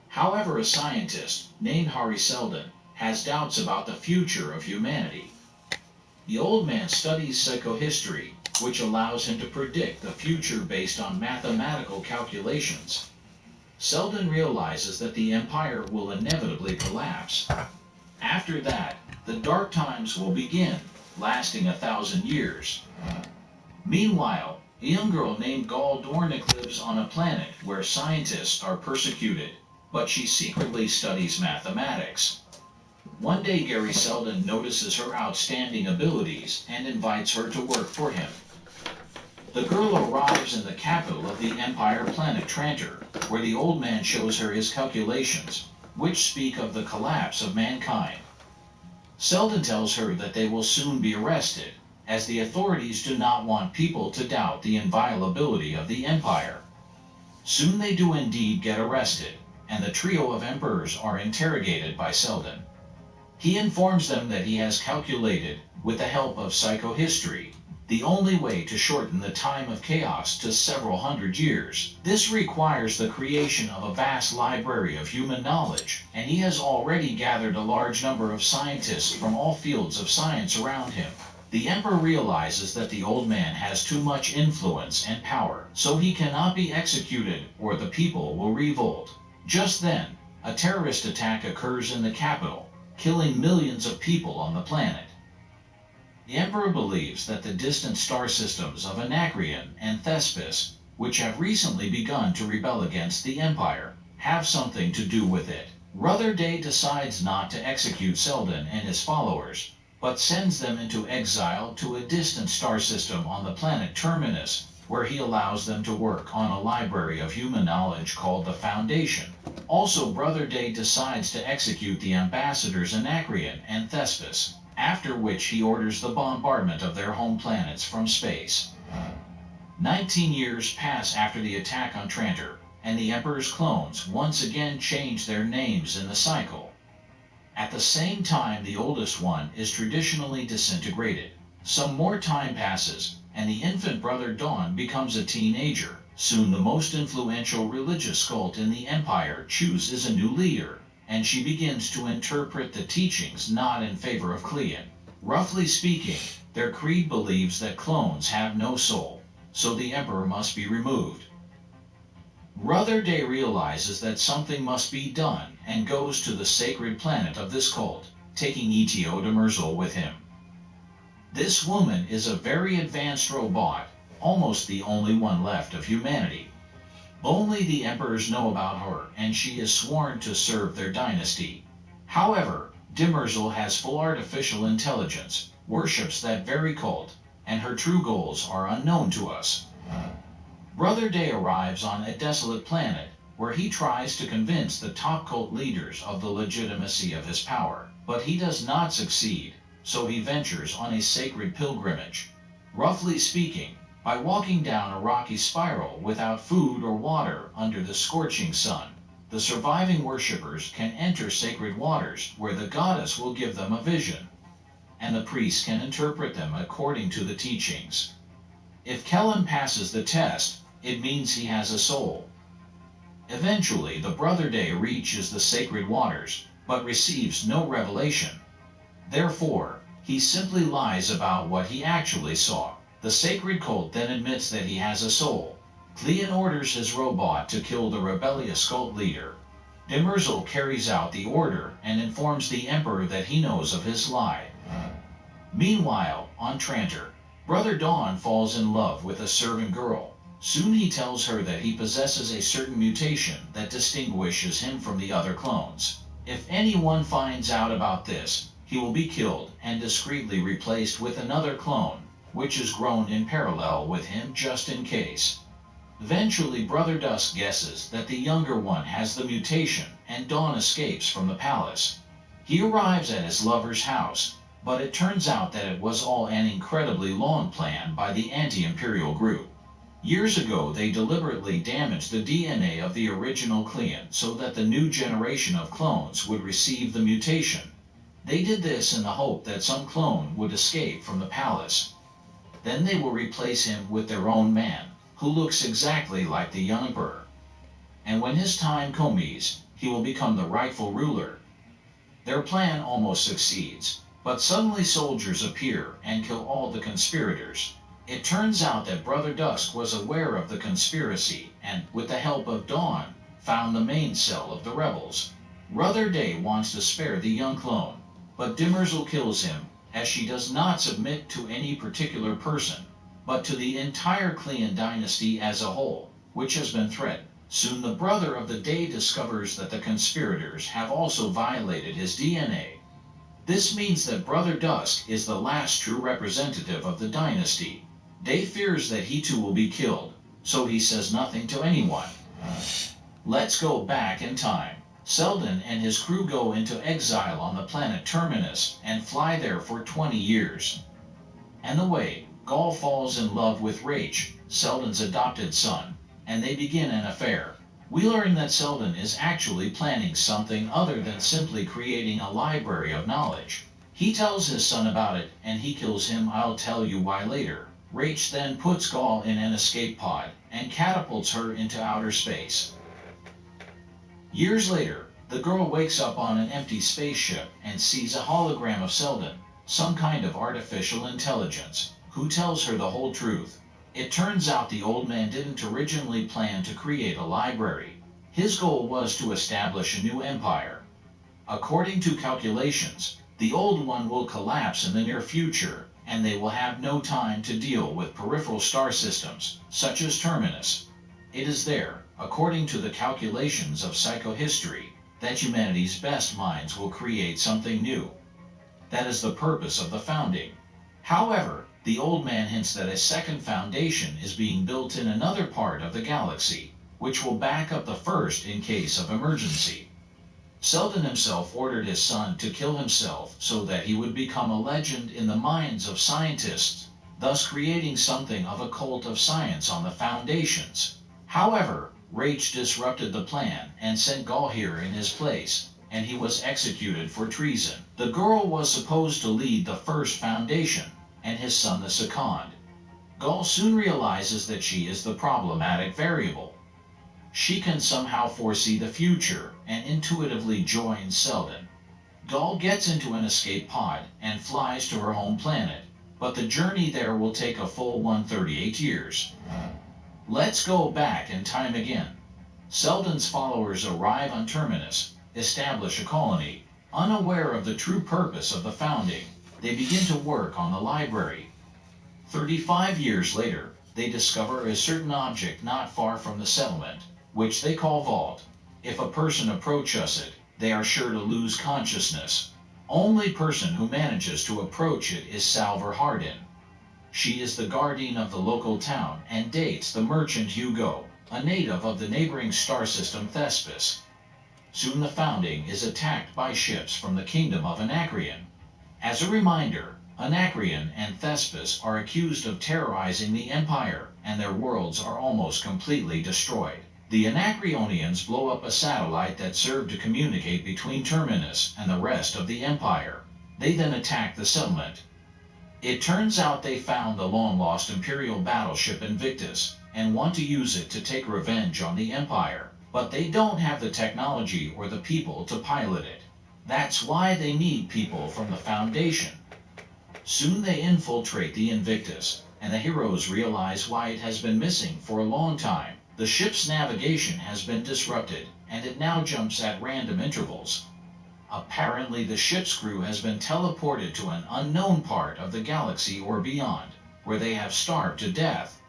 However, a scientist named Hari Seldon has doubts about the future of humanity. The old man studies psychohistory, which allows him to predict the future based on mathematical calculations. Seldon realizes that the Empire will inevitably collapse. After that, the Dark Times will begin, lasting 1,000 years. Meanwhile, a young girl named Gall Dornick lives on a planet where scientists are persecuted, but she secretly studies mathematics. One day Gary Seldon notices her outstanding abilities and invites her to work for him. The girl arrives in the capital of the Empire planet Trantor, where the old man shows her his calculations, which speak of the collapse of mankind. Seldon tells her that they will soon be arrested, as the authorities do not want people to doubt the inviolability of the Empire. Soon they do indeed get arrested, and the trio of emperors are interrogated by Seldon. He informs them that he has calculated, with the help of psychohistory, the only way to shorten the time of chaos to several hundred years. This requires the creation of a vast library of human knowledge, and he has already gathered a large number of scientists from all fields of science around him. The Emperor realizes that the old man has too much influence and power, so he cannot be executed or the people will revolt. Just then, a terrorist attack occurs in the capital, killing millions of people on the planet. The Emperor believes that the distant star systems of Anacreon and Thespis, which have recently begun to rebel against the Empire, have something to do with it. Brother Day decides not to execute Seldon and his followers, but sends them into exile to a distant star system on the planet Terminus, where he allows them to work on a library of human knowledge called the Foundation. Also, Brother Day decides to execute the ambassadors Anacreon and Thespis, after which he orders the bombardment of their home planets from space. 19 years pass after the attack on Trantor, and the Emperor's clones once again change their names in the cycle. At the same time, the oldest one is traditionally disintegrated. Some more time passes, and the infant Brother Dawn becomes a teenager. Soon the most influential religious cult in the Empire chooses a new leader, and she begins to interpret the teachings not in favor of Cleon. Roughly speaking, their creed believes that clones have no soul, so the Emperor must be removed. Brother Day realizes that something must be done and goes to the sacred planet of this cult, taking Etio Demerzel with him. This woman is a very advanced robot, almost the only one left of humanity. Only the emperors know about her, and she is sworn to serve their dynasty. However, Demerzel has full artificial intelligence, worships that very cult, and her true goals are unknown to us. Brother Day arrives on a desolate planet, where he tries to convince the top cult leaders of the legitimacy of his power, but he does not succeed, so he ventures on a sacred pilgrimage. Roughly speaking, by walking down a rocky spiral without food or water under the scorching sun, the surviving worshippers can enter sacred waters where the goddess will give them a vision, and the priest can interpret them according to the teachings. If Kellen passes the test, it means he has a soul. Eventually, the Brother Day reaches the sacred waters, but receives no revelation. Therefore, he simply lies about what he actually saw. The sacred cult then admits that he has a soul. Cleon orders his robot to kill the rebellious cult leader. Demerzel carries out the order and informs the Emperor that he knows of his lie. Meanwhile, on Trantor, Brother Dawn falls in love with a servant girl, Soon he tells her that he possesses a certain mutation that distinguishes him from the other clones. If anyone finds out about this, he will be killed and discreetly replaced with another clone, which is grown in parallel with him just in case. Eventually, Brother Dusk guesses that the younger one has the mutation, and Dawn escapes from the palace. He arrives at his lover's house, but it turns out that it was all an incredibly long plan by the anti-imperial group. Years ago, they deliberately damaged the DNA of the original Cleon so that the new generation of clones would receive the mutation. They did this in the hope that some clone would escape from the palace. Then they will replace him with their own man, who looks exactly like the young emperor. And when his time comes, he will become the rightful ruler. Their plan almost succeeds, but suddenly soldiers appear and kill all the conspirators. It turns out that Brother Dusk was aware of the conspiracy and, with the help of Dawn, found the main cell of the rebels. Brother Day wants to spare the young clone, but Dimmorzel kills him, as she does not submit to any particular person, but to the entire Cleon dynasty as a whole, which has been threatened. Soon the Brother of the Day discovers that the conspirators have also violated his DNA. This means that Brother Dusk is the last true representative of the dynasty. Day fears that he too will be killed, so he says nothing to anyone. Let's go back in time. Selden and his crew go into exile on the planet Terminus and fly there for 20 years. On the way, Gaul falls in love with Rache, Selden's adopted son, and they begin an affair. We learn that Selden is actually planning something other than simply creating a library of knowledge. He tells his son about it, and he kills him. I'll tell you why later. Rache then puts Gaul in an escape pod and catapults her into outer space. Years later, the girl wakes up on an empty spaceship and sees a hologram of Selden, some kind of artificial intelligence, who tells her the whole truth. It turns out the old man didn't originally plan to create a library. His goal was to establish a new empire. According to calculations, the old one will collapse in the near future, and they will have no time to deal with peripheral star systems, such as Terminus. It is there, according to the calculations of psychohistory, that humanity's best minds will create something new. That is the purpose of the founding. However, the old man hints that a second foundation is being built in another part of the galaxy, which will back up the first in case of emergency. Selden himself ordered his son to kill himself so that he would become a legend in the minds of scientists, thus creating something of a cult of science on the foundations. However, Rache disrupted the plan and sent Gaul here in his place, and he was executed for treason. The girl was supposed to lead the first foundation, and his son the second. Gaul soon realizes that she is the problematic variable. She can somehow foresee the future and intuitively joins Selden. Gaul gets into an escape pod and flies to her home planet, but the journey there will take a full 138 years. Let's go back in time again. Selden's followers arrive on Terminus, establish a colony, unaware of the true purpose of the founding. They begin to work on the library. 35 years later, they discover a certain object not far from the settlement, which they call Vault. If a person approaches it, they are sure to lose consciousness. Only person who manages to approach it is Salvor Hardin. She is the guardian of the local town and dates the merchant Hugo, a native of the neighboring star system Thespis. Soon the founding is attacked by ships from the kingdom of Anacreon. As a reminder, Anacreon and Thespis are accused of terrorizing the Empire, and their worlds are almost completely destroyed. The Anacreonians blow up a satellite that served to communicate between Terminus and the rest of the Empire. They then attack the settlement. It turns out they found the long-lost Imperial battleship Invictus, and want to use it to take revenge on the Empire, but they don't have the technology or the people to pilot it. That's why they need people from the Foundation. Soon they infiltrate the Invictus, and the heroes realize why it has been missing for a long time. The ship's navigation has been disrupted, and it now jumps at random intervals. Apparently the ship's crew has been teleported to an unknown part of the galaxy or beyond, where they have starved to death.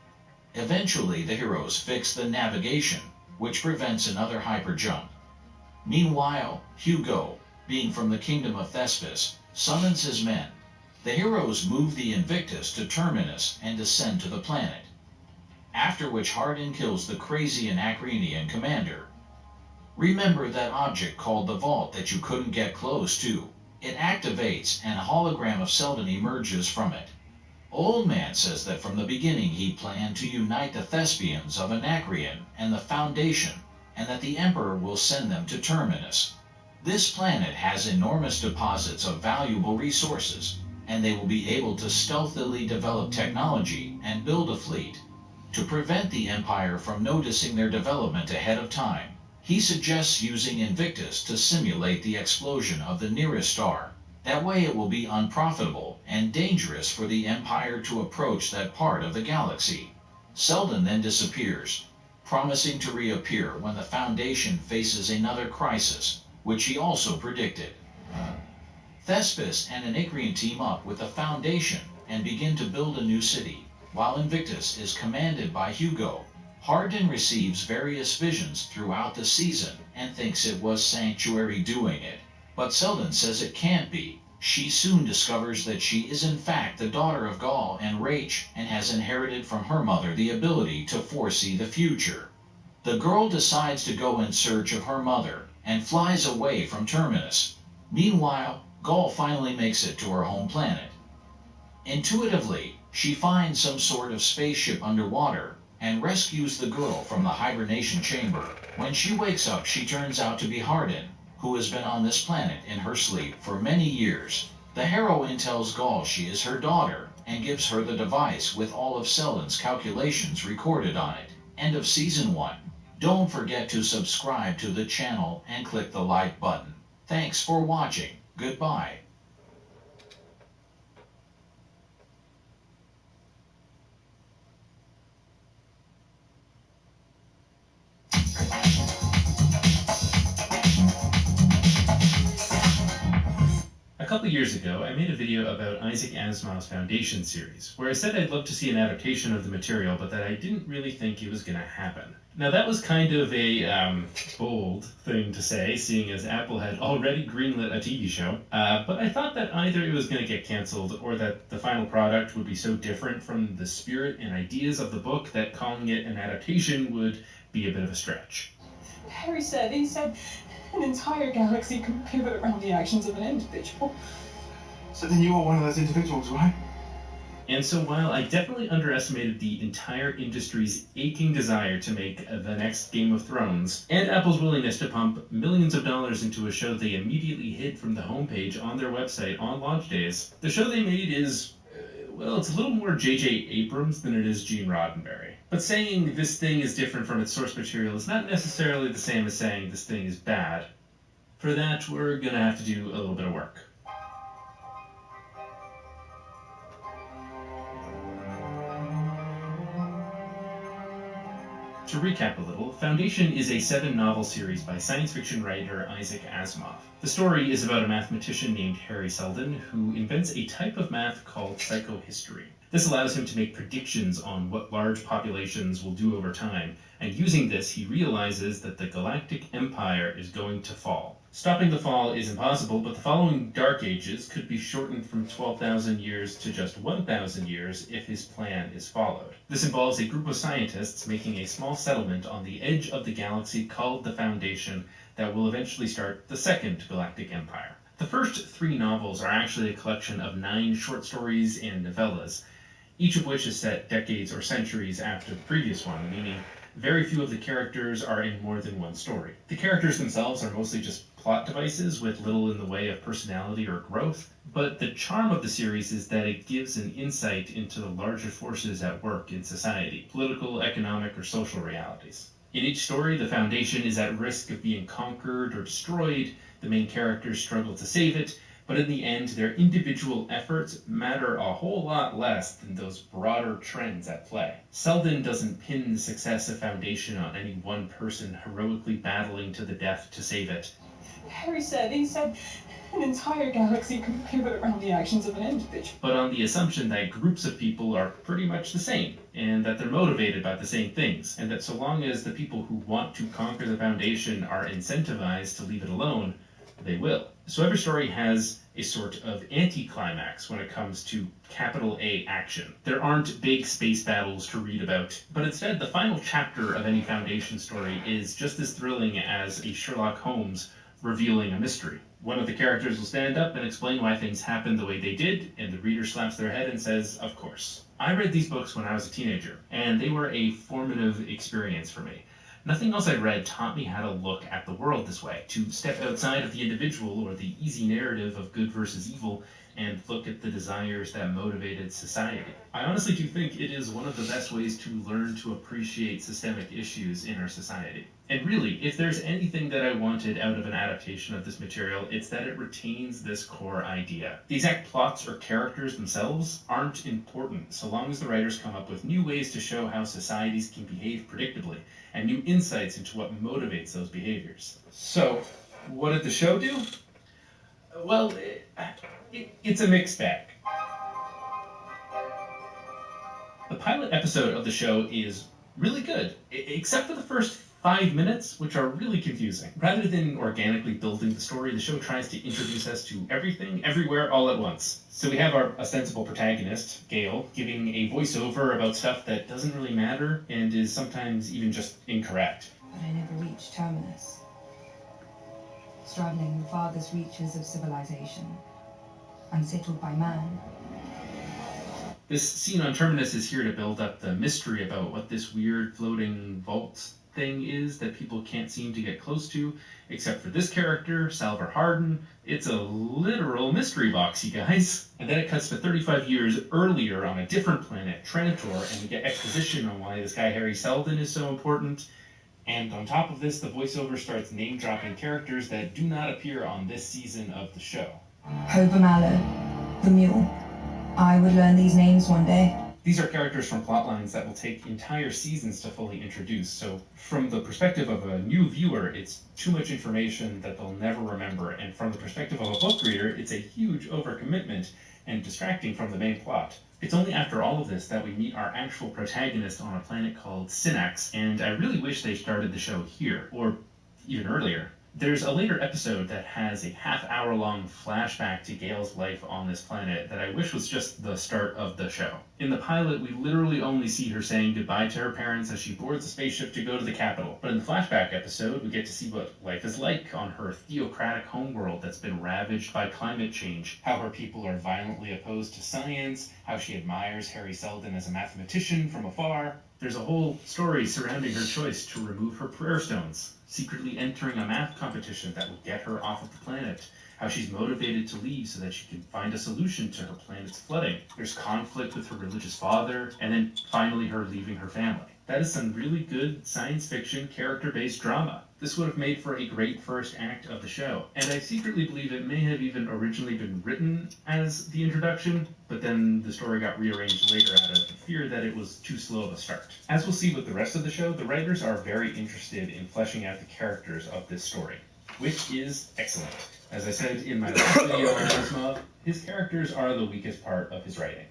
Eventually, the heroes fix the navigation, which prevents another hyperjump. Meanwhile, Hugo, being from the kingdom of Thespis, summons his men. The heroes move the Invictus to Terminus and descend to the planet, after which Hardin kills the crazy Anacreonian commander. Remember that object called the Vault that you couldn't get close to? It activates and a hologram of Seldon emerges from it. Old Man says that from the beginning he planned to unite the Thespians of Anacreon and the Foundation, and that the Emperor will send them to Terminus. This planet has enormous deposits of valuable resources, and they will be able to stealthily develop technology and build a fleet. To prevent the Empire from noticing their development ahead of time, he suggests using Invictus to simulate the explosion of the nearest star. That way it will be unprofitable and dangerous for the Empire to approach that part of the galaxy. Seldon then disappears, promising to reappear when the Foundation faces another crisis, which he also predicted. Thespis and Anacreon team up with the Foundation and begin to build a new city, while Invictus is commanded by Hugo. Hardin receives various visions throughout the season and thinks it was Sanctuary doing it, but Seldon says it can't be. She soon discovers that she is in fact the daughter of Gaul and Raich and has inherited from her mother the ability to foresee the future. The girl decides to go in search of her mother and flies away from Terminus. Meanwhile, Gaul finally makes it to her home planet. Intuitively, she finds some sort of spaceship underwater and rescues the girl from the hibernation chamber. When she wakes up, she turns out to be Hardin, who has been on this planet in her sleep for many years. The heroine tells Gaul she is her daughter and gives her the device with all of Seldon's calculations recorded on it. End of Season 1. Don't forget to subscribe to the channel and click the like button. Thanks for watching. Goodbye. A couple years ago, I made a video about Isaac Asimov's Foundation series, where I said I'd love to see an adaptation of the material, but that I didn't really think it was going to happen. Now that was kind of a bold thing to say, seeing as Apple had already greenlit a TV show, but I thought that either it was going to get cancelled or that the final product would be so different from the spirit and ideas of the book that calling it an adaptation would be a bit of a stretch. He said an entire galaxy can pivot around the actions of an individual. So then you are one of those individuals, right? And so while I definitely underestimated the entire industry's aching desire to make the next Game of Thrones, and Apple's willingness to pump millions of dollars into a show they immediately hid from the homepage on their website on launch days, the show they made is, well, it's a little more J.J. Abrams than it is Gene Roddenberry. But saying this thing is different from its source material is not necessarily the same as saying this thing is bad. For that, we're gonna have to do a little bit of work. To recap a little, Foundation is a 7-novel series by science fiction writer Isaac Asimov. The story is about a mathematician named Harry Seldon who invents a type of math called psychohistory. This allows him to make predictions on what large populations will do over time, and using this he realizes that the Galactic Empire is going to fall. Stopping the fall is impossible, but the following Dark Ages could be shortened from 12,000 years to just 1,000 years if his plan is followed. This involves a group of scientists making a small settlement on the edge of the galaxy called the Foundation that will eventually start the Second Galactic Empire. The first 3 novels are actually a collection of 9 short stories and novellas, each of which is set decades or centuries after the previous one, meaning very few of the characters are in more than one story. The characters themselves are mostly just plot devices with little in the way of personality or growth, but the charm of the series is that it gives an insight into the larger forces at work in society, political, economic, or social realities. In each story, the Foundation is at risk of being conquered or destroyed, the main characters struggle to save it, but in the end, their individual efforts matter a whole lot less than those broader trends at play. Seldon doesn't pin the success of Foundation on any one person heroically battling to the death to save it. Harry said, an entire galaxy can pivot around the actions of an individual. But on the assumption that groups of people are pretty much the same, and that they're motivated by the same things, and that so long as the people who want to conquer the Foundation are incentivized to leave it alone, they will. So every story has a sort of anti-climax when it comes to capital A action. There aren't big space battles to read about, but instead the final chapter of any Foundation story is just as thrilling as a Sherlock Holmes revealing a mystery. One of the characters will stand up and explain why things happened the way they did, and the reader slaps their head and says, of course. I read these books when I was a teenager, and they were a formative experience for me. Nothing else I read taught me how to look at the world this way, to step outside of the individual or the easy narrative of good versus evil and look at the desires that motivated society. I honestly do think it is one of the best ways to learn to appreciate systemic issues in our society. And really, if there's anything that I wanted out of an adaptation of this material, it's that it retains this core idea. The exact plots or characters themselves aren't important, so long as the writers come up with new ways to show how societies can behave predictably, and new insights into what motivates those behaviors. So, what did the show do? Well, it's a mixed bag. The pilot episode of the show is really good, except for the first 5 minutes, which are really confusing. Rather than organically building the story, the show tries to introduce us to everything, everywhere, all at once. So we have our ostensible protagonist, Gale, giving a voiceover about stuff that doesn't really matter and is sometimes even just incorrect. But I never reached Terminus. Straddling the farthest reaches of civilization, unsettled by man. This scene on Terminus is here to build up the mystery about what this weird floating vault thing is that people can't seem to get close to, except for this character, Salvor Hardin. It's a literal mystery box, you guys. And then it cuts to 35 years earlier on a different planet, Tranitor, and we get exposition on why this guy Harry Seldon is so important. And on top of this, the voiceover starts name-dropping characters that do not appear on this season of the show. Hober Mallow, the mule. I would learn these names one day. These are characters from plotlines that will take entire seasons to fully introduce, so from the perspective of a new viewer, it's too much information that they'll never remember, and from the perspective of a book reader, it's a huge overcommitment and distracting from the main plot. It's only after all of this that we meet our actual protagonist on a planet called Synax, and I really wish they started the show here, or even earlier. There's a later episode that has a half-hour-long flashback to Gale's life on this planet that I wish was just the start of the show. In the pilot, we literally only see her saying goodbye to her parents as she boards a spaceship to go to the capital. But in the flashback episode, we get to see what life is like on her theocratic homeworld that's been ravaged by climate change, how her people are violently opposed to science, how she admires Harry Seldon as a mathematician from afar. There's a whole story surrounding her choice to remove her prayer stones, secretly entering a math competition that will get her off of the planet, how she's motivated to leave so that she can find a solution to her planet's flooding. There's conflict with her religious father, and then finally her leaving her family. That is some really good science fiction character-based drama. This would have made for a great first act of the show, and I secretly believe it may have even originally been written as the introduction, but then the story got rearranged later out of fear that it was too slow of a start. As we'll see with the rest of the show, the writers are very interested in fleshing out the characters of this story, which is excellent. As I said in my last video on Asimov, his characters are the weakest part of his writing.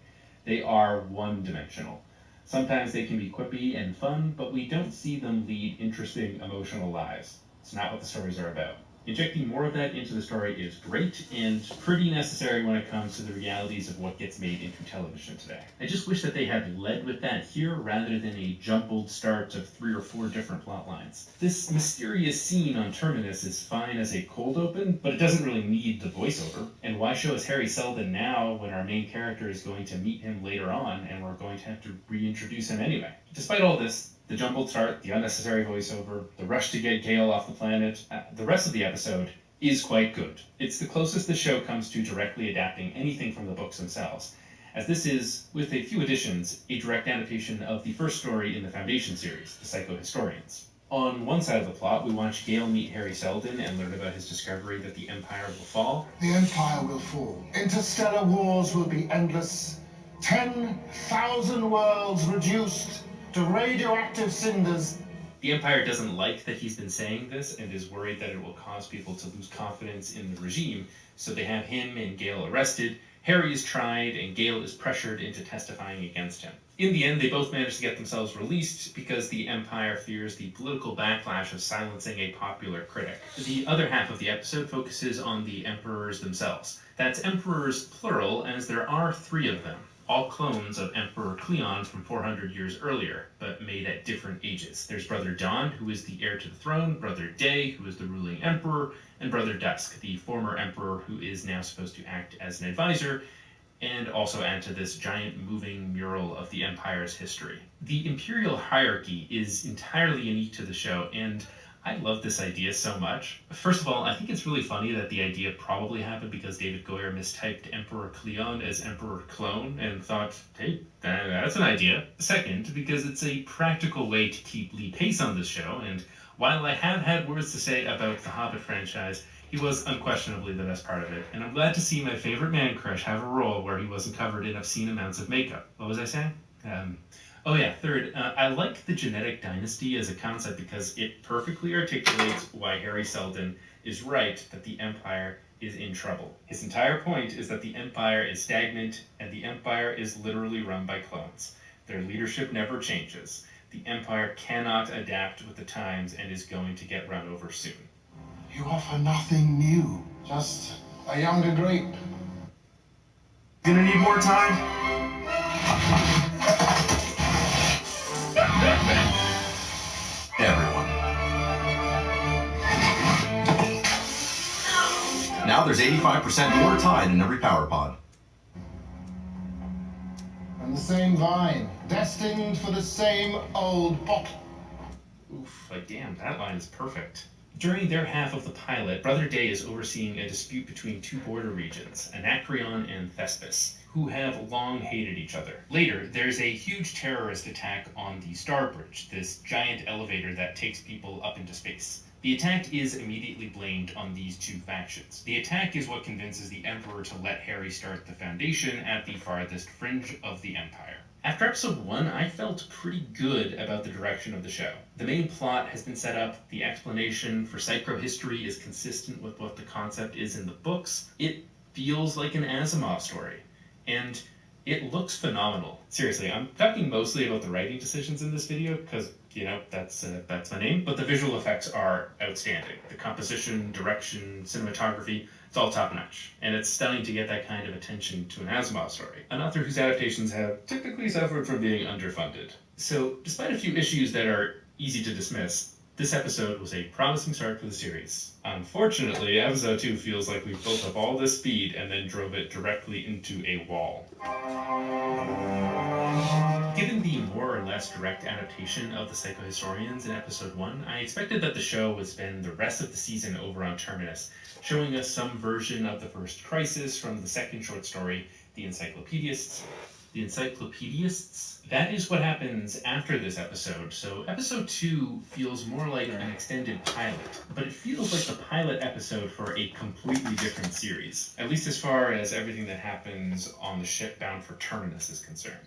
They are one-dimensional. Sometimes they can be quippy and fun, but we don't see them lead interesting, emotional lives. It's not what the stories are about. Injecting more of that into the story is great and pretty necessary when it comes to the realities of what gets made into television today. I just wish that they had led with that here rather than a jumbled start of 3 or 4 different plot lines. This mysterious scene on Terminus is fine as a cold open, but it doesn't really need the voiceover. And why show us Harry Seldon now when our main character is going to meet him later on and we're going to have to reintroduce him anyway? Despite all this, the jumbled start, the unnecessary voiceover, the rush to get Gale off the planet, the rest of the episode is quite good. It's the closest the show comes to directly adapting anything from the books themselves, as this is, with a few additions, a direct adaptation of the first story in the Foundation series, The Psychohistorians. On one side of the plot, we watch Gale meet Harry Seldon and learn about his discovery that the Empire will fall. The Empire will fall. Interstellar wars will be endless. 10,000 worlds reduced to radioactive cinders. The Empire doesn't like that he's been saying this and is worried that it will cause people to lose confidence in the regime, so they have him and Gale arrested. Harry is tried, and Gale is pressured into testifying against him. In the end, they both manage to get themselves released because the Empire fears the political backlash of silencing a popular critic. The other half of the episode focuses on the Emperors themselves. That's Emperors plural, as there are 3 of them, all clones of Emperor Cleon from 400 years earlier, but made at different ages. There's Brother Don, who is the heir to the throne, Brother Day, who is the ruling emperor, and Brother Dusk, the former emperor who is now supposed to act as an advisor, and also add to this giant moving mural of the Empire's history. The imperial hierarchy is entirely unique to the show, and I love this idea so much. First of all, I think it's really funny that the idea probably happened because David Goyer mistyped Emperor Cleon as Emperor Clone and thought, hey, that's an idea. Second, because it's a practical way to keep Lee Pace on the show, and while I have had words to say about the Hobbit franchise, he was unquestionably the best part of it, and I'm glad to see my favorite man crush have a role where he wasn't covered in obscene amounts of makeup. What was I saying? Oh yeah, third, I like the genetic dynasty as a concept because it perfectly articulates why Harry Seldon is right that the Empire is in trouble. His entire point is that the Empire is stagnant, and the Empire is literally run by clones. Their leadership never changes. The Empire cannot adapt with the times and is going to get run over soon. You offer nothing new, just a younger grape. Gonna need more time? Everyone. Now there's 85% more tide in every power pod. And the same vine, destined for the same old bottle. Oof, like damn, that line is perfect. During their half of the pilot, Brother Day is overseeing a dispute between 2 border regions, Anacreon and Thespis, who have long hated each other. Later, there's a huge terrorist attack on the Star Bridge, this giant elevator that takes people up into space. The attack is immediately blamed on these 2 factions. The attack is what convinces the Emperor to let Harry start the Foundation at the farthest fringe of the Empire. After episode 1, I felt pretty good about the direction of the show. The main plot has been set up, the explanation for psychrohistory is consistent with what the concept is in the books. It feels like an Asimov story, and it looks phenomenal. Seriously, I'm talking mostly about the writing decisions in this video, because, you know, that's my name, but the visual effects are outstanding. The composition, direction, cinematography, it's all top-notch, and it's stunning to get that kind of attention to an Asimov story, an author whose adaptations have typically suffered from being underfunded. So, despite a few issues that are easy to dismiss, this episode was a promising start for the series. Unfortunately, episode 2 feels like we built up all this speed and then drove it directly into a wall. Given the more or less direct adaptation of the Psychohistorians in episode 1, I expected that the show would spend the rest of the season over on Terminus, showing us some version of the first crisis from the second short story, The Encyclopedists. The Encyclopedists? That is what happens after this episode, so episode 2 feels more like an extended pilot, but it feels like the pilot episode for a completely different series, at least as far as everything that happens on the ship bound for Terminus is concerned.